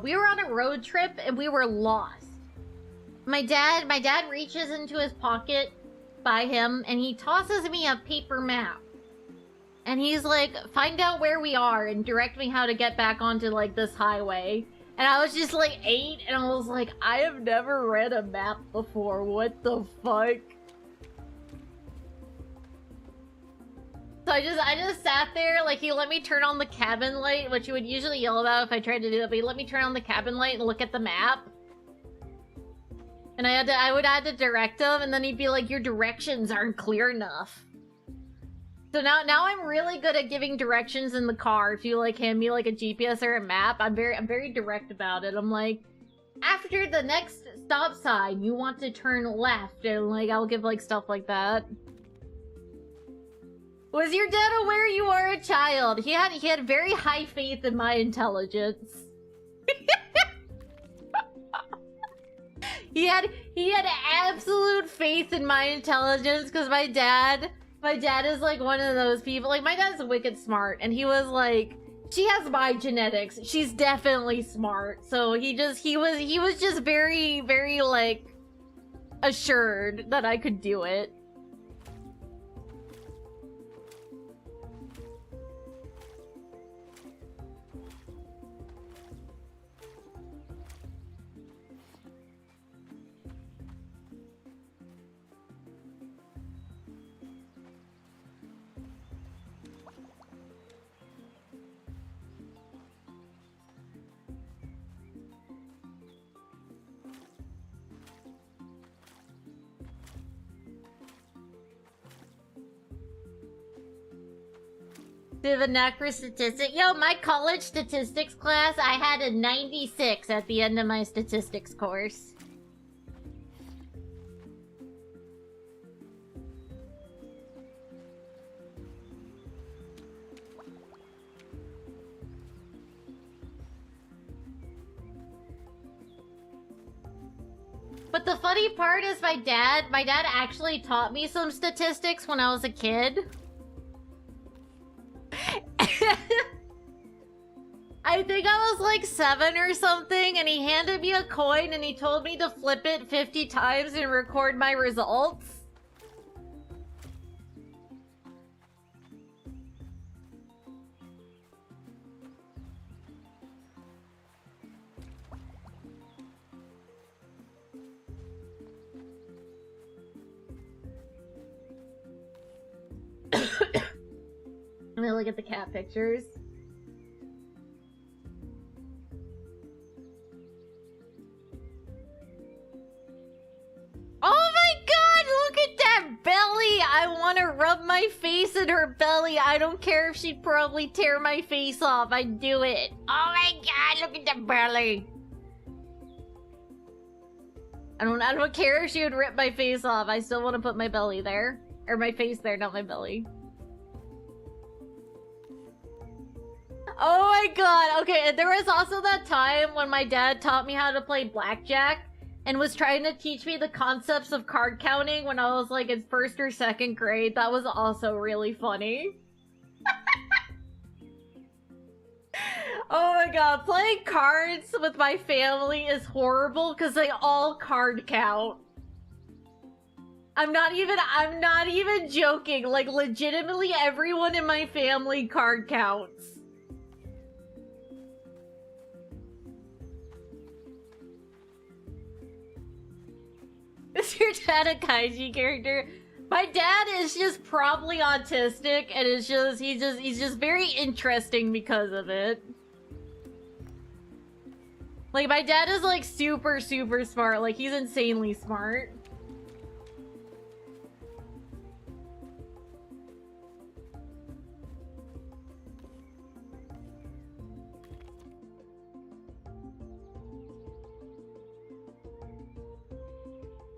We were on a road trip and we were lost. My dad reaches into his pocket by him and he tosses me a paper map. And he's like, find out where we are and direct me how to get back onto like this highway. And I was just like 8 and I was like, I have never read a map before. What the fuck? So I just sat there, like he let me turn on the cabin light, which he would usually yell about if I tried to do that, but he let me turn on the cabin light and look at the map. And I would have to direct him and then he'd be like, your directions aren't clear enough. So now I'm really good at giving directions in the car. If you like hand me like a GPS or a map, I'm very direct about it. I'm like, after the next stop sign, you want to turn left, and like I'll give like stuff like that. Was your dad aware you are a child? He had very high faith in my intelligence. He had absolute faith in my intelligence because my dad is like one of those people. Like my dad's wicked smart, and he was like, she has my genetics. She's definitely smart. So he was just very like assured that I could do it. Do you have a knack for statistics? Yo, my college statistics class, I had a 96 at the end of my statistics course. But the funny part is my dad actually taught me some statistics when I was a kid. I think I was like 7 or something, and he handed me a coin and he told me to flip it 50 times and record my results. I'm gonna look at the cat pictures. Oh my god, look at that belly! I want to rub my face in her belly. I don't care if she'd probably tear my face off. I'd do it. Oh my god, look at that belly! I don't care if she would rip my face off. I still want to put my belly there. Or my face there, not my belly. Oh my god, okay, and there was also that time when my dad taught me how to play blackjack and was trying to teach me the concepts of card counting when I was like in 1st or 2nd grade. That was also really funny. Oh my god, playing cards with my family is horrible because they all card count. I'm not even joking. Like, legitimately everyone in my family card counts. Is your dad a kaiji character? My dad is just probably autistic, and he's just very interesting because of it. Like, my dad is like super smart. Like, he's insanely smart.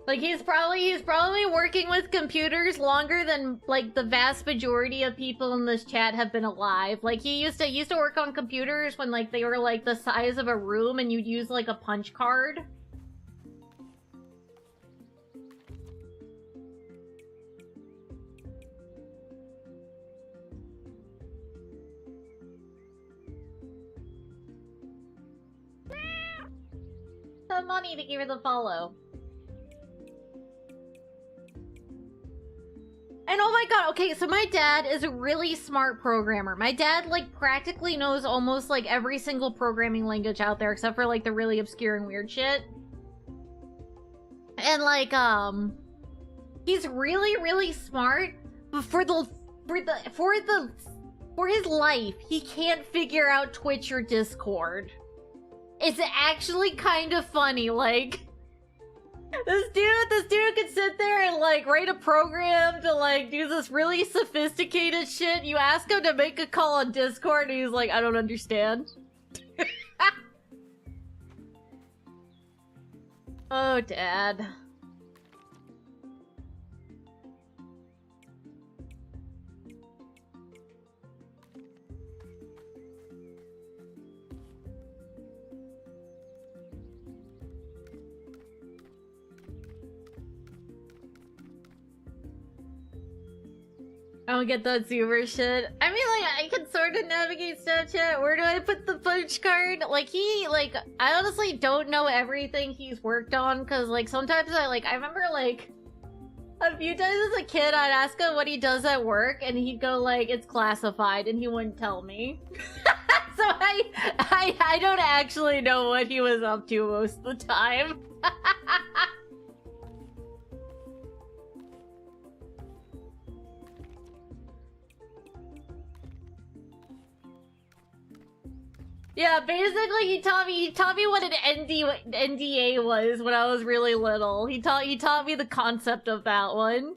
Like, he's probably working with computers longer than, like, the vast majority of people in this chat have been alive. Like, he used to work on computers when, like, they were, like, the size of a room and you'd use, like, a punch card. Some money to give her the follow. And oh my god, okay, so my dad is a really smart programmer. My dad, like, practically knows almost, like, every single programming language out there, except for, like, the really obscure and weird shit. And, like, he's really smart, but for his life, he can't figure out Twitch or Discord. It's actually kind of funny, like... This dude could sit there and like write a program to like do this really sophisticated shit. You ask him to make a call on Discord and he's like, I don't understand. Oh, Dad. I don't get that super shit. I mean, like, I can sort of navigate Snapchat. Where do I put the punch card? Like, I honestly don't know everything he's worked on, because, like, sometimes I remember, like, a few times as a kid, I'd ask him what he does at work, and he'd go, like, it's classified, and he wouldn't tell me. So I don't actually know what he was up to most of the time. Yeah, basically he taught me what an NDA was when I was really little. He taught me the concept of that one.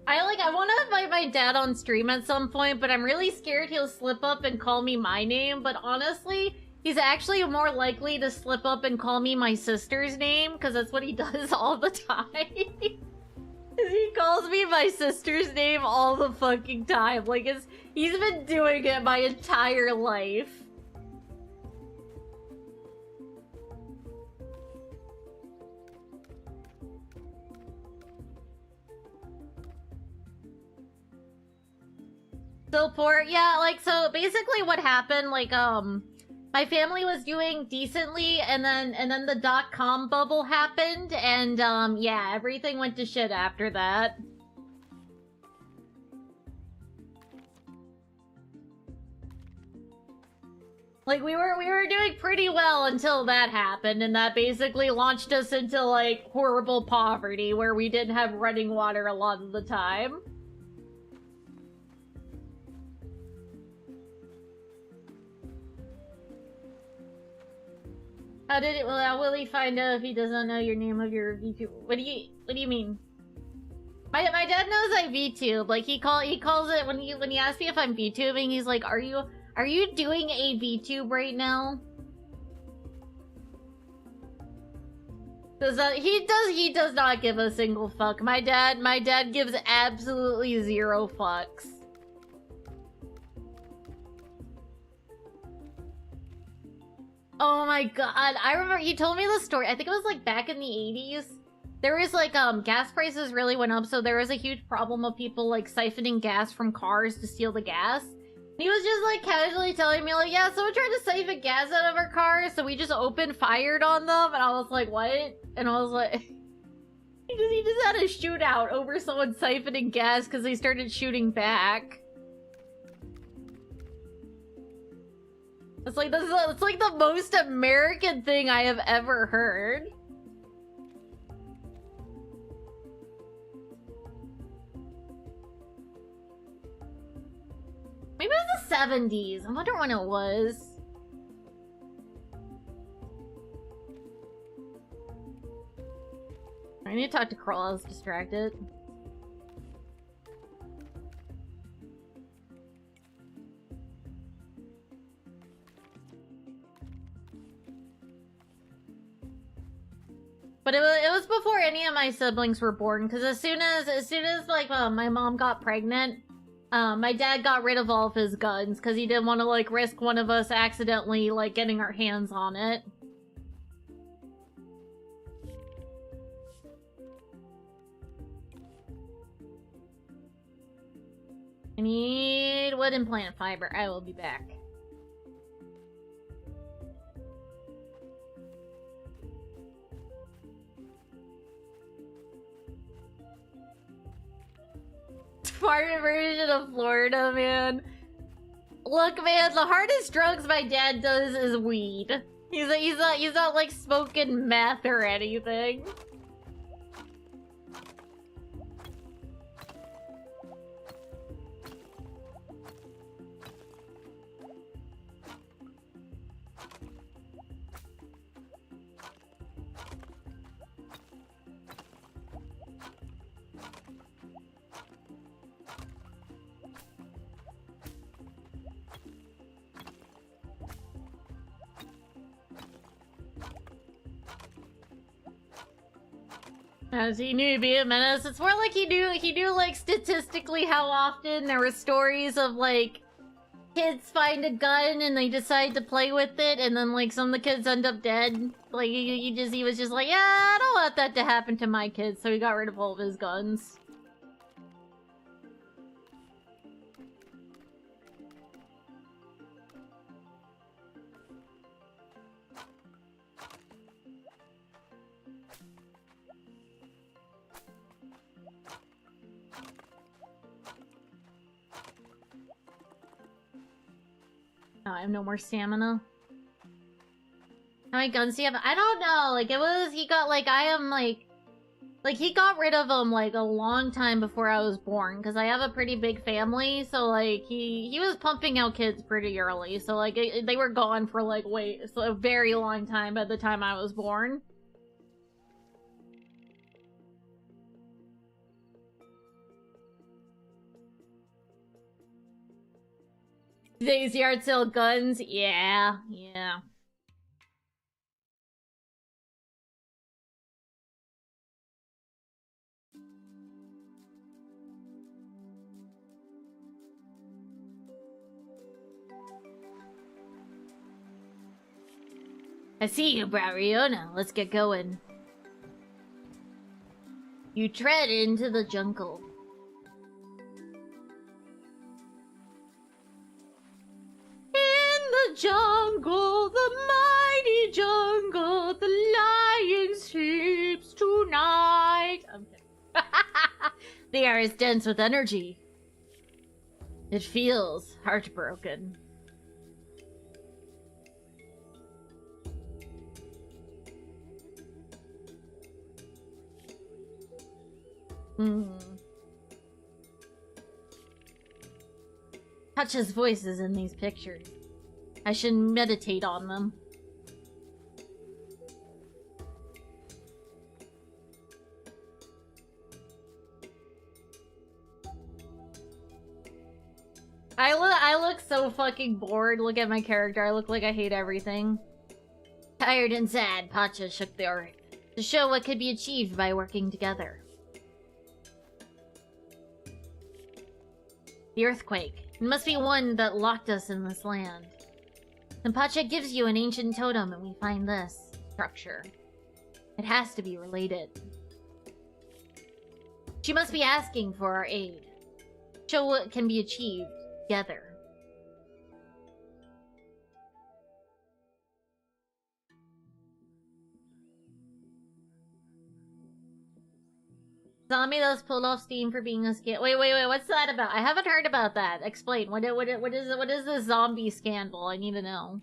I want to invite my dad on stream at some point, but I'm really scared he'll slip up and call me my name, but honestly, he's actually more likely to slip up and call me my sister's name, because that's what he does all the time. He calls me my sister's name all the fucking time. Like, he's been doing it my entire life. So poor, yeah, like, so basically what happened, like, my family was doing decently, and then the dot-com bubble happened, and, yeah, everything went to shit after that. Like, we were doing pretty well until that happened, and that basically launched us into, like, horrible poverty, where we didn't have running water a lot of the time. How will he find out if he doesn't know your name of your VTube? What do you mean? My dad knows I VTube. Like, he calls it when he asks me if I'm VTubing, he's like, are you doing a VTube right now? He does not give a single fuck. My dad gives absolutely zero fucks. Oh my god, I remember he told me the story. I think it was like back in the 80s. There was like gas prices really went up, so there was a huge problem of people like siphoning gas from cars to steal the gas. And he was just like casually telling me like, yeah, someone tried to siphon gas out of our car, so we just opened fired on them, and I was like, what? And I was like he just had a shootout over someone siphoning gas because they started shooting back. It's like it's like the most American thing I have ever heard. Maybe it was the 70s. I wonder when it was. I need to talk to Carl. I was distracted. But it was before any of my siblings were born, because as soon as like my mom got pregnant, my dad got rid of all of his guns because he didn't want to like risk one of us accidentally like getting our hands on it. I need wood and plant fiber. I will be back. Smart version of Florida, man. Look, man, the hardest drugs my dad does is weed. He's not like smoking meth or anything. As he knew to be a menace. It's more like he knew like statistically how often there were stories of like kids find a gun and they decide to play with it, and then like some of the kids end up dead. Like he was just like, yeah, I don't want that to happen to my kids, so he got rid of all of his guns. Oh, I have no more stamina. How many guns do you have? I don't know. Like, it was... He got, like, I am, like... Like, he got rid of them, like, a long time before I was born. Because I have a pretty big family. So, like, he was pumping out kids pretty early. So, like, they were gone for, like, so a very long time by the time I was born. Today's yard sale guns? Yeah. I see you, Brariona. Let's get going. You tread into the jungle. In the jungle, the mighty jungle, the lion sleeps tonight. The air is dense with energy. It feels heartbroken. Pacha's voices in these pictures. I should meditate on them. I look so fucking bored. Look at my character. I look like I hate everything. Tired and sad, Pacha shook the earth to show what could be achieved by working together. The earthquake. It must be one that locked us in this land. Then Pacha gives you an ancient totem and we find this structure. It has to be related. She must be asking for our aid. Show what can be achieved together. Zombie that's pulled off steam for being a scandal. Wait, what's that about? I haven't heard about that. Explain. What is this zombie scandal? I need to know.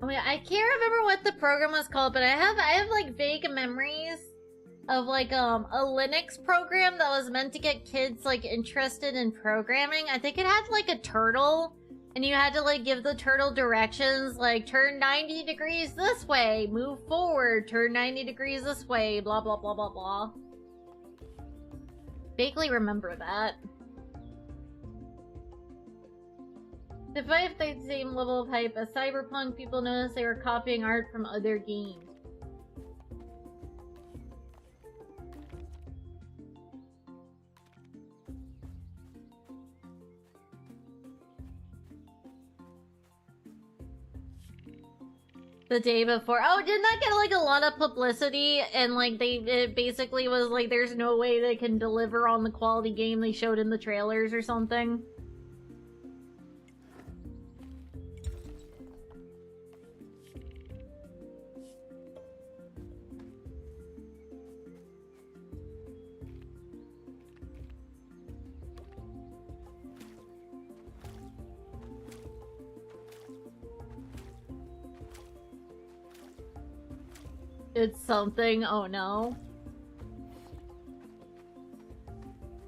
I mean, I can't remember what the program was called, but I have like vague memories of like a Linux program that was meant to get kids like interested in programming. I think it had like a turtle, and you had to like give the turtle directions, like turn 90 degrees this way, move forward, turn 90 degrees this way, blah blah blah blah blah. Vaguely remember that. Despite the same level of hype as Cyberpunk, people noticed they were copying art from other games. The day before. Oh, didn't that get like a lot of publicity? And like it basically was like there's no way they can deliver on the quality game they showed in the trailers or something. It's something. Oh no.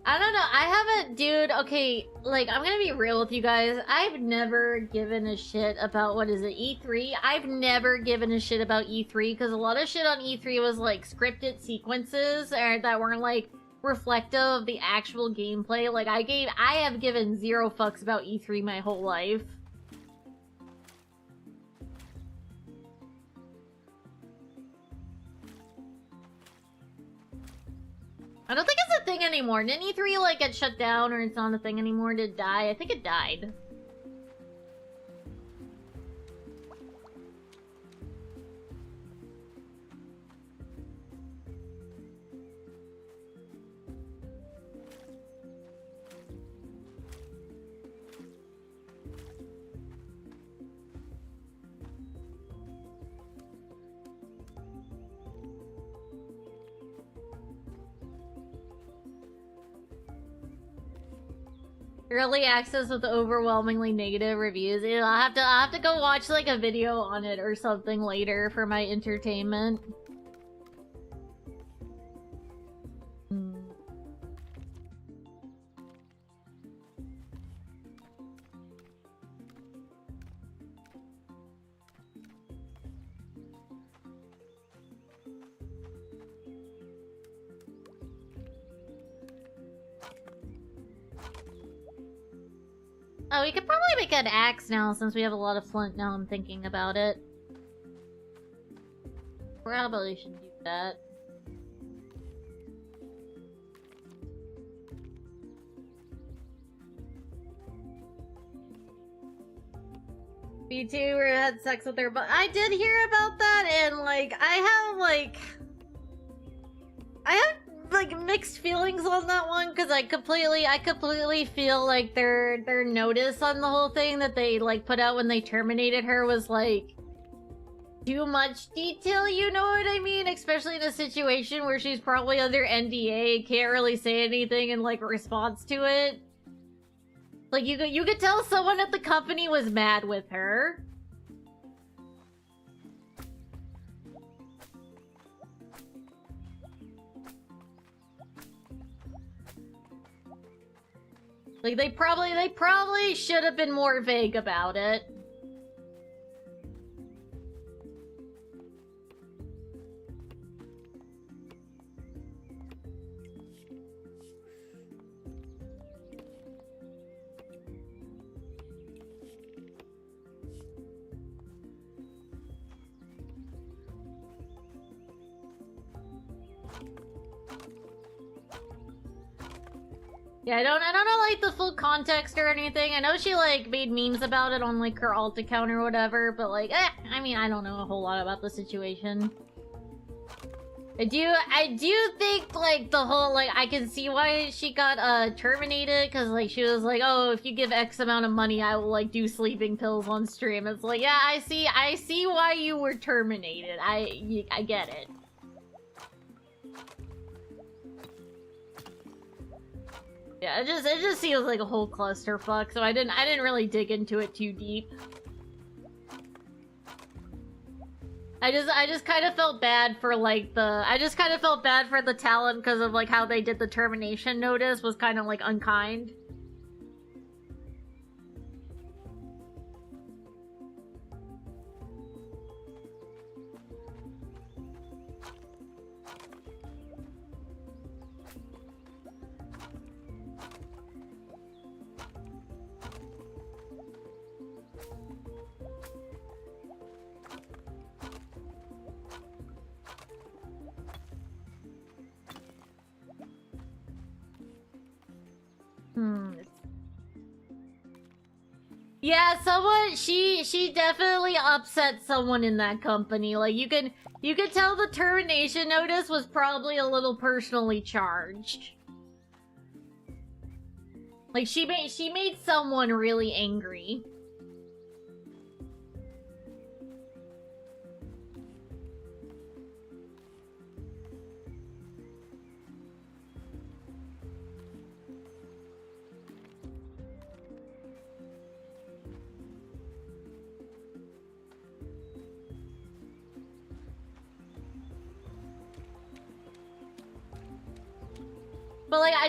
I don't know. I haven't, dude. Okay, like, I'm gonna be real with you guys. I've never given a shit about, what is it, E3? I've never given a shit about E3 because a lot of shit on E3 was like scripted sequences that weren't like reflective of the actual gameplay. Like, I have given zero fucks about E3 my whole life. I don't think it's a thing anymore. Didn't E3 like get shut down or it's not a thing anymore? Did it die? I think it died. Early access with overwhelmingly negative reviews. You know, I'll have to go watch like a video on it or something later for my entertainment. Oh, we could probably make an axe now since we have a lot of flint now I'm thinking about it. Probably should do that. VTuber had sex with her, but I did hear about that, and like I have mixed feelings on that one because I completely feel like their notice on the whole thing that they like put out when they terminated her was like too much detail, you know what I mean? Especially in a situation where she's probably under NDA, can't really say anything in like response to it. Like you could tell someone at the company was mad with her. Like they probably should have been more vague about it. Yeah, I don't know like the full context or anything. I know she like made memes about it on like her alt account or whatever, but like, I mean, I don't know a whole lot about the situation. I do think like the whole like I can see why she got terminated because like she was like, oh, if you give X amount of money, I will like do sleeping pills on stream. It's like, yeah, I see why you were terminated. I get it. Yeah, it just seems like a whole clusterfuck, so I didn't really dig into it too deep. I just kind of felt bad for like the talent because of like how they did the termination notice was kind of like unkind. Yeah, someone she definitely upset someone in that company. Like you could tell the termination notice was probably a little personally charged. Like she made someone really angry. But like, I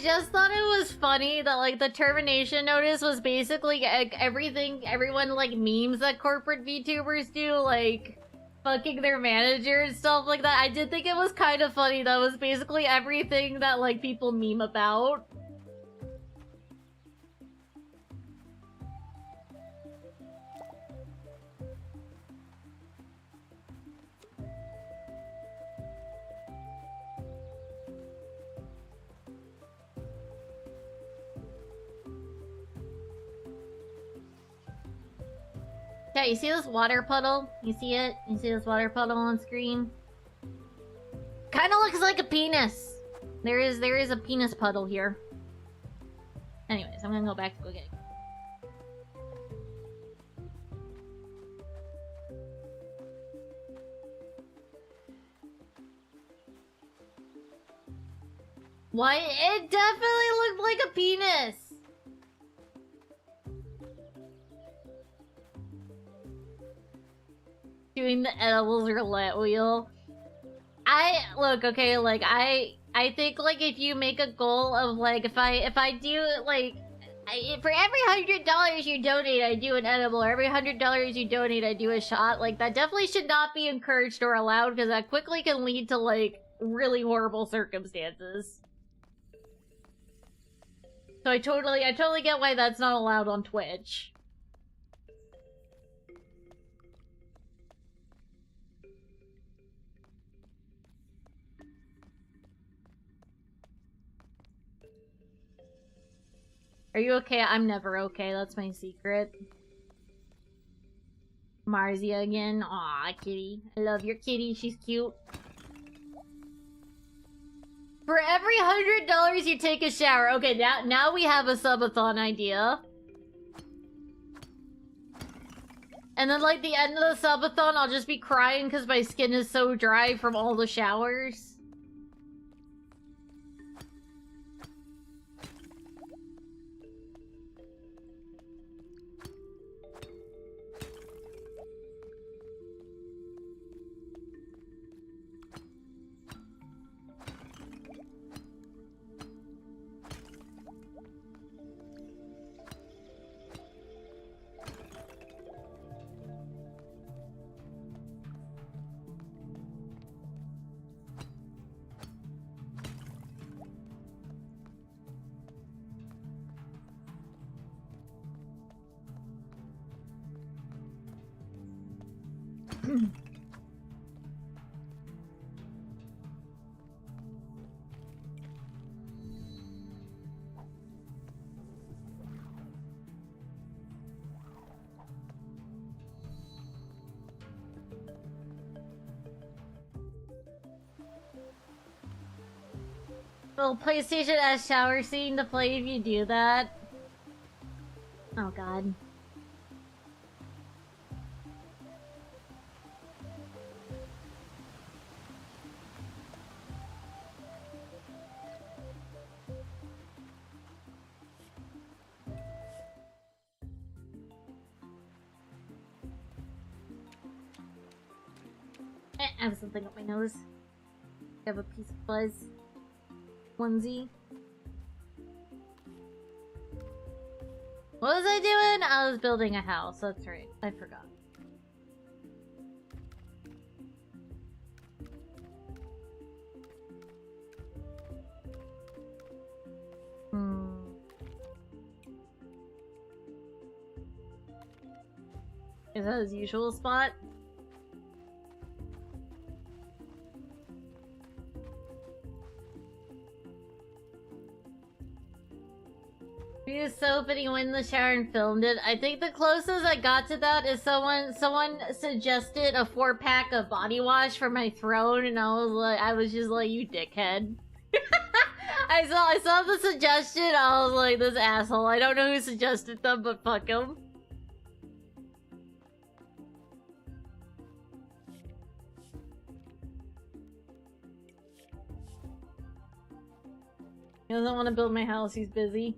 just thought it was funny that like the termination notice was basically everything everyone like memes that corporate VTubers do, like fucking their manager and stuff like that. I did think it was kind of funny. That was basically everything that like people meme about. Yeah, you see this water puddle? You see it? You see this water puddle on screen? Kinda looks like a penis. There is a penis puddle here. Anyways, I'm gonna go back to go get it. Why? It definitely looked like a penis! Doing the edibles roulette wheel. Look, okay, like I think like if you make a goal of like if I do like for every $100 you donate I do an edible, or every $100 you donate I do a shot, like that definitely should not be encouraged or allowed, because that quickly can lead to like really horrible circumstances. So I totally get why that's not allowed on Twitch. Are you okay? I'm never okay. That's my secret. Marzia again. Aw, kitty. I love your kitty. She's cute. For every $100 you take a shower. Okay, now we have a subathon idea. And then, like, the end of the subathon, I'll just be crying because my skin is so dry from all the showers. Well, PlayStation has shower scene to play if you do that. Oh god. I have something up my nose. I have a piece of fuzz. Onesie. What was I doing? I was building a house. That's right. I forgot. Is that his usual spot? He used soap and he went in the shower and filmed it. I think the closest I got to that is someone suggested a 4-pack of body wash for my throat, and I was just like, you dickhead. I saw the suggestion, I was like, this asshole. I don't know who suggested them, but fuck him. He doesn't want to build my house, he's busy.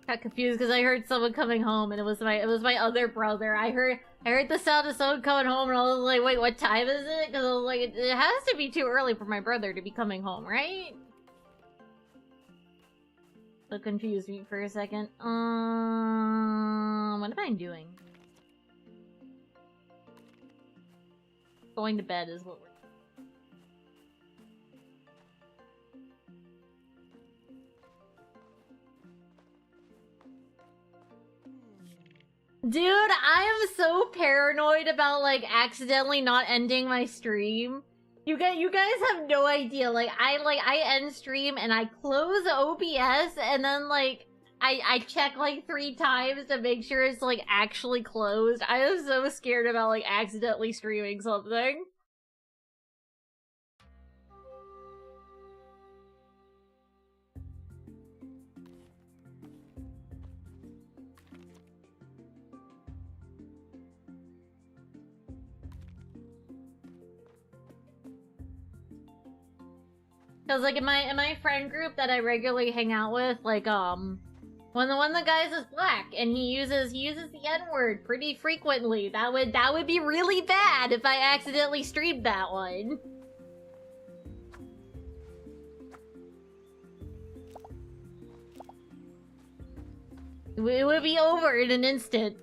Got confused because I heard someone coming home and it was my other brother. I heard the sound of someone coming home and I was like, wait, what time is it? Because I was like, it has to be too early for my brother to be coming home, right? So confused me for a second. What am I doing? Going to bed is what we're... Dude, I am so paranoid about, like, accidentally not ending my stream. You guys have no idea. I end stream and I close OBS and then, like, I check, like, 3 times to make sure it's, like, actually closed. I am so scared about, like, accidentally streaming something. Cause like in my friend group that I regularly hang out with, like one of the guys is black and he uses the N-word pretty frequently. That would be really bad if I accidentally streamed that one. It would be over in an instant.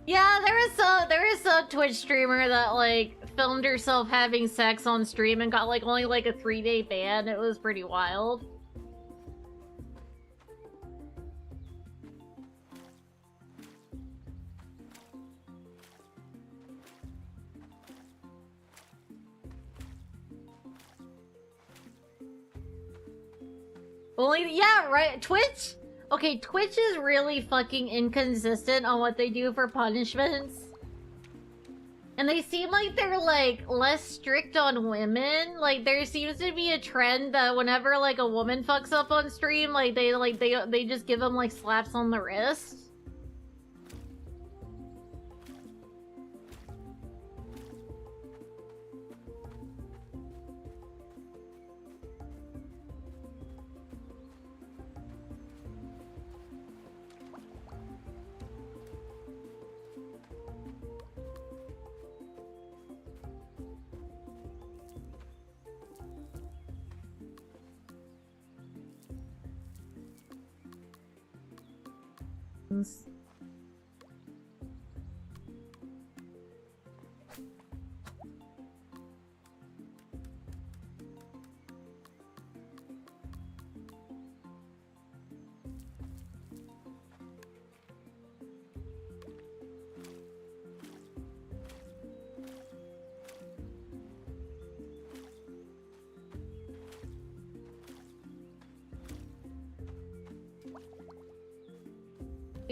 Yeah, there is some Twitch streamer that like filmed herself having sex on stream and got like only like a 3-day ban. It was pretty wild. Only, yeah, right, Twitch? Okay, Twitch is really fucking inconsistent on what they do for punishments. And they seem like they're, like, less strict on women. Like, there seems to be a trend that whenever, like, a woman fucks up on stream, like, they just give them, like, slaps on the wrist.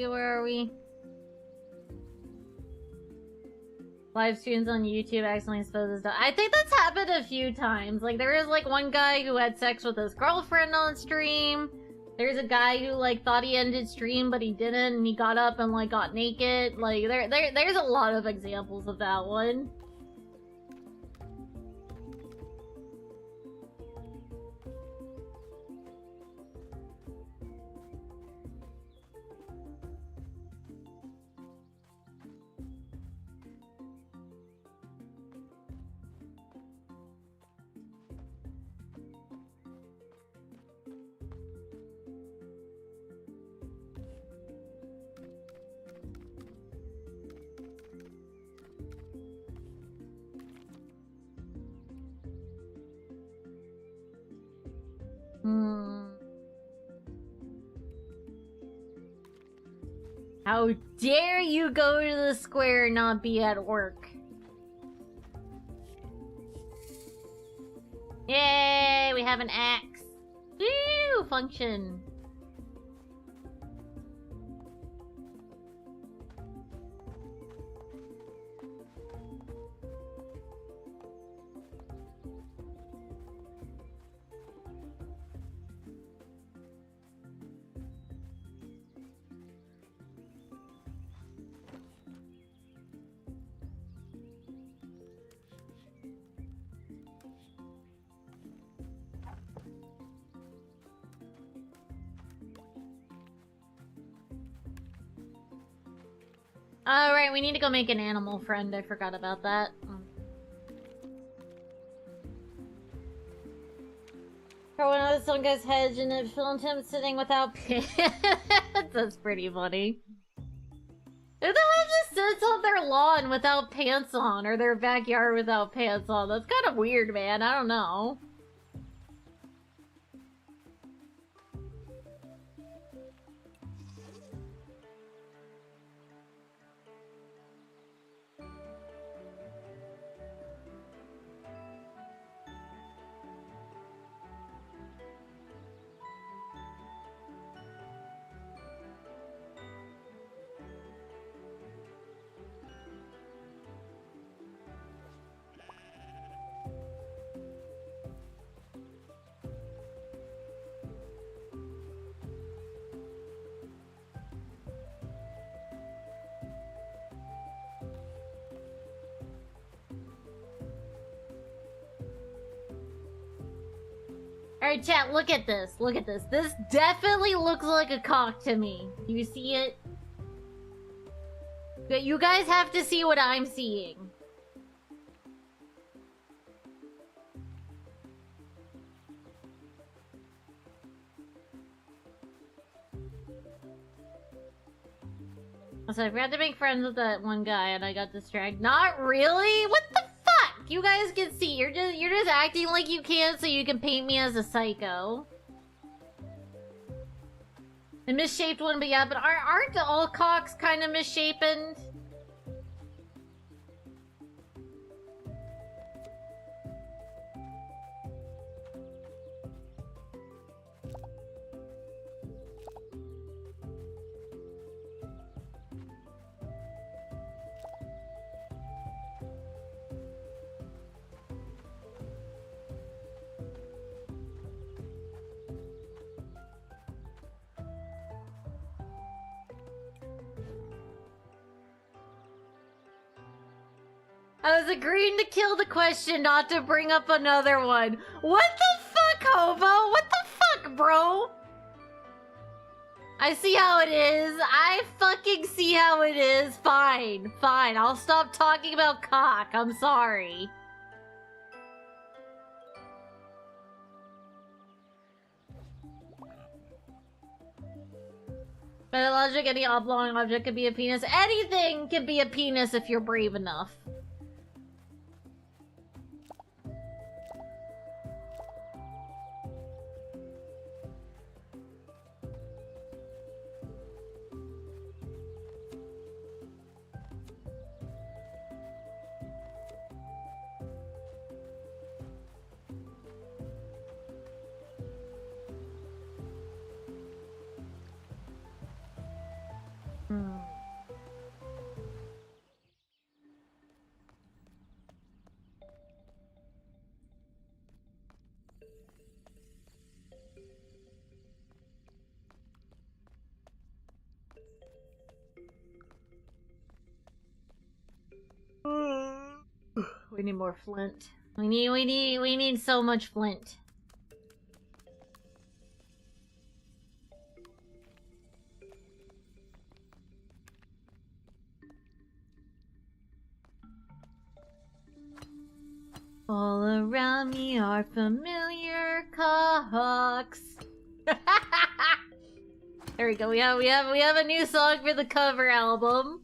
Where are we? Live streams on YouTube accidentally exposes stuff. I think that's happened a few times. Like, there is, like, one guy who had sex with his girlfriend on stream. There's a guy who, like, thought he ended stream, but he didn't, and he got up and, like, got naked. Like, there's a lot of examples of that one. How dare you go to the square and not be at work? Yay, we have an axe. Woo, function. Alright, we need to go make an animal friend. I forgot about that. For one of some guy's hedge and it filmed him sitting without pants. That's pretty funny. Who the hell just sits on their lawn without pants on, or their backyard without pants on? That's kind of weird, man. I don't know. Alright, chat, look at this. Look at this. This definitely looks like a cock to me. Do you see it? But you guys have to see what I'm seeing. So I forgot to make friends with that one guy and I got distracted. Not really? What the fuck? You guys can see. You're just acting like you can so you can paint me as a psycho. The misshaped one, but yeah, but aren't all cocks kind of misshapen? I was agreeing to kill the question, not to bring up another one. What the fuck, hobo? What the fuck, bro? I see how it is. I fucking see how it is. Fine, fine. I'll stop talking about cock. I'm sorry. By logic, any oblong object could be a penis. Anything can be a penis if you're brave enough. We need more flint. We need so much flint. All around me are familiar cocks. There we go. We have a new song for the cover album.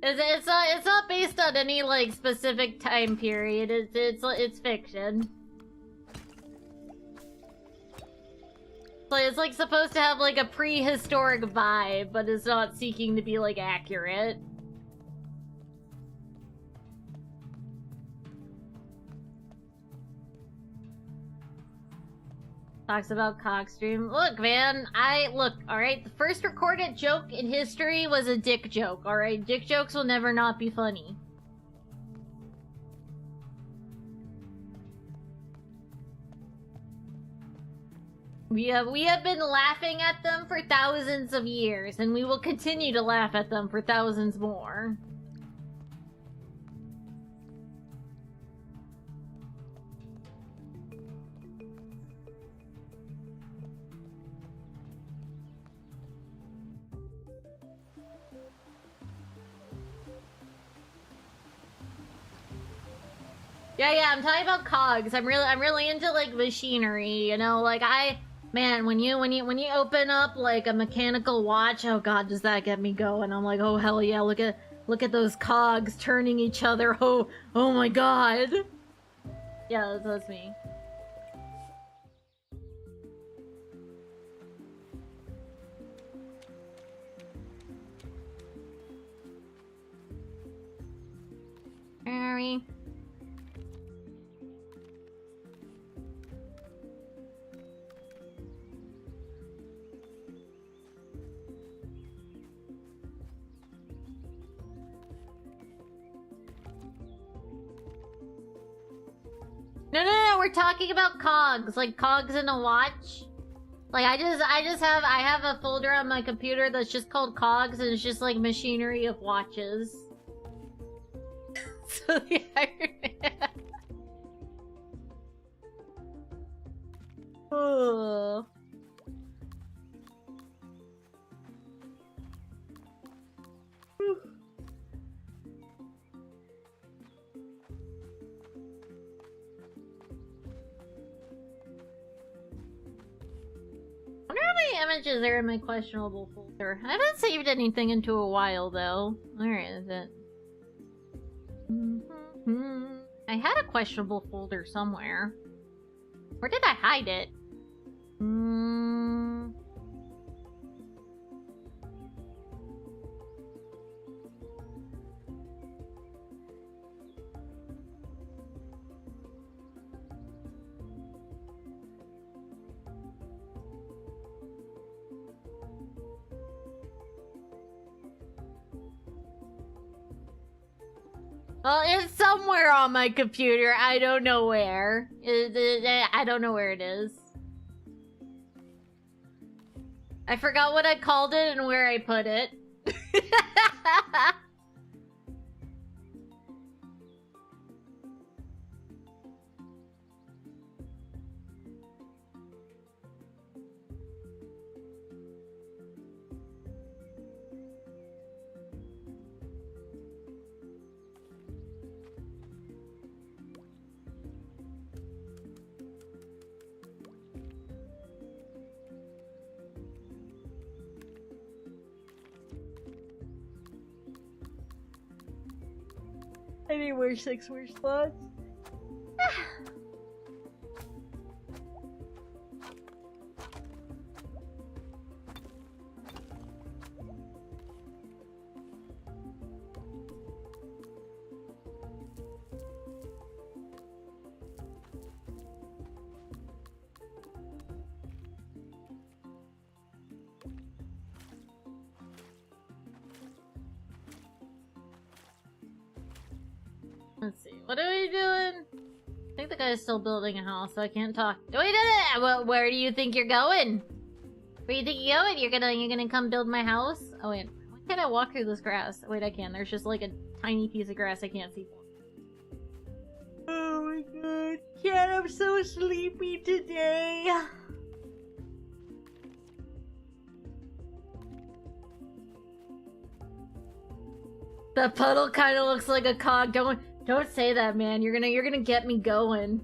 It's not based on any like specific time period. It's fiction. So it's like supposed to have like a prehistoric vibe, but it's not seeking to be like accurate. Talks about cockstream. Look, man, alright? The first recorded joke in history was a dick joke, alright? Dick jokes will never not be funny. We have been laughing at them for thousands of years, and we will continue to laugh at them for thousands more. Yeah, I'm talking about cogs. I'm really into like machinery, you know, like man, when you open up like a mechanical watch, oh god, does that get me going? I'm like, oh hell yeah, look at those cogs turning each other. Oh my god. Yeah, that's me. Sorry. No, we're talking about cogs, like cogs in a watch. Like I have a folder on my computer that's just called cogs, and it's just like machinery of watches. So the oh. I wonder how many images are in my questionable folder. I haven't saved anything into a while though. Where is it? I had a questionable folder somewhere. Where did I hide it? Well, it's somewhere on my computer. I don't know where. I don't know where it is. I forgot what I called it and where I put it. I need more 6 more slots. Let's see, what are we doing? I think the guy's still building a house, so I can't talk. Wait, well, where do you think you're going? Where do you think you're going? You're gonna come build my house? Oh wait, why can't I walk through this grass? Wait, I can. There's just like a tiny piece of grass I can't see. Oh my god, Cat, I'm so sleepy today. That puddle kind of looks like a cog. Don't say that, man. You're gonna get me going.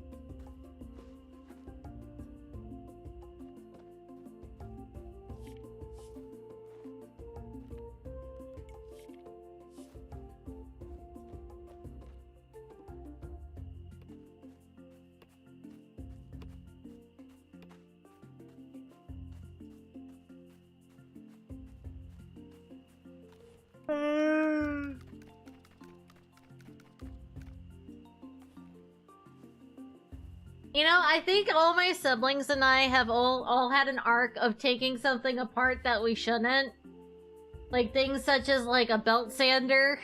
You know, I think all my siblings and I have all had an arc of taking something apart that we shouldn't. Like things such as like a belt sander.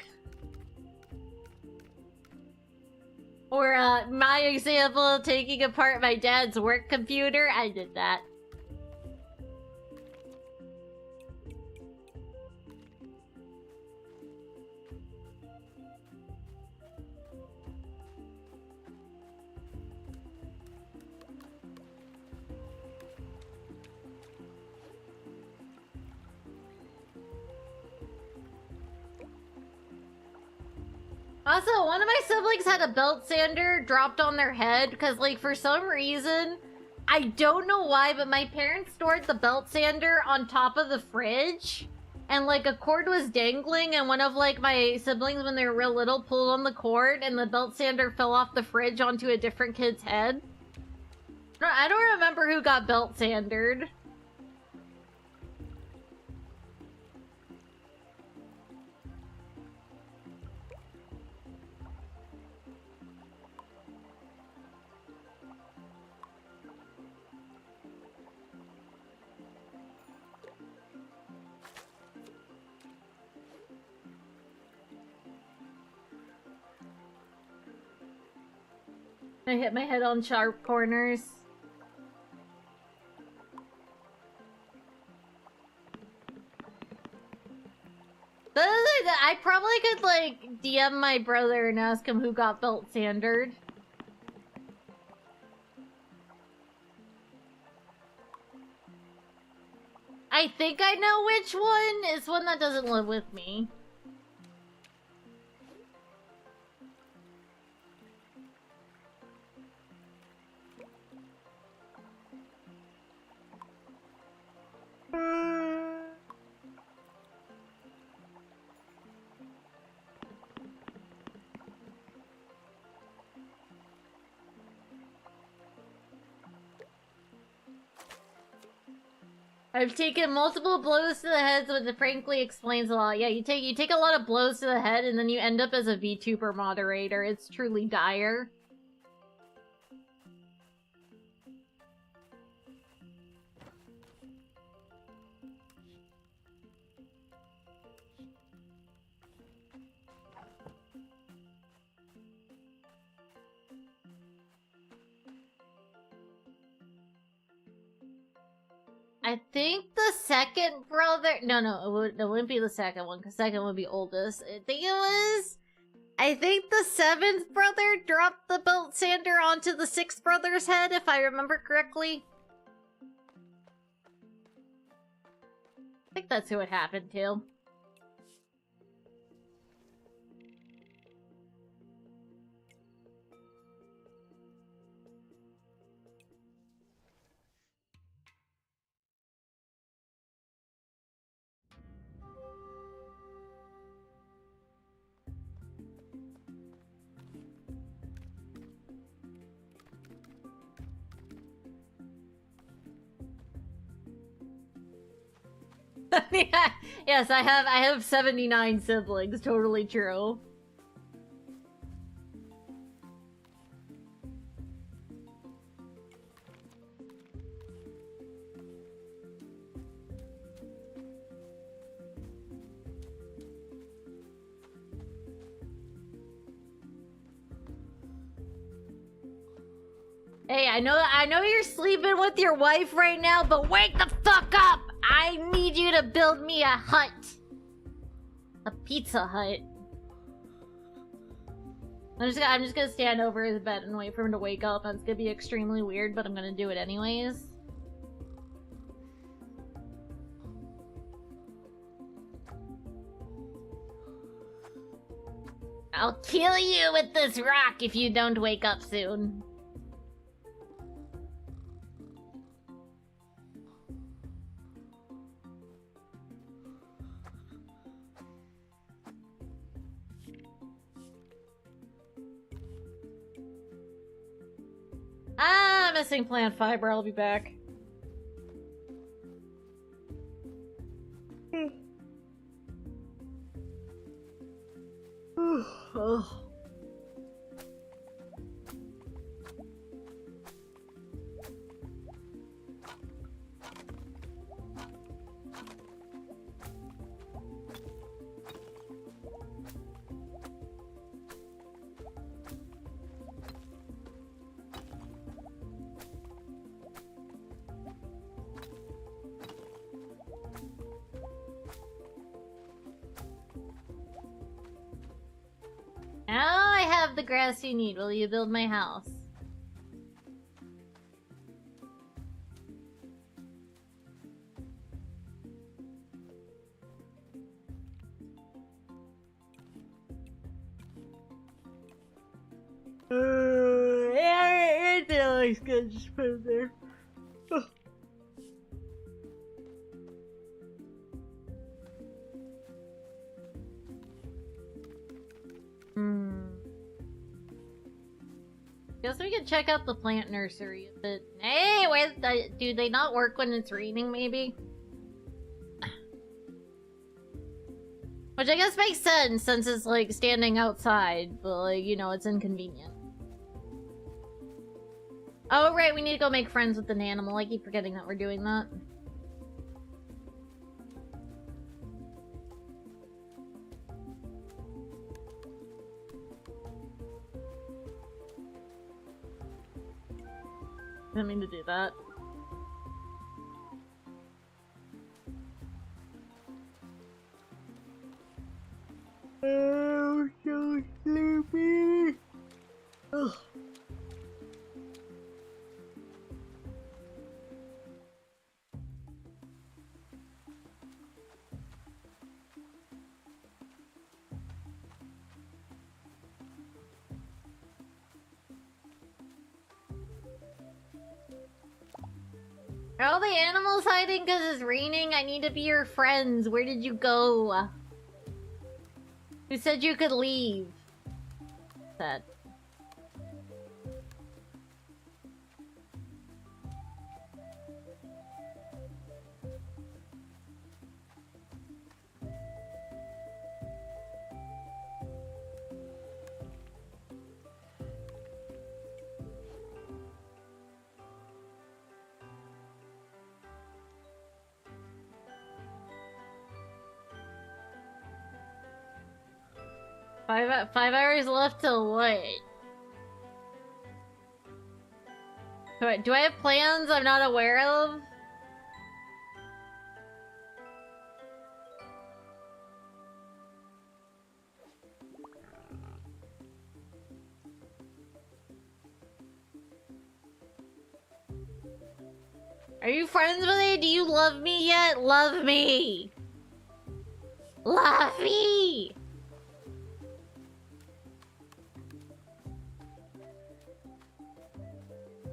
Or my example of taking apart my dad's work computer. I did that. Also, one of my siblings had a belt sander dropped on their head because, like, for some reason, I don't know why, but my parents stored the belt sander on top of the fridge. And, like, a cord was dangling, and one of, like, my siblings, when they were real little, pulled on the cord, and the belt sander fell off the fridge onto a different kid's head. I don't remember who got belt sandered. I hit my head on sharp corners. I probably could, like, DM my brother and ask him who got belt sandered. I think I know which one. It's one that doesn't live with me. I've taken multiple blows to the head, so it frankly explains a lot. Yeah, you take a lot of blows to the head, and then you end up as a VTuber moderator. It's truly dire. I think the second brother... No, it wouldn't be the second one, because second would be oldest. I think the seventh brother dropped the belt sander onto the sixth brother's head, if I remember correctly. I think that's who it happened to. Yeah, yes, I have 79 siblings. Totally true. Hey, I know you're sleeping with your wife right now, but wake the fuck up! I need you to build me a hut. A pizza hut. I'm just gonna stand over his bed and wait for him to wake up. That's gonna be extremely weird, but I'm gonna do it anyways. I'll kill you with this rock if you don't wake up soon. Ah, missing plant fiber. I'll be back. Oh. Now I have the grass you need. Will you build my house? nice, good. Just put it there. Guess we could check out the plant nursery. But hey, do they not work when it's raining? Maybe. Which I guess makes sense since it's like standing outside, but like, you know, it's inconvenient. Oh right, we need to go make friends with an animal. I keep forgetting that we're doing that. I didn't mean to do that. Oh, so sleepy. Ugh. Are all the animals hiding because it's raining? I need to be your friends. Where did you go? Who said you could leave? Said. Five hours left till what? Do I have plans I'm not aware of? Are you friends with me? Do you love me yet? Love me! Love me!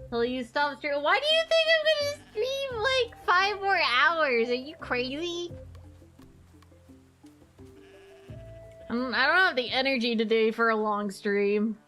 Till you stop streaming. Why do you think I'm gonna stream like 5 more hours? Are you crazy? I don't have the energy today for a long stream.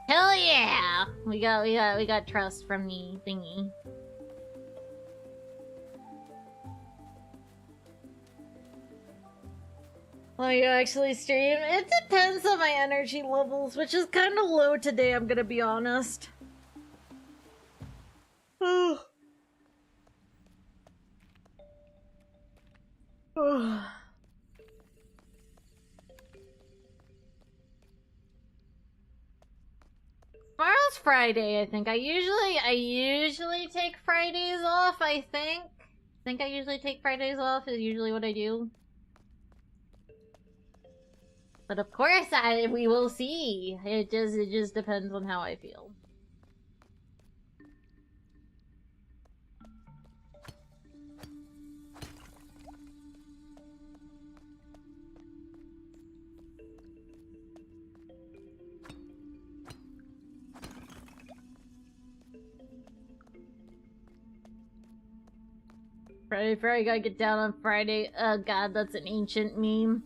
Hell yeah! We got trust from the thingy. Will you actually stream? It depends on my energy levels, which is kind of low today, I'm gonna be honest. Oh. Oh. Tomorrow's Friday, I think. I usually take Fridays off, I think. I usually take Fridays off is usually what I do. But of course we will see. It just depends on how I feel. Friday, gotta get down on Friday. Oh god, that's an ancient meme.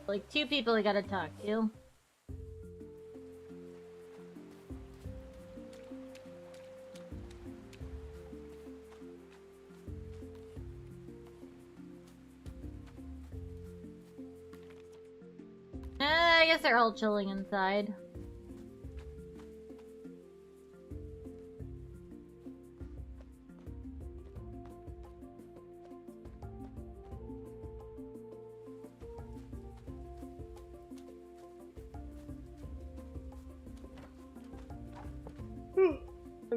Like 2 people I gotta talk to. I guess they're all chilling inside.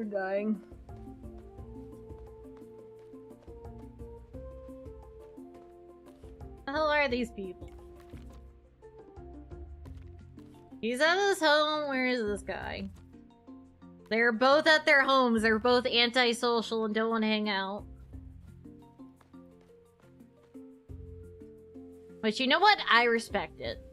I'm dying. What the hell are these people? He's at his home. Where is this guy? They're both at their homes. They're both antisocial and don't want to hang out. But you know what? I respect it.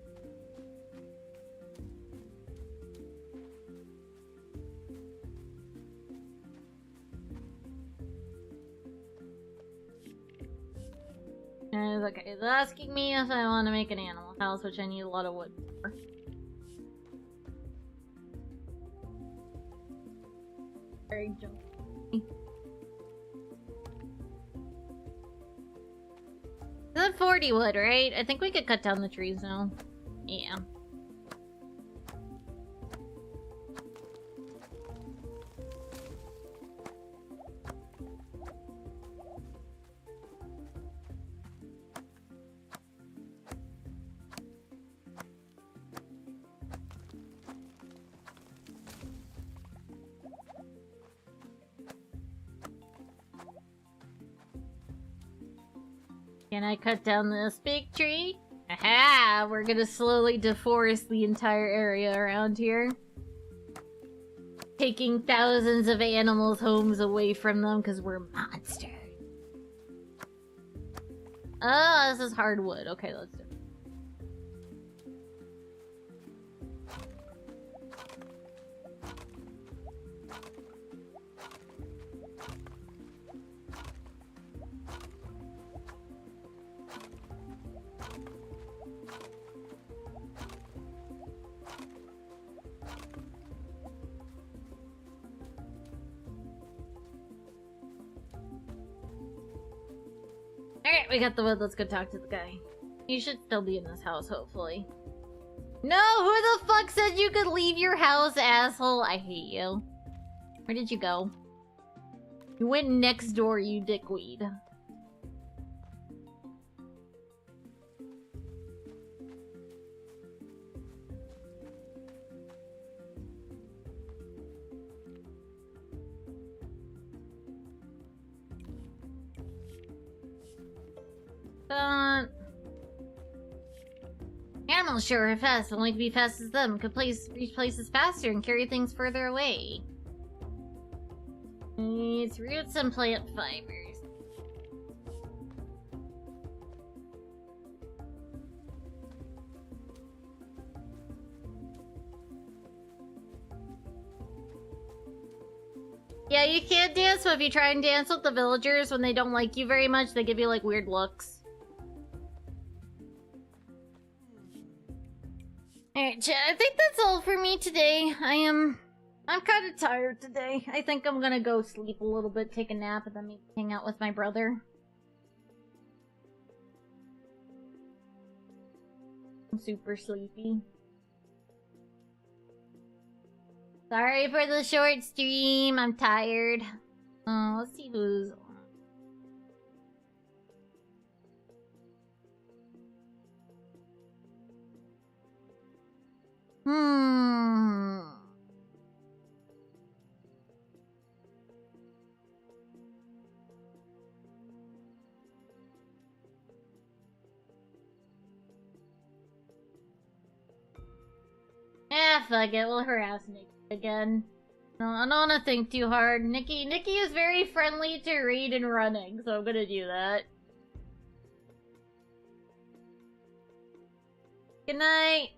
Okay, it's asking me if I want to make an animal house, which I need a lot of wood for. Very jumpy. That's 40 wood, right? I think we could cut down the trees now. Yeah. Can I cut down this big tree? Aha! We're gonna slowly deforest the entire area around here. Taking thousands of animals' homes away from them because we're monsters. Oh, this is hardwood. Okay, let's do it. Alright, we got the wood. Let's go talk to the guy. He should still be in this house, hopefully. No! Who the fuck said you could leave your house, asshole? I hate you. Where did you go? You went next door, you dickweed. Animals sure are fast, but like to be fast as them. Could reach places faster and carry things further away. It's roots and plant fibers. Yeah, you can't dance, but if you try and dance with the villagers when they don't like you very much, they give you like weird looks. Alright, chat, I think that's all for me today. I'm kind of tired today. I think I'm gonna go sleep a little bit, take a nap, and then maybe hang out with my brother. I'm super sleepy. Sorry for the short stream. I'm tired. Let's see who's on. Fuck it. We'll harass Nikki again. No, I don't want to think too hard. Nikki is very friendly to raid and running, so I'm gonna do that. Good night.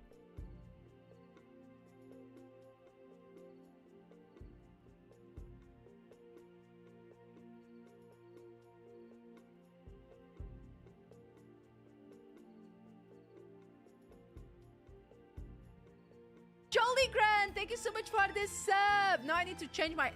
Jolly Grand, thank you so much for this sub. Now I need to change my